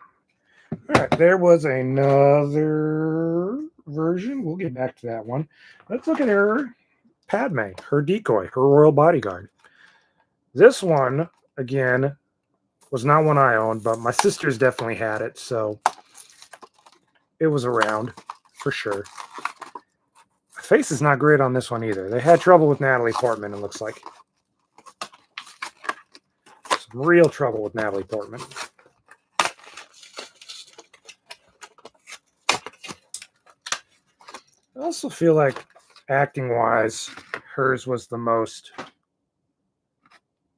All right, there was another version. We'll get back to that one. Let's look at her Padme, her decoy, her royal bodyguard. This one, again, was not one I owned, but my sisters definitely had it. So it was around for sure. The face is not great on this one either. They had trouble with Natalie Portman, it looks like. Some real trouble with Natalie Portman. I also feel like acting-wise, hers was the most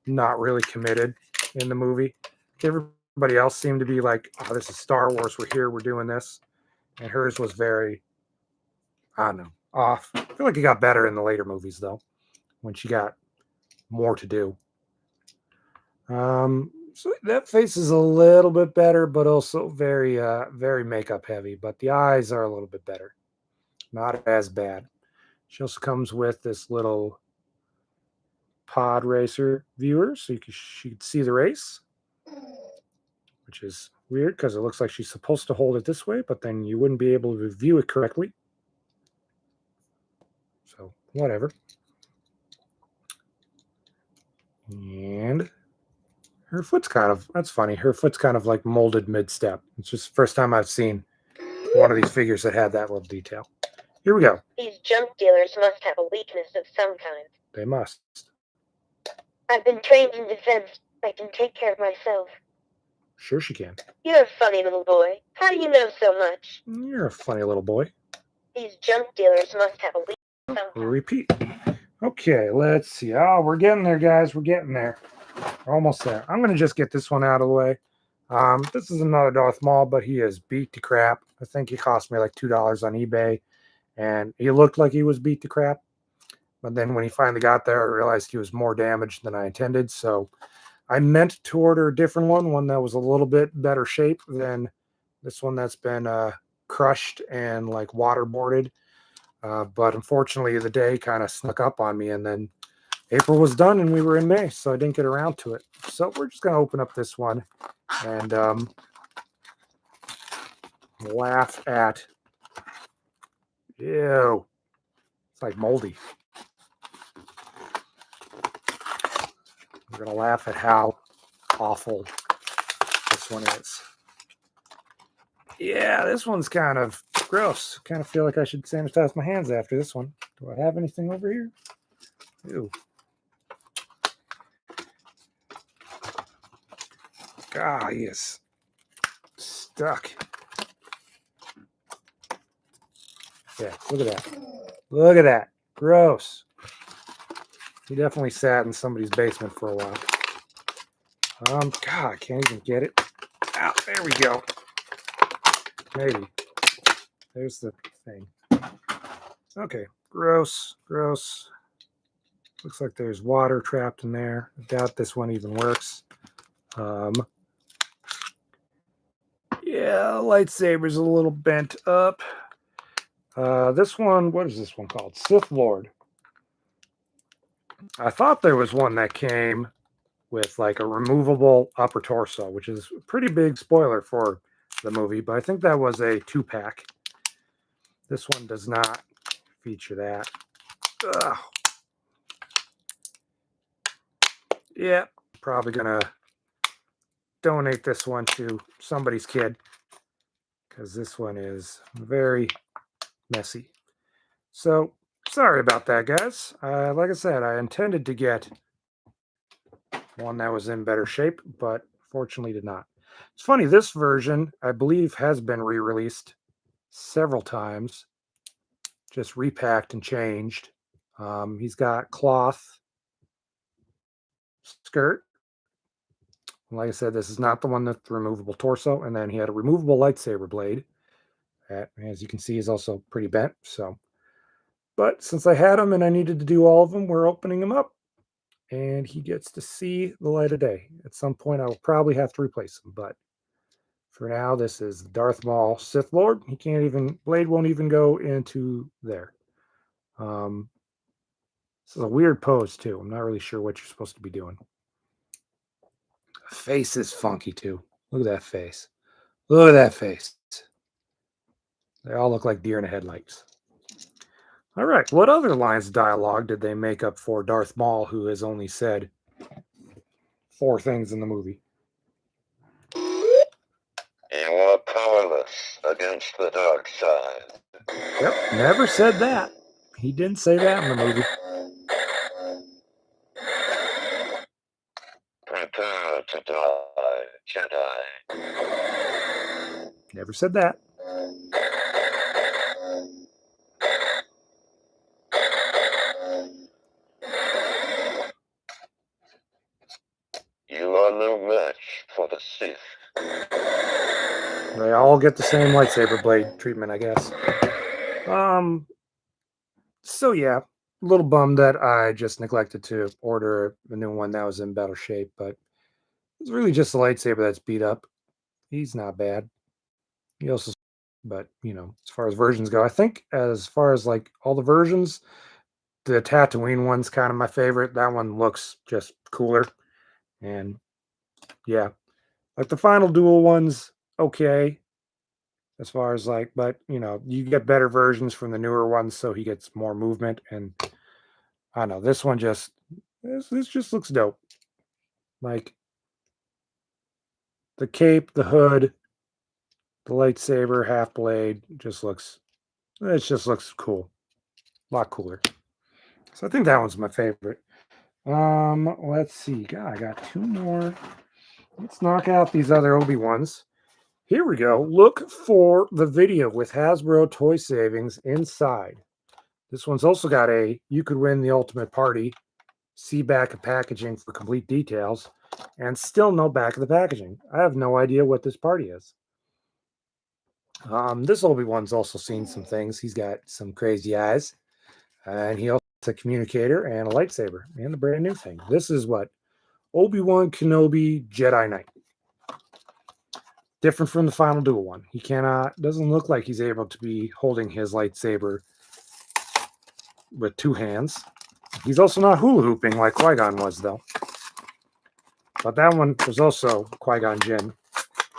not really committed in the movie. Everybody else seemed to be like, oh, this is Star Wars, we're here, we're doing this. And hers was very, I don't know, off. I feel like it got better in the later movies, though, when she got more to do. So that face is a little bit better, but also very, very makeup heavy. But the eyes are a little bit better. Not as bad. She also comes with this little pod racer viewer, so she could see the race, which is weird because it looks like she's supposed to hold it this way, but then you wouldn't be able to view it correctly. So whatever. And her foot's kind of, that's funny. Her foot's kind of like molded mid-step. It's just the first time I've seen one of these figures that had that little detail. Here we go. These junk dealers must have a weakness of some kind. They must. I've been trained in defense. I can take care of myself. Sure she can. You're a funny little boy. How do you know so much? You're a funny little boy. These junk dealers must have a weakness of some We'll kind. repeat. Okay, let's see. Oh, we're getting there, guys. We're getting there. We're almost there. I'm going to just get this one out of the way. This is another Darth Maul, but he is beat to crap. I think he cost me like $2 on eBay, and he looked like he was beat to crap. But then when he finally got there, I realized he was more damaged than I intended. So I meant to order a different one that was a little bit better shape than this one that's been crushed and like waterboarded. But unfortunately, the day kind of snuck up on me, and then April was done and we were in May, so I didn't get around to it. So we're just going to open up this one and laugh at, ew, it's like moldy. We're going to laugh at how awful this one is. Yeah, this one's kind of gross. Kind of feel like I should sanitize my hands after this one. Do I have anything over here? Ew. Ah, yes. Stuck. Yeah, look at that. Look at that. Gross. He definitely sat in somebody's basement for a while. God, I can't even get it. Ah, there we go. Maybe. There's the thing. Okay. Gross. Gross. Looks like there's water trapped in there. I doubt this one even works. Yeah, lightsaber's a little bent up. This one, what is this one called? Sith Lord. I thought there was one that came with like a removable upper torso, which is a pretty big spoiler for the movie, but I think that was a 2-pack. This one does not feature that. Ugh. Yeah, probably gonna donate this one to somebody's kid because this one is very messy. So sorry about that, guys. Like I said, I intended to get one that was in better shape, but fortunately did not. It's funny, this version, I believe, has been re-released several times, just repacked and changed. He's got cloth skirt. Like I said, this is not the one with the removable torso, and then he had a removable lightsaber blade that, as you can see, is also pretty bent. So, but since I had him and I needed to do all of them, we're opening him up, and he gets to see the light of day. At some point, I will probably have to replace him, but for now, this is Darth Maul, Sith Lord. He can't even, blade won't even go into there. This is a weird pose, too. I'm not really sure what you're supposed to be doing. The face is funky, too. Look at that face. Look at that face. They all look like deer in the headlights. All right. What other lines of dialogue did they make up for Darth Maul, who has only said 4 things in the movie? And are powerless against the dark side. Yep, never said that. He didn't say that in the movie. Prepare to die, Jedi. Never said that. You are no match for the Sith. They all get the same lightsaber blade treatment, I guess. So yeah, a little bummed that I just neglected to order the new one that was in better shape, but it's really just a lightsaber that's beat up. He's not bad. He also, but you know, as far as versions go, I think as far as like all the versions, the Tatooine one's kind of my favorite. That one looks just cooler, and yeah, like the final Duel one's okay as far as like, but you know, you get better versions from the newer ones, so he gets more movement, and I don't know, this one just this just looks dope. Like the cape, the hood, the lightsaber, half blade, just looks cool. A lot cooler. So I think that one's my favorite. Let's see. God, I got two more. Let's knock out these other Obi-Wans. Here we go. Look for the video with Hasbro toy savings inside. This one's also got a you could win the ultimate party. See back of packaging for complete details. And still no back of the packaging. I have no idea what this party is. This Obi-Wan's also seen some things. He's got some crazy eyes. And he also has a communicator and a lightsaber. And the brand new thing. This is what? Obi-Wan Kenobi Jedi Knight. Different from the final Duel one. He doesn't look like he's able to be holding his lightsaber with two hands. He's also not hula hooping like Qui-Gon was, though. But that one was also Qui-Gon Jinn,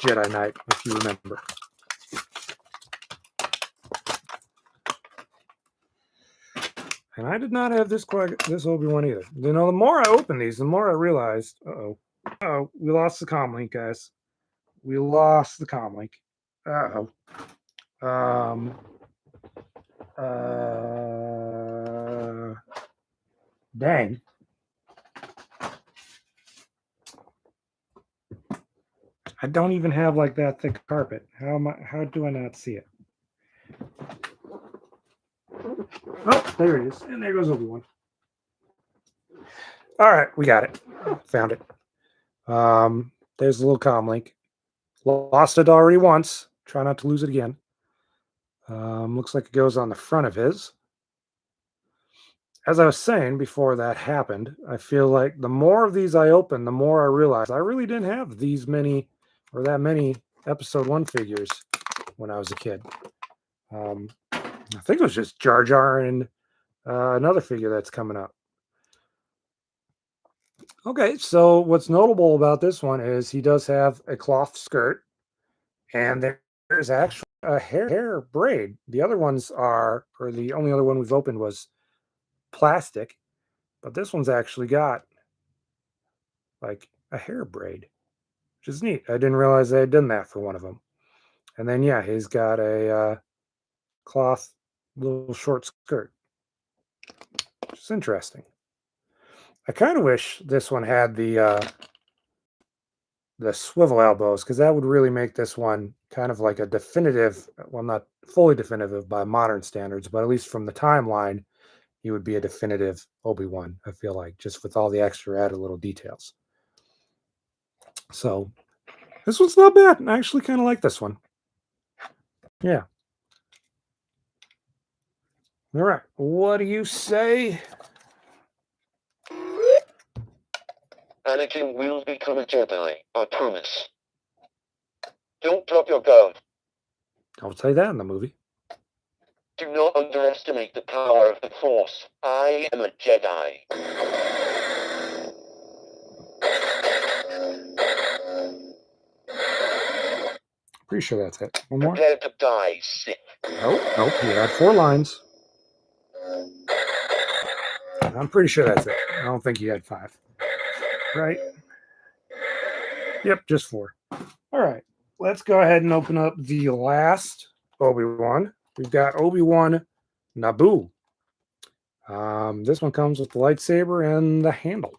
Jedi Knight, if you remember. And I did not have this Obi-Wan either. You know, the more I open these, the more I realized, we lost the comm link, guys. We lost the comm link. Dang. I don't even have like that thick carpet. How do I not see it? Oh, there it is. And there goes Obi-Wan. All right, we got it. Found it. There's a little comm link. Lost it already once. Try not to lose it again. Looks like it goes on the front of his. As I was saying before that happened, I feel like the more of these I open, the more I realize I really didn't have these many or that many Episode 1 figures when I was a kid. I think it was just Jar Jar and another figure that's coming up. Okay, so what's notable about this one is he does have a cloth skirt, and there's actually a hair braid. The other ones are, or the only other one we've opened was plastic, but this one's actually got like a hair braid, which is neat. I didn't realize they had done that for one of them. And then, yeah, he's got a cloth little short skirt, which is interesting. I kind of wish this one had the swivel elbows, because that would really make this one kind of like a definitive, well, not fully definitive by modern standards, but at least from the timeline, he would be a definitive Obi-Wan, I feel like, just with all the extra added little details. So this one's not bad. I actually kind of like this one. Yeah. All right. What do you say? Anakin will become a Jedi, I promise. Don't drop your guard. I'll say that in the movie. Do not underestimate the power of the Force. I am a Jedi. Pretty sure that's it. One more? Prepare to die, Sith. Nope. He had 4 lines. I'm pretty sure that's it. I don't think he had 5. Right? Yep, just 4. All right. let's go ahead and open up the last Obi-Wan. We've got Obi-Wan Naboo. This one comes with the lightsaber and the handle.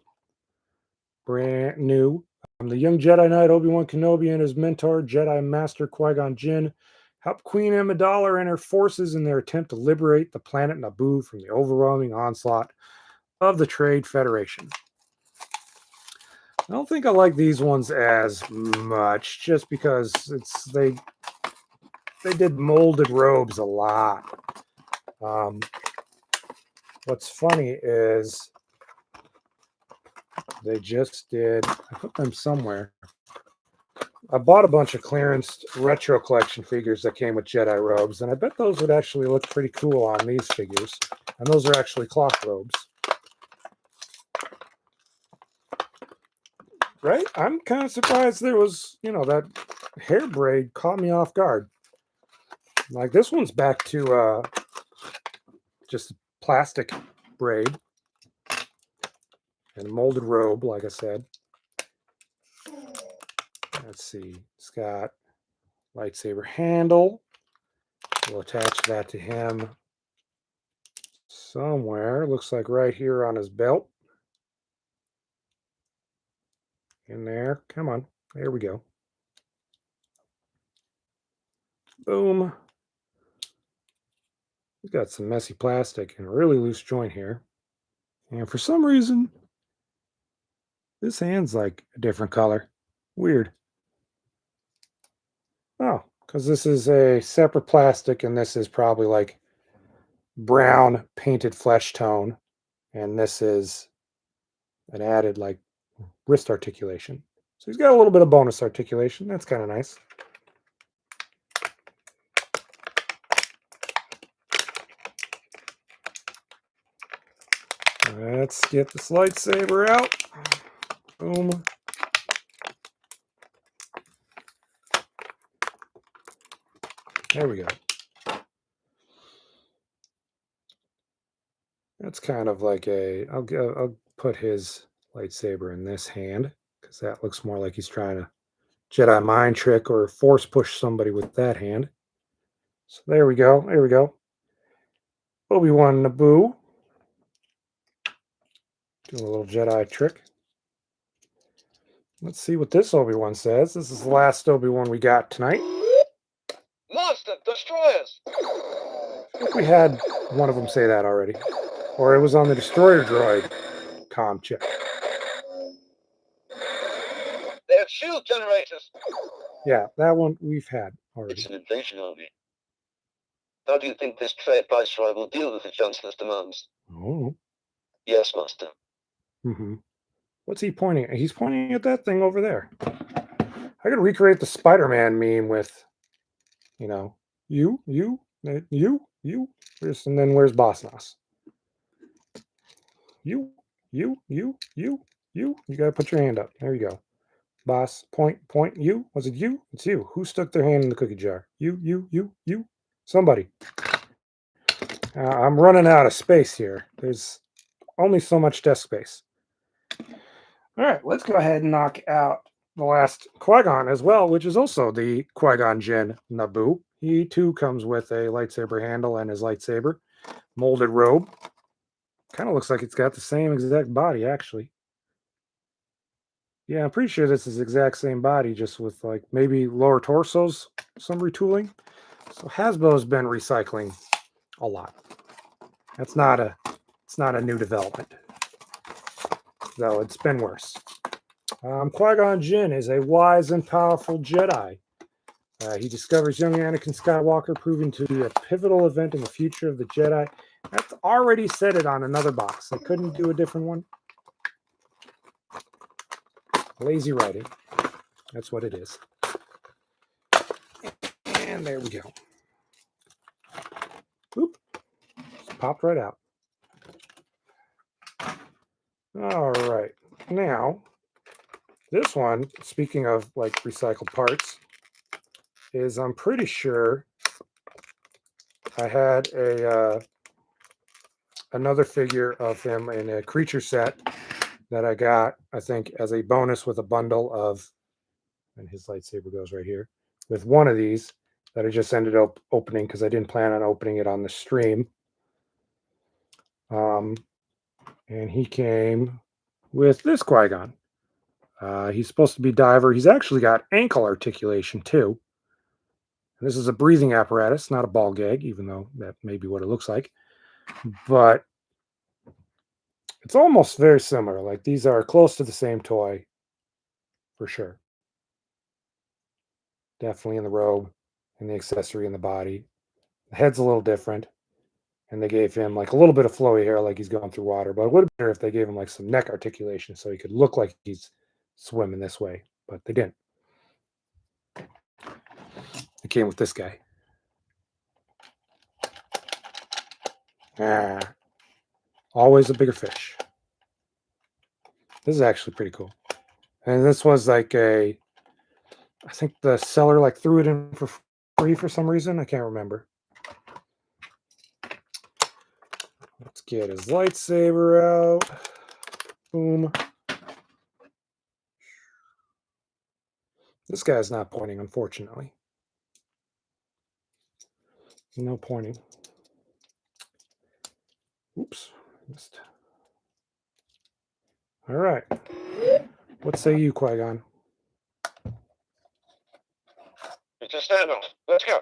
Brand new. The young Jedi Knight Obi-Wan Kenobi and his mentor, Jedi Master Qui-Gon Jinn, help Queen Amidala and her forces in their attempt to liberate the planet Naboo from the overwhelming onslaught of the Trade Federation. I don't think I like these ones as much, just because they did molded robes a lot. What's funny is they just did. I put them somewhere. I bought a bunch of clearance retro collection figures that came with Jedi robes, and I bet those would actually look pretty cool on these figures. And those are actually cloth robes. Right? I'm kind of surprised there was, that hair braid caught me off guard. Like, this one's back to just plastic braid and a molded robe, like I said. Let's see. It's got lightsaber handle. We'll attach that to him somewhere. Looks like right here on his belt. In there. Come on. There we go. Boom. We've got some messy plastic and a really loose joint here. And for some reason, this hand's like a different color. Weird. Oh, because this is a separate plastic and this is probably like brown painted flesh tone. And this is an added like wrist articulation. So he's got a little bit of bonus articulation. That's kind of nice. Let's get this lightsaber out. Boom. There we go. That's kind of like I'll put his lightsaber in this hand because that looks more like he's trying to Jedi mind trick or force push somebody with that hand. So there we go. There we go. Obi-Wan Naboo. Doing a little Jedi trick. Let's see what this Obi-Wan says. This is the last Obi-Wan we got tonight. Master, destroyers! I think we had one of them say that already. Or it was on the destroyer droid comm chip. They're shield generators! Yeah, that one we've had already. It's an invasion army. How do you think this trade viceroy will deal with the Chancellor's demands? Oh. Yes, Master. Mm-hmm. What's he pointing at? He's pointing at that thing over there. I could recreate the Spider-Man meme with, you, and then where's Boss Nass? You gotta put your hand up. There you go. Boss, point, you. Was it you? It's you. Who stuck their hand in the cookie jar? You. Somebody. I'm running out of space here. There's only so much desk space. All right, let's go ahead and knock out the last Qui-Gon as well, which is also the Qui-Gon Jinn Naboo. He too comes with a lightsaber handle and his lightsaber. Molded robe. Kind of looks like it's got the same exact body, actually. Yeah, I'm pretty sure this is the exact same body, just with like maybe lower torsos, some retooling. So Hasbro's been recycling a lot. It's not a new development, though it's been worse. Qui-Gon Jinn is a wise and powerful Jedi. He discovers young Anakin Skywalker, proving to be a pivotal event in the future of the Jedi. That's already said it on another box. They couldn't do a different one. Lazy writing. That's what it is. And there we go. Oop. Just popped right out. All right. Now, this one, speaking of like recycled parts, is I'm pretty sure I had another figure of him in a creature set that I got, I think, as a bonus with a bundle of, and his lightsaber goes right here, with one of these that I just ended up opening because I didn't plan on opening it on the stream. And he came with this Qui-Gon. He's supposed to be diver. He's actually got ankle articulation too. And this is a breathing apparatus, not a ball gag, even though that may be what it looks like. But it's almost very similar. Like these are close to the same toy for sure. Definitely in the robe and the accessory in the body. The head's a little different. And they gave him like a little bit of flowy hair like he's going through water. But it would have been better if they gave him like some neck articulation so he could look like he's swimming this way. But they didn't. It came with this guy. Always a bigger fish. This is actually pretty cool. And this was like I think the seller like threw it in for free for some reason. I can't remember. Let's get his lightsaber out. Boom. This guy's not pointing, unfortunately. No pointing. Oops. Missed. All right. What say you, Qui-Gon? It's a standoff. Let's go.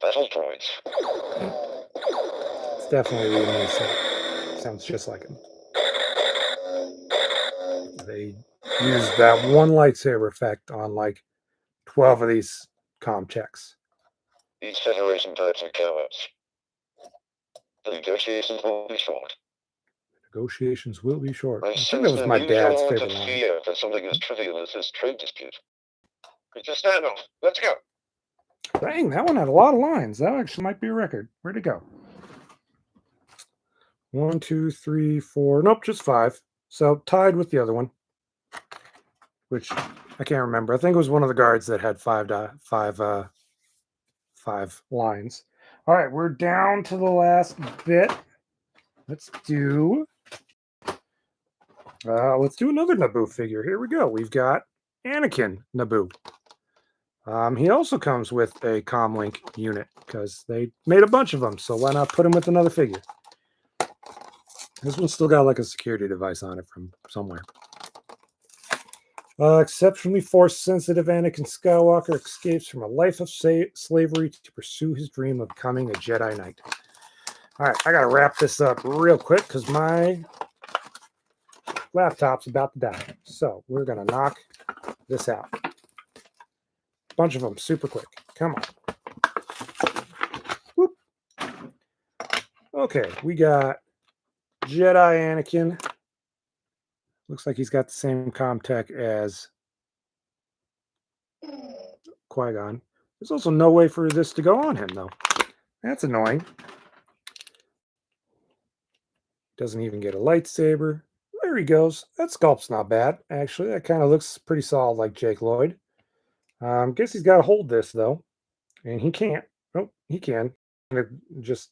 Battle droids. It's definitely Rune Haako. Sounds just like him. They used that one lightsaber effect on like 12 of these Commtechs. These Federation types are cowards. The negotiations will be short. Negotiations will be short. I I think sense that was an my unusual dad's amount favorite of line. fear for something as trivial as this trade dispute. It's a standoff. Let's go. Dang, that one had a lot of lines. That actually might be a record. Where'd it go? 1, 2, 3, 4. Nope, just 5. So tied with the other one, which I can't remember. I think it was one of the guards that had 5 lines. All right, we're down to the last bit. Let's do another Naboo figure. Here we go. We've got Anakin Naboo. He also comes with a comlink unit because they made a bunch of them. So why not put him with another figure? This one's still got like a security device on it from somewhere. Exceptionally force-sensitive Anakin Skywalker escapes from a life of slavery to pursue his dream of becoming a Jedi Knight. All right, I got to wrap this up real quick because my laptop's about to die. So we're going to knock this out. Bunch of them super quick. Come on. Whoop. Okay, we got Jedi Anakin. Looks like he's got the same Commtech as Qui-Gon. There's also no way for this to go on him, though. That's annoying. Doesn't even get a lightsaber. There he goes. That sculpt's not bad, actually. That kind of looks pretty solid like Jake Lloyd. Guess he's got to hold this, though. And he can't. Oh, he can. Just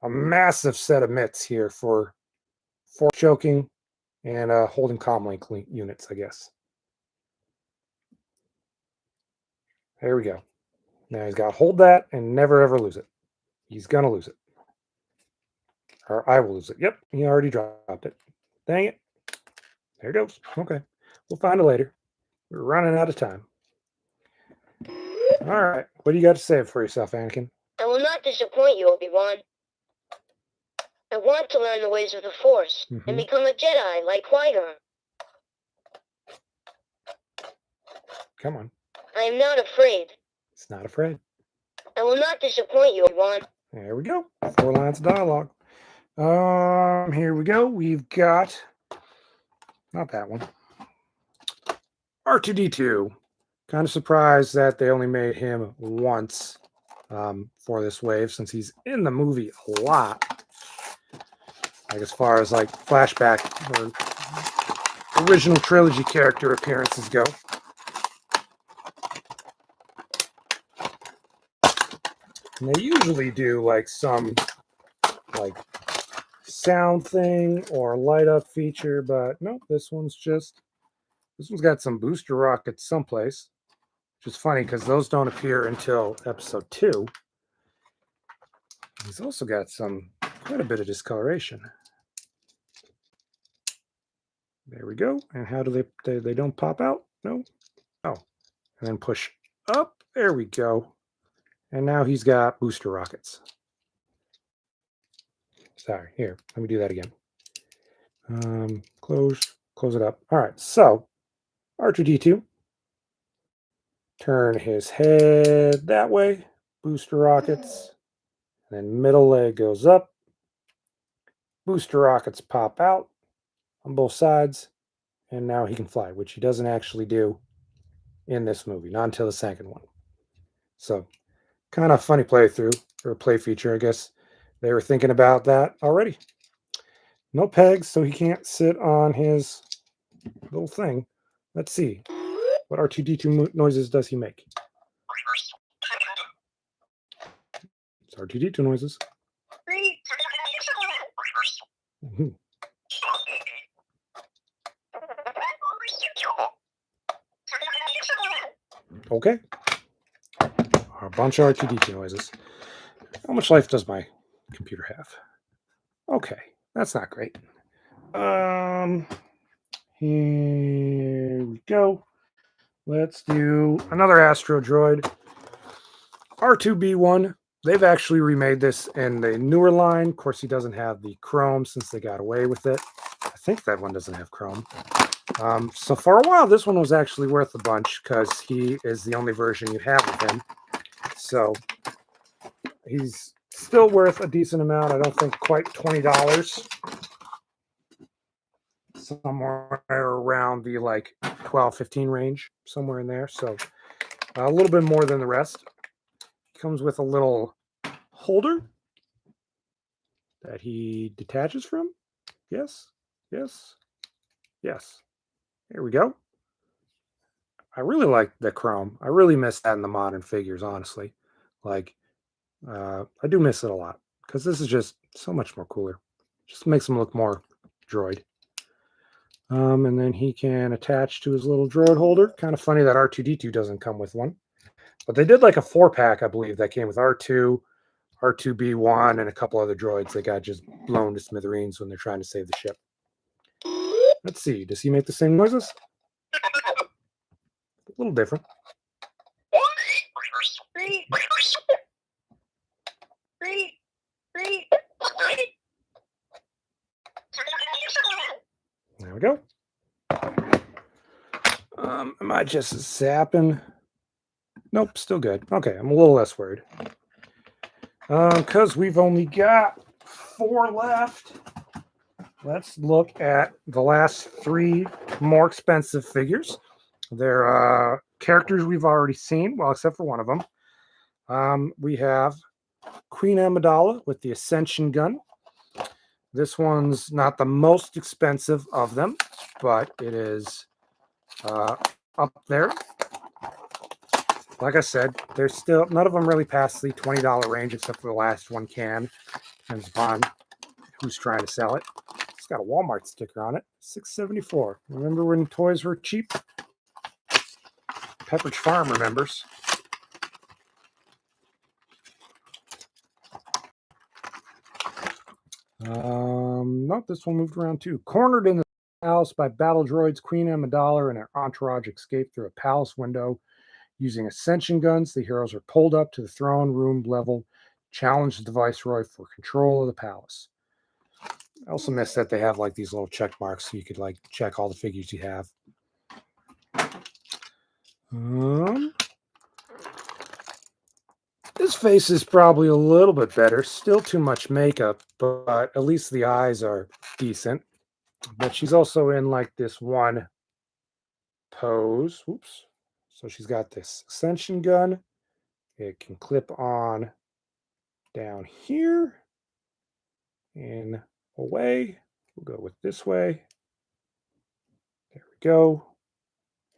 a massive set of mitts here for choking and holding comlink units, I guess. There we go. Now he's got to hold that and never ever lose it. He's going to lose it. Or I will lose it. Yep, he already dropped it. Dang it. There it goes. Okay. We'll find it later. We're running out of time. All right. What do you got to say for yourself, Anakin? I will not disappoint you, Obi-Wan. I want to learn the ways of the Force and become a Jedi like Qui-Gon. Come on. I am not afraid. It's not afraid. I will not disappoint you, Obi-Wan. There we go. 4 lines of dialogue. Here we go. We've got not that one. R2-D2. Kind of surprised that they only made him once for this wave, since he's in the movie a lot. Like as far as like flashback or original trilogy character appearances go. And they usually do like some like sound thing or light up feature, but nope, this one's got some booster rockets someplace, which is funny because those don't appear until episode 2. He's also got quite a bit of discoloration. There we go. And how do they don't pop out? No. Oh, and then push up. There we go. And now he's got booster rockets. Sorry, here, let me do that again. Close it up. All right, so R2-D2. Turn his head that way. Booster rockets. And then middle leg goes up. Booster rockets pop out on both sides. And now he can fly, which he doesn't actually do in this movie, not until the second one. So, kind of funny playthrough, or play feature, I guess. They were thinking about that already. No pegs, so he can't sit on his little thing. Let's see. What R2-D2 noises does he make? It's R2-D2 noises. Okay. A bunch of R2-D2 noises. How much life does my computer have? Okay, that's not great. Here we go. Let's do another Astro Droid. R2-B1. They've actually remade this in the newer line. Of course, he doesn't have the chrome since they got away with it. I think that one doesn't have chrome. So for a while, this one was actually worth a bunch because he is the only version you have of him. So he's still worth a decent amount. I don't think quite $20. Somewhere around the like 12, 15 range, somewhere in there. So a little bit more than the rest. Comes with a little holder that he detaches from. Yes, yes, yes. Here we go. I really like the chrome. I really miss that in the modern figures, honestly. Like, I do miss it a lot because this is just so much more cooler. Just makes him look more droid. And then he can attach to his little droid holder. Kind of funny that R2-D2 doesn't come with one. But they did like a 4-pack, I believe, that came with R2, R2-B1, and a couple other droids that got just blown to smithereens when they're trying to save the ship. Let's see. Does he make the same noises? A little different. There we go. Am I just zapping? Nope, still good. Okay, I'm a little less worried. Because we've only got 4 left. Let's look at the last 3 more expensive figures. They're characters we've already seen, well, except for one of them. We have Queen Amidala with the Ascension gun. This one's not the most expensive of them, but it is up there. Like I said, there's still none of them really past the $20 range, except for the last one can. Depends upon who's trying to sell it. It's got a Walmart sticker on it. $6.74. Remember when toys were cheap? Pepperidge Farm remembers. Nope, this one moved around too. Cornered in the palace by battle droids, Queen Amidala and her entourage escape through a palace window. Using ascension guns, the heroes are pulled up to the throne room level, challenge the Viceroy for control of the palace. I also miss that they have like these little check marks so you could like check all the figures you have. This face is probably a little bit better. Still too much makeup, but at least the eyes are decent. But she's also in like this one pose. Oops. So she's got this ascension gun. It can clip on down here and away. We'll go with this way. There we go.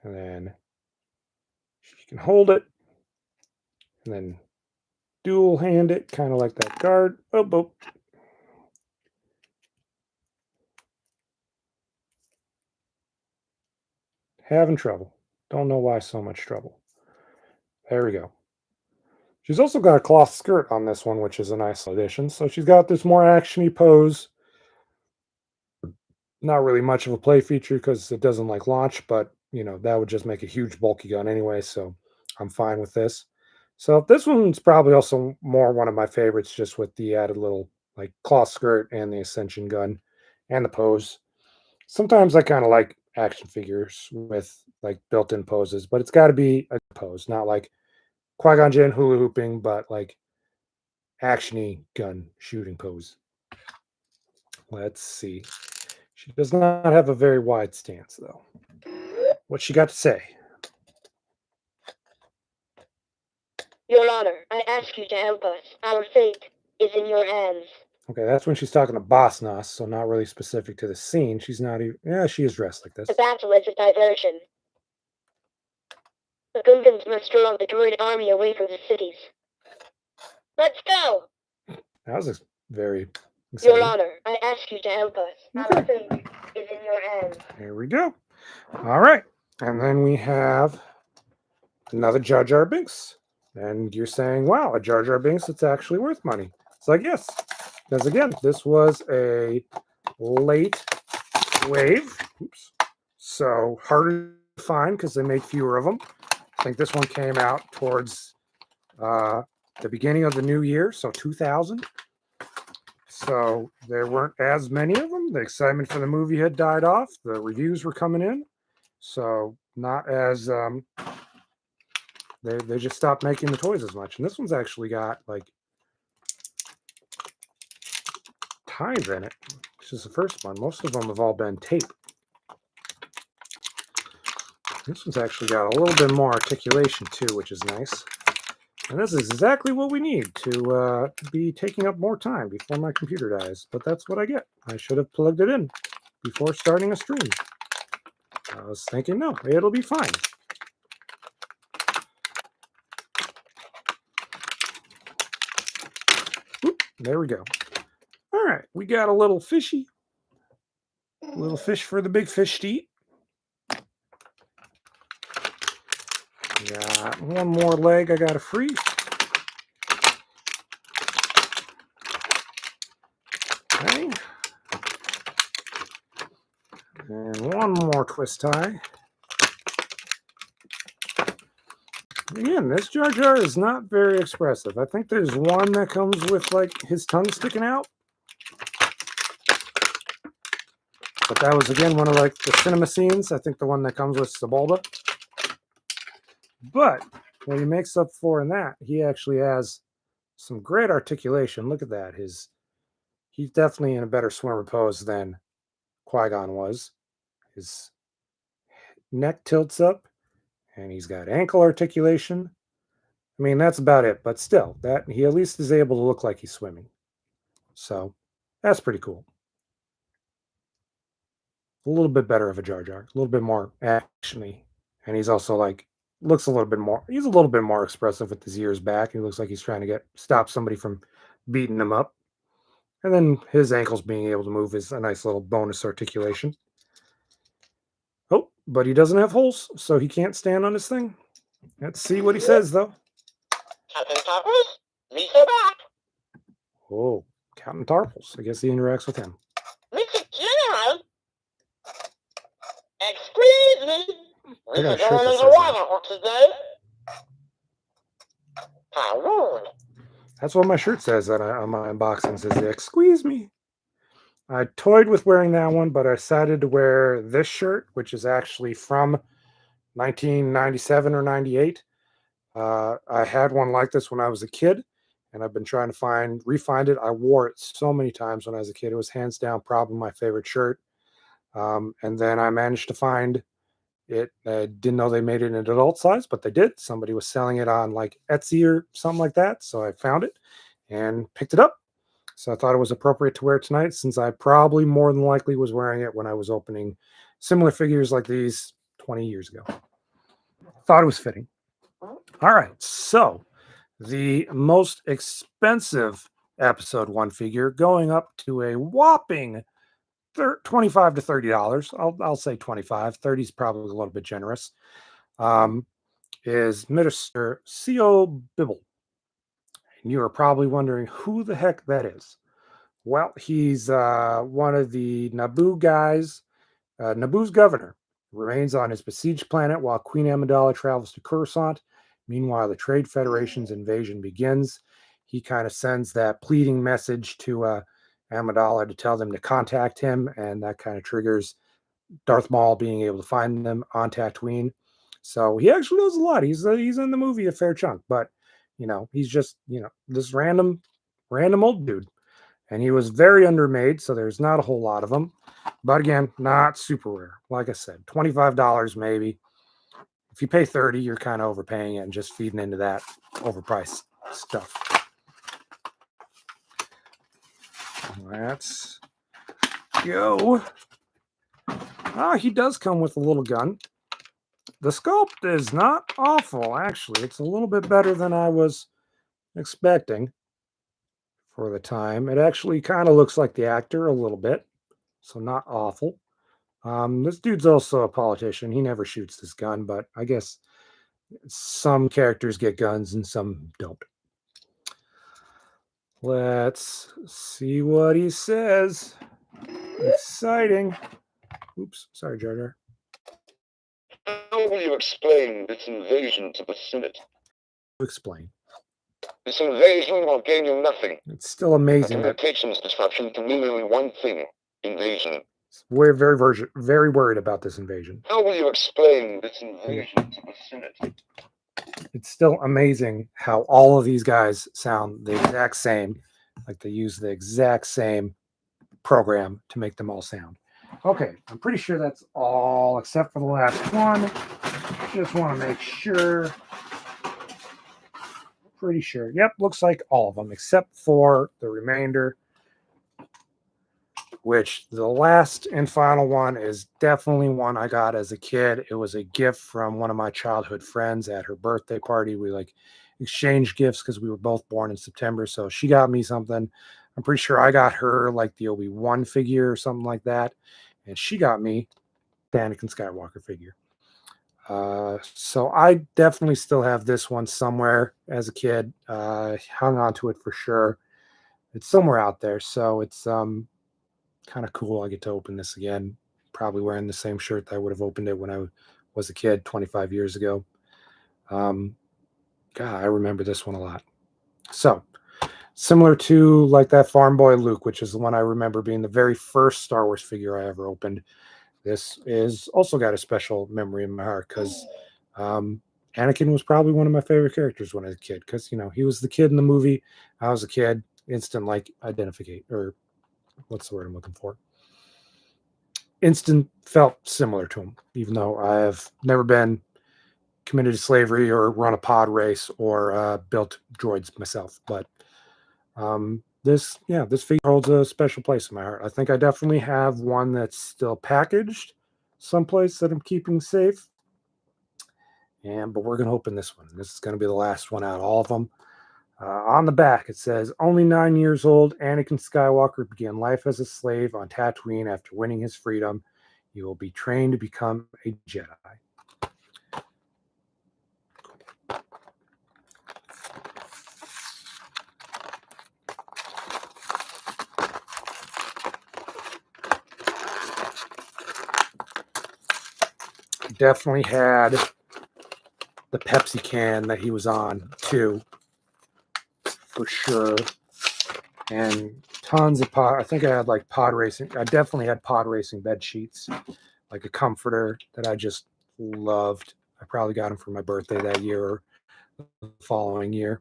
And then she can hold it and then dual hand it, kind of like that guard. Oh, oh. Having trouble. Don't know why so much trouble. There we go. She's also got a cloth skirt on this one, which is a nice addition. So she's got this more actiony pose. Not really much of a play feature because it doesn't like launch, but that would just make a huge bulky gun anyway. So I'm fine with this. So this one's probably also more one of my favorites, just with the added little like cloth skirt and the ascension gun and the pose. Sometimes I kind of like action figures with like built-in poses, but it's got to be a pose, not like Qui-Gon Jinn hula hooping, but like actiony gun shooting pose. Let's see. She does not have a very wide stance, though. What's she got to say? Your Honor, I ask you to help us. Our fate is in your hands. Okay, that's when she's talking to Boss Nass, so not really specific to the scene. She's not even... Yeah, she is dressed like this. The battle is a diversion. The Gungans must draw the droid army away from the cities. Let's go! That was very exciting. Your Honor, I ask you to help us. Our fate is in your hands. There we go. All right. And then we have another Jar Jar Binks. And you're saying, wow, a Jar Jar Binks, it's actually worth money. It's like, yes. Because again, this was a late wave. Oops. So harder to find because they made fewer of them. I think this one came out towards the beginning of the new year, so 2000. So there weren't as many of them. The excitement for the movie had died off. The reviews were coming in. So not as... They just stopped making the toys as much. And this one's actually got like ties in it. This is the first one. Most of them have all been tape. This one's actually got a little bit more articulation too, which is nice. And this is exactly what we need to be taking up more time before my computer dies. But that's what I get. I should have plugged it in before starting a stream. I was thinking, no, it'll be fine. Oop, there we go. All right, we got a little fishy. A little fish for the big fish to eat. Got one more leg I got to free. Okay. And one more twist tie. Again, this Jar Jar is not very expressive. I think there's one that comes with like his tongue sticking out. But that was again one of like the cinema scenes. I think the one that comes with Sebulba. But what he makes up for in that, he actually has some great articulation. Look at that. He's definitely in a better swimmer pose than Qui-Gon was. His neck tilts up, and he's got ankle articulation. I mean, that's about it. But still, that he at least is able to look like he's swimming. So that's pretty cool. A little bit better of a Jar Jar, a little bit more actiony, and he's also like looks a little bit more. He's a little bit more expressive with his ears back. He looks like he's trying to stop somebody from beating him up, and then his ankles being able to move is a nice little bonus articulation. Oh, but he doesn't have holes, so he can't stand on his thing. Let's see what he says though. Captain Tarpals, meet her back. Oh, Captain Tarpals. I guess he interacts with him. Mr. General. Excuse me. I We got are a shirt going that in says the that. water today. How rude. That's what my shirt says on my unboxing. Says, "Squeeze me." I toyed with wearing that one, but I decided to wear this shirt, which is actually from 1997 or 98. I had one like this when I was a kid, and I've been trying to re-find it. I wore it so many times when I was a kid. It was hands down probably my favorite shirt. And then I managed to find it. I didn't know they made it in an adult size, but they did. Somebody was selling it on like Etsy or something like that. So I found it and picked it up. So I thought it was appropriate to wear tonight, since I probably more than likely was wearing it when I was opening similar figures like these 20 years ago. Thought it was fitting. All right. So the most expensive episode 1 figure, going up to a whopping $25 to $30. I'll say 25. 30 is probably a little bit generous. is Minister C.O. Bibble. And you are probably wondering who the heck that is. Well, he's one of the Naboo guys, Naboo's governor. Remains on his besieged planet while Queen Amidala travels to Coruscant. Meanwhile, the Trade Federation's invasion begins. He kind of sends that pleading message to Amidala to tell them to contact him, and that kind of triggers Darth Maul being able to find them on Tatooine. So he actually knows a lot. He's in the movie a fair chunk, but he's just this random old dude, and he was very undermade, so there's not a whole lot of them. But again, not super rare. Like I said, $25 maybe. If you pay $30, you're kind of overpaying it and just feeding into that overpriced stuff. Let's go. He does come with a little gun. The sculpt is not awful, actually. It's a little bit better than I was expecting for the time. It actually kind of looks like the actor a little bit, so not awful. This dude's also a politician. He never shoots this gun, but I guess some characters get guns and some don't. Let's see what he says. Exciting. Oops, sorry, Jar Jar. How will you explain this invasion to the Senate? Explain. This invasion will gain you nothing. It's still amazing that Communications disruption can mean only one thing: invasion. we're very worried about this invasion. How will you explain this invasion to the Senate? It's still amazing how all of these guys sound the exact same, like they use the exact same program to make them all sound. Okay, I'm pretty sure that's all except for the last one. Just want to make sure. Pretty sure. Yep, looks like all of them except for the remainder, which the last and final one is definitely one I got as a kid. It was a gift from one of my childhood friends at her birthday party. We exchanged gifts because we were both born in September. So she got me something. I'm pretty sure I got her like the Obi-Wan figure or something like that. And she got me the Anakin Skywalker figure. So I definitely still have this one somewhere as a kid. Hung on to it for sure. It's somewhere out there. So it's kind of cool. I get to open this again. Probably wearing the same shirt that I would have opened it when I was a kid 25 years ago. God, I remember this one a lot. So similar to like that Farm Boy Luke, which is the one I remember being the very first Star Wars figure I ever opened. This is also got a special memory in my heart because Anakin was probably one of my favorite characters when I was a kid because, he was the kid in the movie. I was a kid. Instant identificate, or what's the word I'm looking for? Instant felt similar to him, even though I have never been committed to slavery or run a pod race or built droids myself. But this figure holds a special place in my heart. I think I definitely have one that's still packaged someplace that I'm keeping safe. But we're going to open this one. This is going to be the last one out of all of them. On the back, it says, only 9 years old, Anakin Skywalker began life as a slave on Tatooine after winning his freedom. He will be trained to become a Jedi. Definitely had the Pepsi can that he was on too, for sure. And tons of I think I had like pod racing. I definitely had pod racing bed sheets, like a comforter that I just loved. I probably got them for my birthday that year or the following year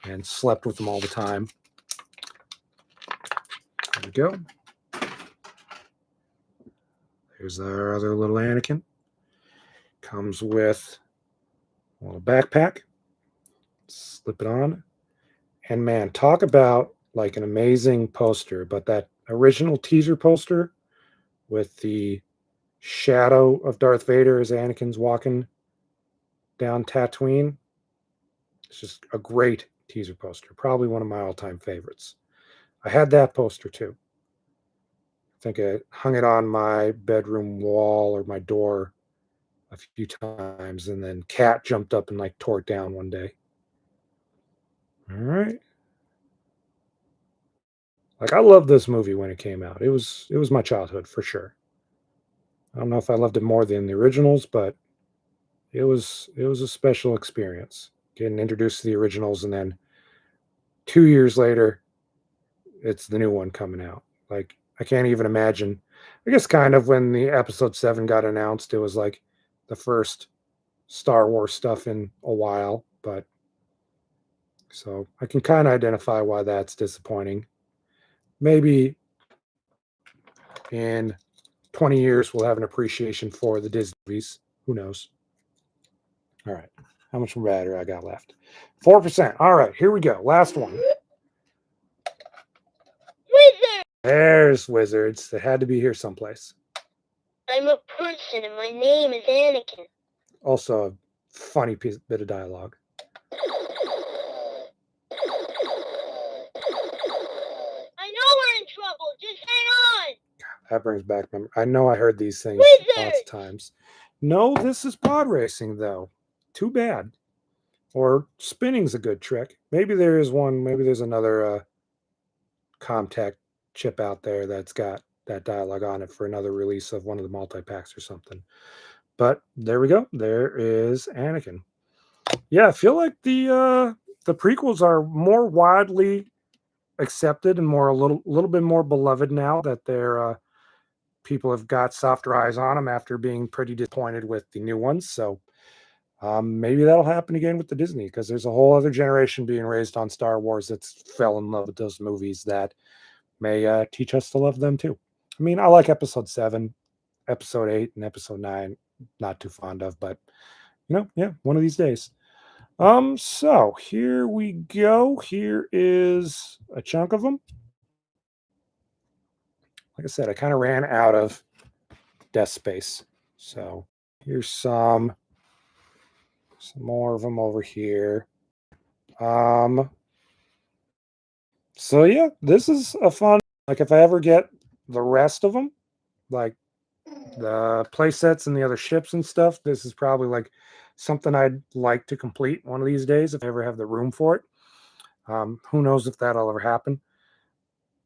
and slept with them all the time. There we go. Here's our other little Anakin. Comes with a little backpack. Slip it on. And man, talk about like an amazing poster, but that original teaser poster with the shadow of Darth Vader as Anakin's walking down Tatooine. It's just a great teaser poster. Probably one of my all-time favorites. I had that poster too. I think I hung it on my bedroom wall or my door a few times, and then Cat jumped up and like tore it down one day. All right. Like, I loved this movie when it came out. It was my childhood for sure. I don't know if I loved it more than the originals, but it was a special experience getting introduced to the originals, and then 2 years later, it's the new one coming out. Like, I can't even imagine. I guess kind of when the episode 7 got announced, it was like the first Star Wars stuff in a while, but so I can kind of identify why that's disappointing. Maybe in 20 years we'll have an appreciation for the Disney movies. Who knows? All right. How much battery I got left? 4%. All right, here we go. Last one. Wizard! There's wizards. They had to be here someplace. I'm a person and my name is Anakin. Also a funny bit of dialogue. I know we're in trouble. Just hang on. That brings back memory. I know I heard these things lots of times. No, this is pod racing, though. Too bad. Or spinning's a good trick. Maybe there is one. Maybe there's another Commtech chip out there that's got that dialogue on it for another release of one of the multi-packs or something. But there we go. There is Anakin. Yeah, I feel like the prequels are more widely accepted and a little bit more beloved now that they're people have got softer eyes on them after being pretty disappointed with the new ones. So maybe that'll happen again with the Disney, because there's a whole other generation being raised on Star Wars that's fell in love with those movies that may teach us to love them too. I mean, I like episode 7, episode 8, and episode 9. Not too fond of, but yeah, one of these days. So here we go. Here is a chunk of them. Like I said, I kind of ran out of desk space. So here's some more of them over here. So yeah, this is a fun, like if I ever get the rest of them, like the play sets and the other ships and stuff, this is probably like something I'd like to complete one of these days if I ever have the room for it. Who knows if that'll ever happen.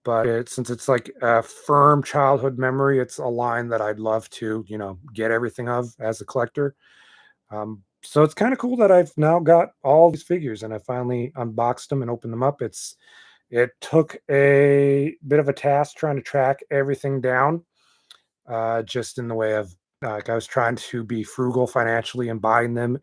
But since it's like a firm childhood memory, it's a line that I'd love to, get everything of as a collector. So it's kind of cool that I've now got all these figures and I finally unboxed them and opened them up. It took a bit of a task trying to track everything down, just in the way of I was trying to be frugal financially and buying them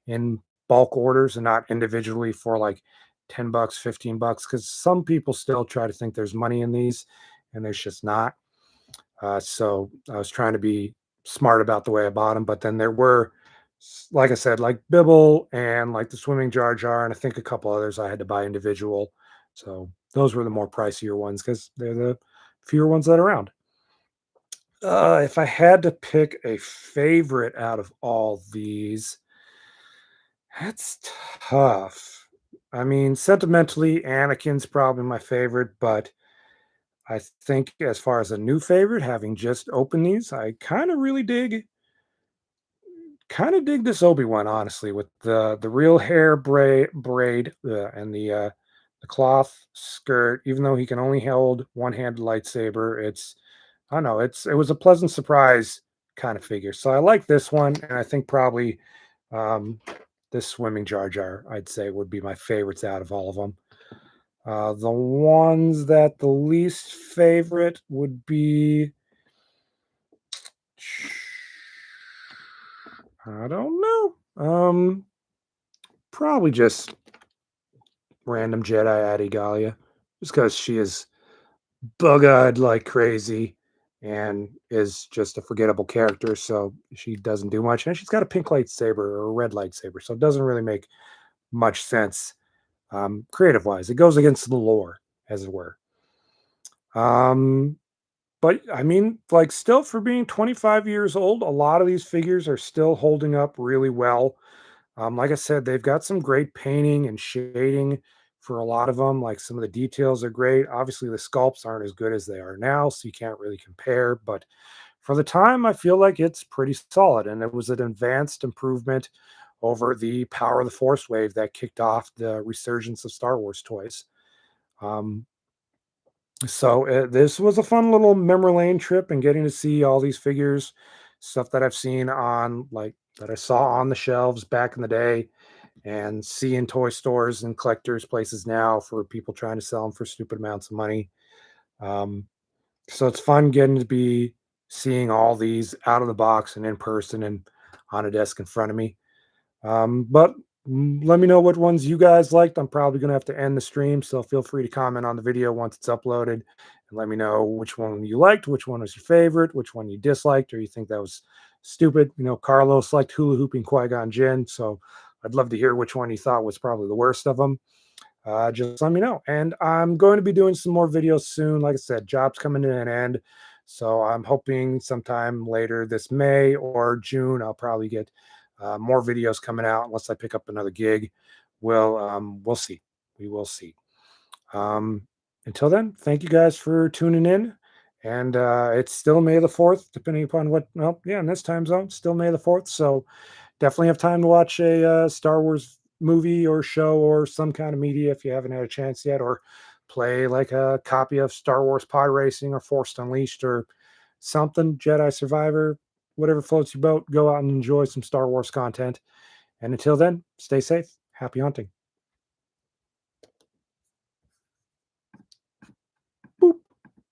in bulk orders and not individually for like $10, $15, because some people still try to think there's money in these and there's just not. So I was trying to be smart about the way I bought them, but then there were, like I said, like Bibble and like the Swimming Jar Jar, and I think a couple others I had to buy individual. So those were the more pricier ones because they're the fewer ones that are around. If I had to pick a favorite out of all these, that's tough. I mean, sentimentally, Anakin's probably my favorite, but I think as far as a new favorite, having just opened these, I kind of dig this Obi-Wan, honestly, with the real hair braid and the cloth skirt. Even though he can only hold one-handed lightsaber, I don't know, it was a pleasant surprise kind of figure. So I like this one, and I think probably this Swimming Jar Jar, I'd say, would be my favorites out of all of them. The ones that the least favorite would be, I don't know. Probably just random Jedi Gallia, just because she is bug-eyed like crazy and is just a forgettable character, so she doesn't do much. And she's got a pink lightsaber or a red lightsaber, so it doesn't really make much sense creative-wise. It goes against the lore, as it were. But I mean, like, still, for being 25 years old, a lot of these figures are still holding up really well. Like I said, they've got some great painting and shading for a lot of them. Like, some of the details are great. Obviously, the sculpts aren't as good as they are now, so you can't really compare. But for the time, I feel like it's pretty solid, and it was an advanced improvement over the Power of the Force wave that kicked off the resurgence of Star Wars toys. Um, this was a fun little memory lane trip, and getting to see all these figures, stuff that I've seen on like that I saw on the shelves back in the day, and see in toy stores and collectors places now for people trying to sell them for stupid amounts of money. Um, so it's fun getting to be seeing all these out of the box and in person and on a desk in front of me. But let me know what ones you guys liked. I'm probably going to have to end the stream, so feel free to comment on the video once it's uploaded and let me know which one you liked, which one was your favorite, which one you disliked, or you think that was stupid. Carlos liked hula hooping Qui-Gon Jinn, so I'd love to hear which one you thought was probably the worst of them. Just let me know. And I'm going to be doing some more videos soon. Like I said, job's coming to an end. So I'm hoping sometime later this May or June, I'll probably get more videos coming out unless I pick up another gig. We'll see. We will see. Until then, thank you guys for tuning in. And it's still May the 4th, depending upon in this time zone, still May the 4th. So definitely have time to watch a Star Wars movie or show or some kind of media if you haven't had a chance yet, or play like a copy of Star Wars Pod Racing or Force Unleashed or something, Jedi Survivor, whatever floats your boat. Go out and enjoy some Star Wars content. And until then, stay safe. Happy hunting.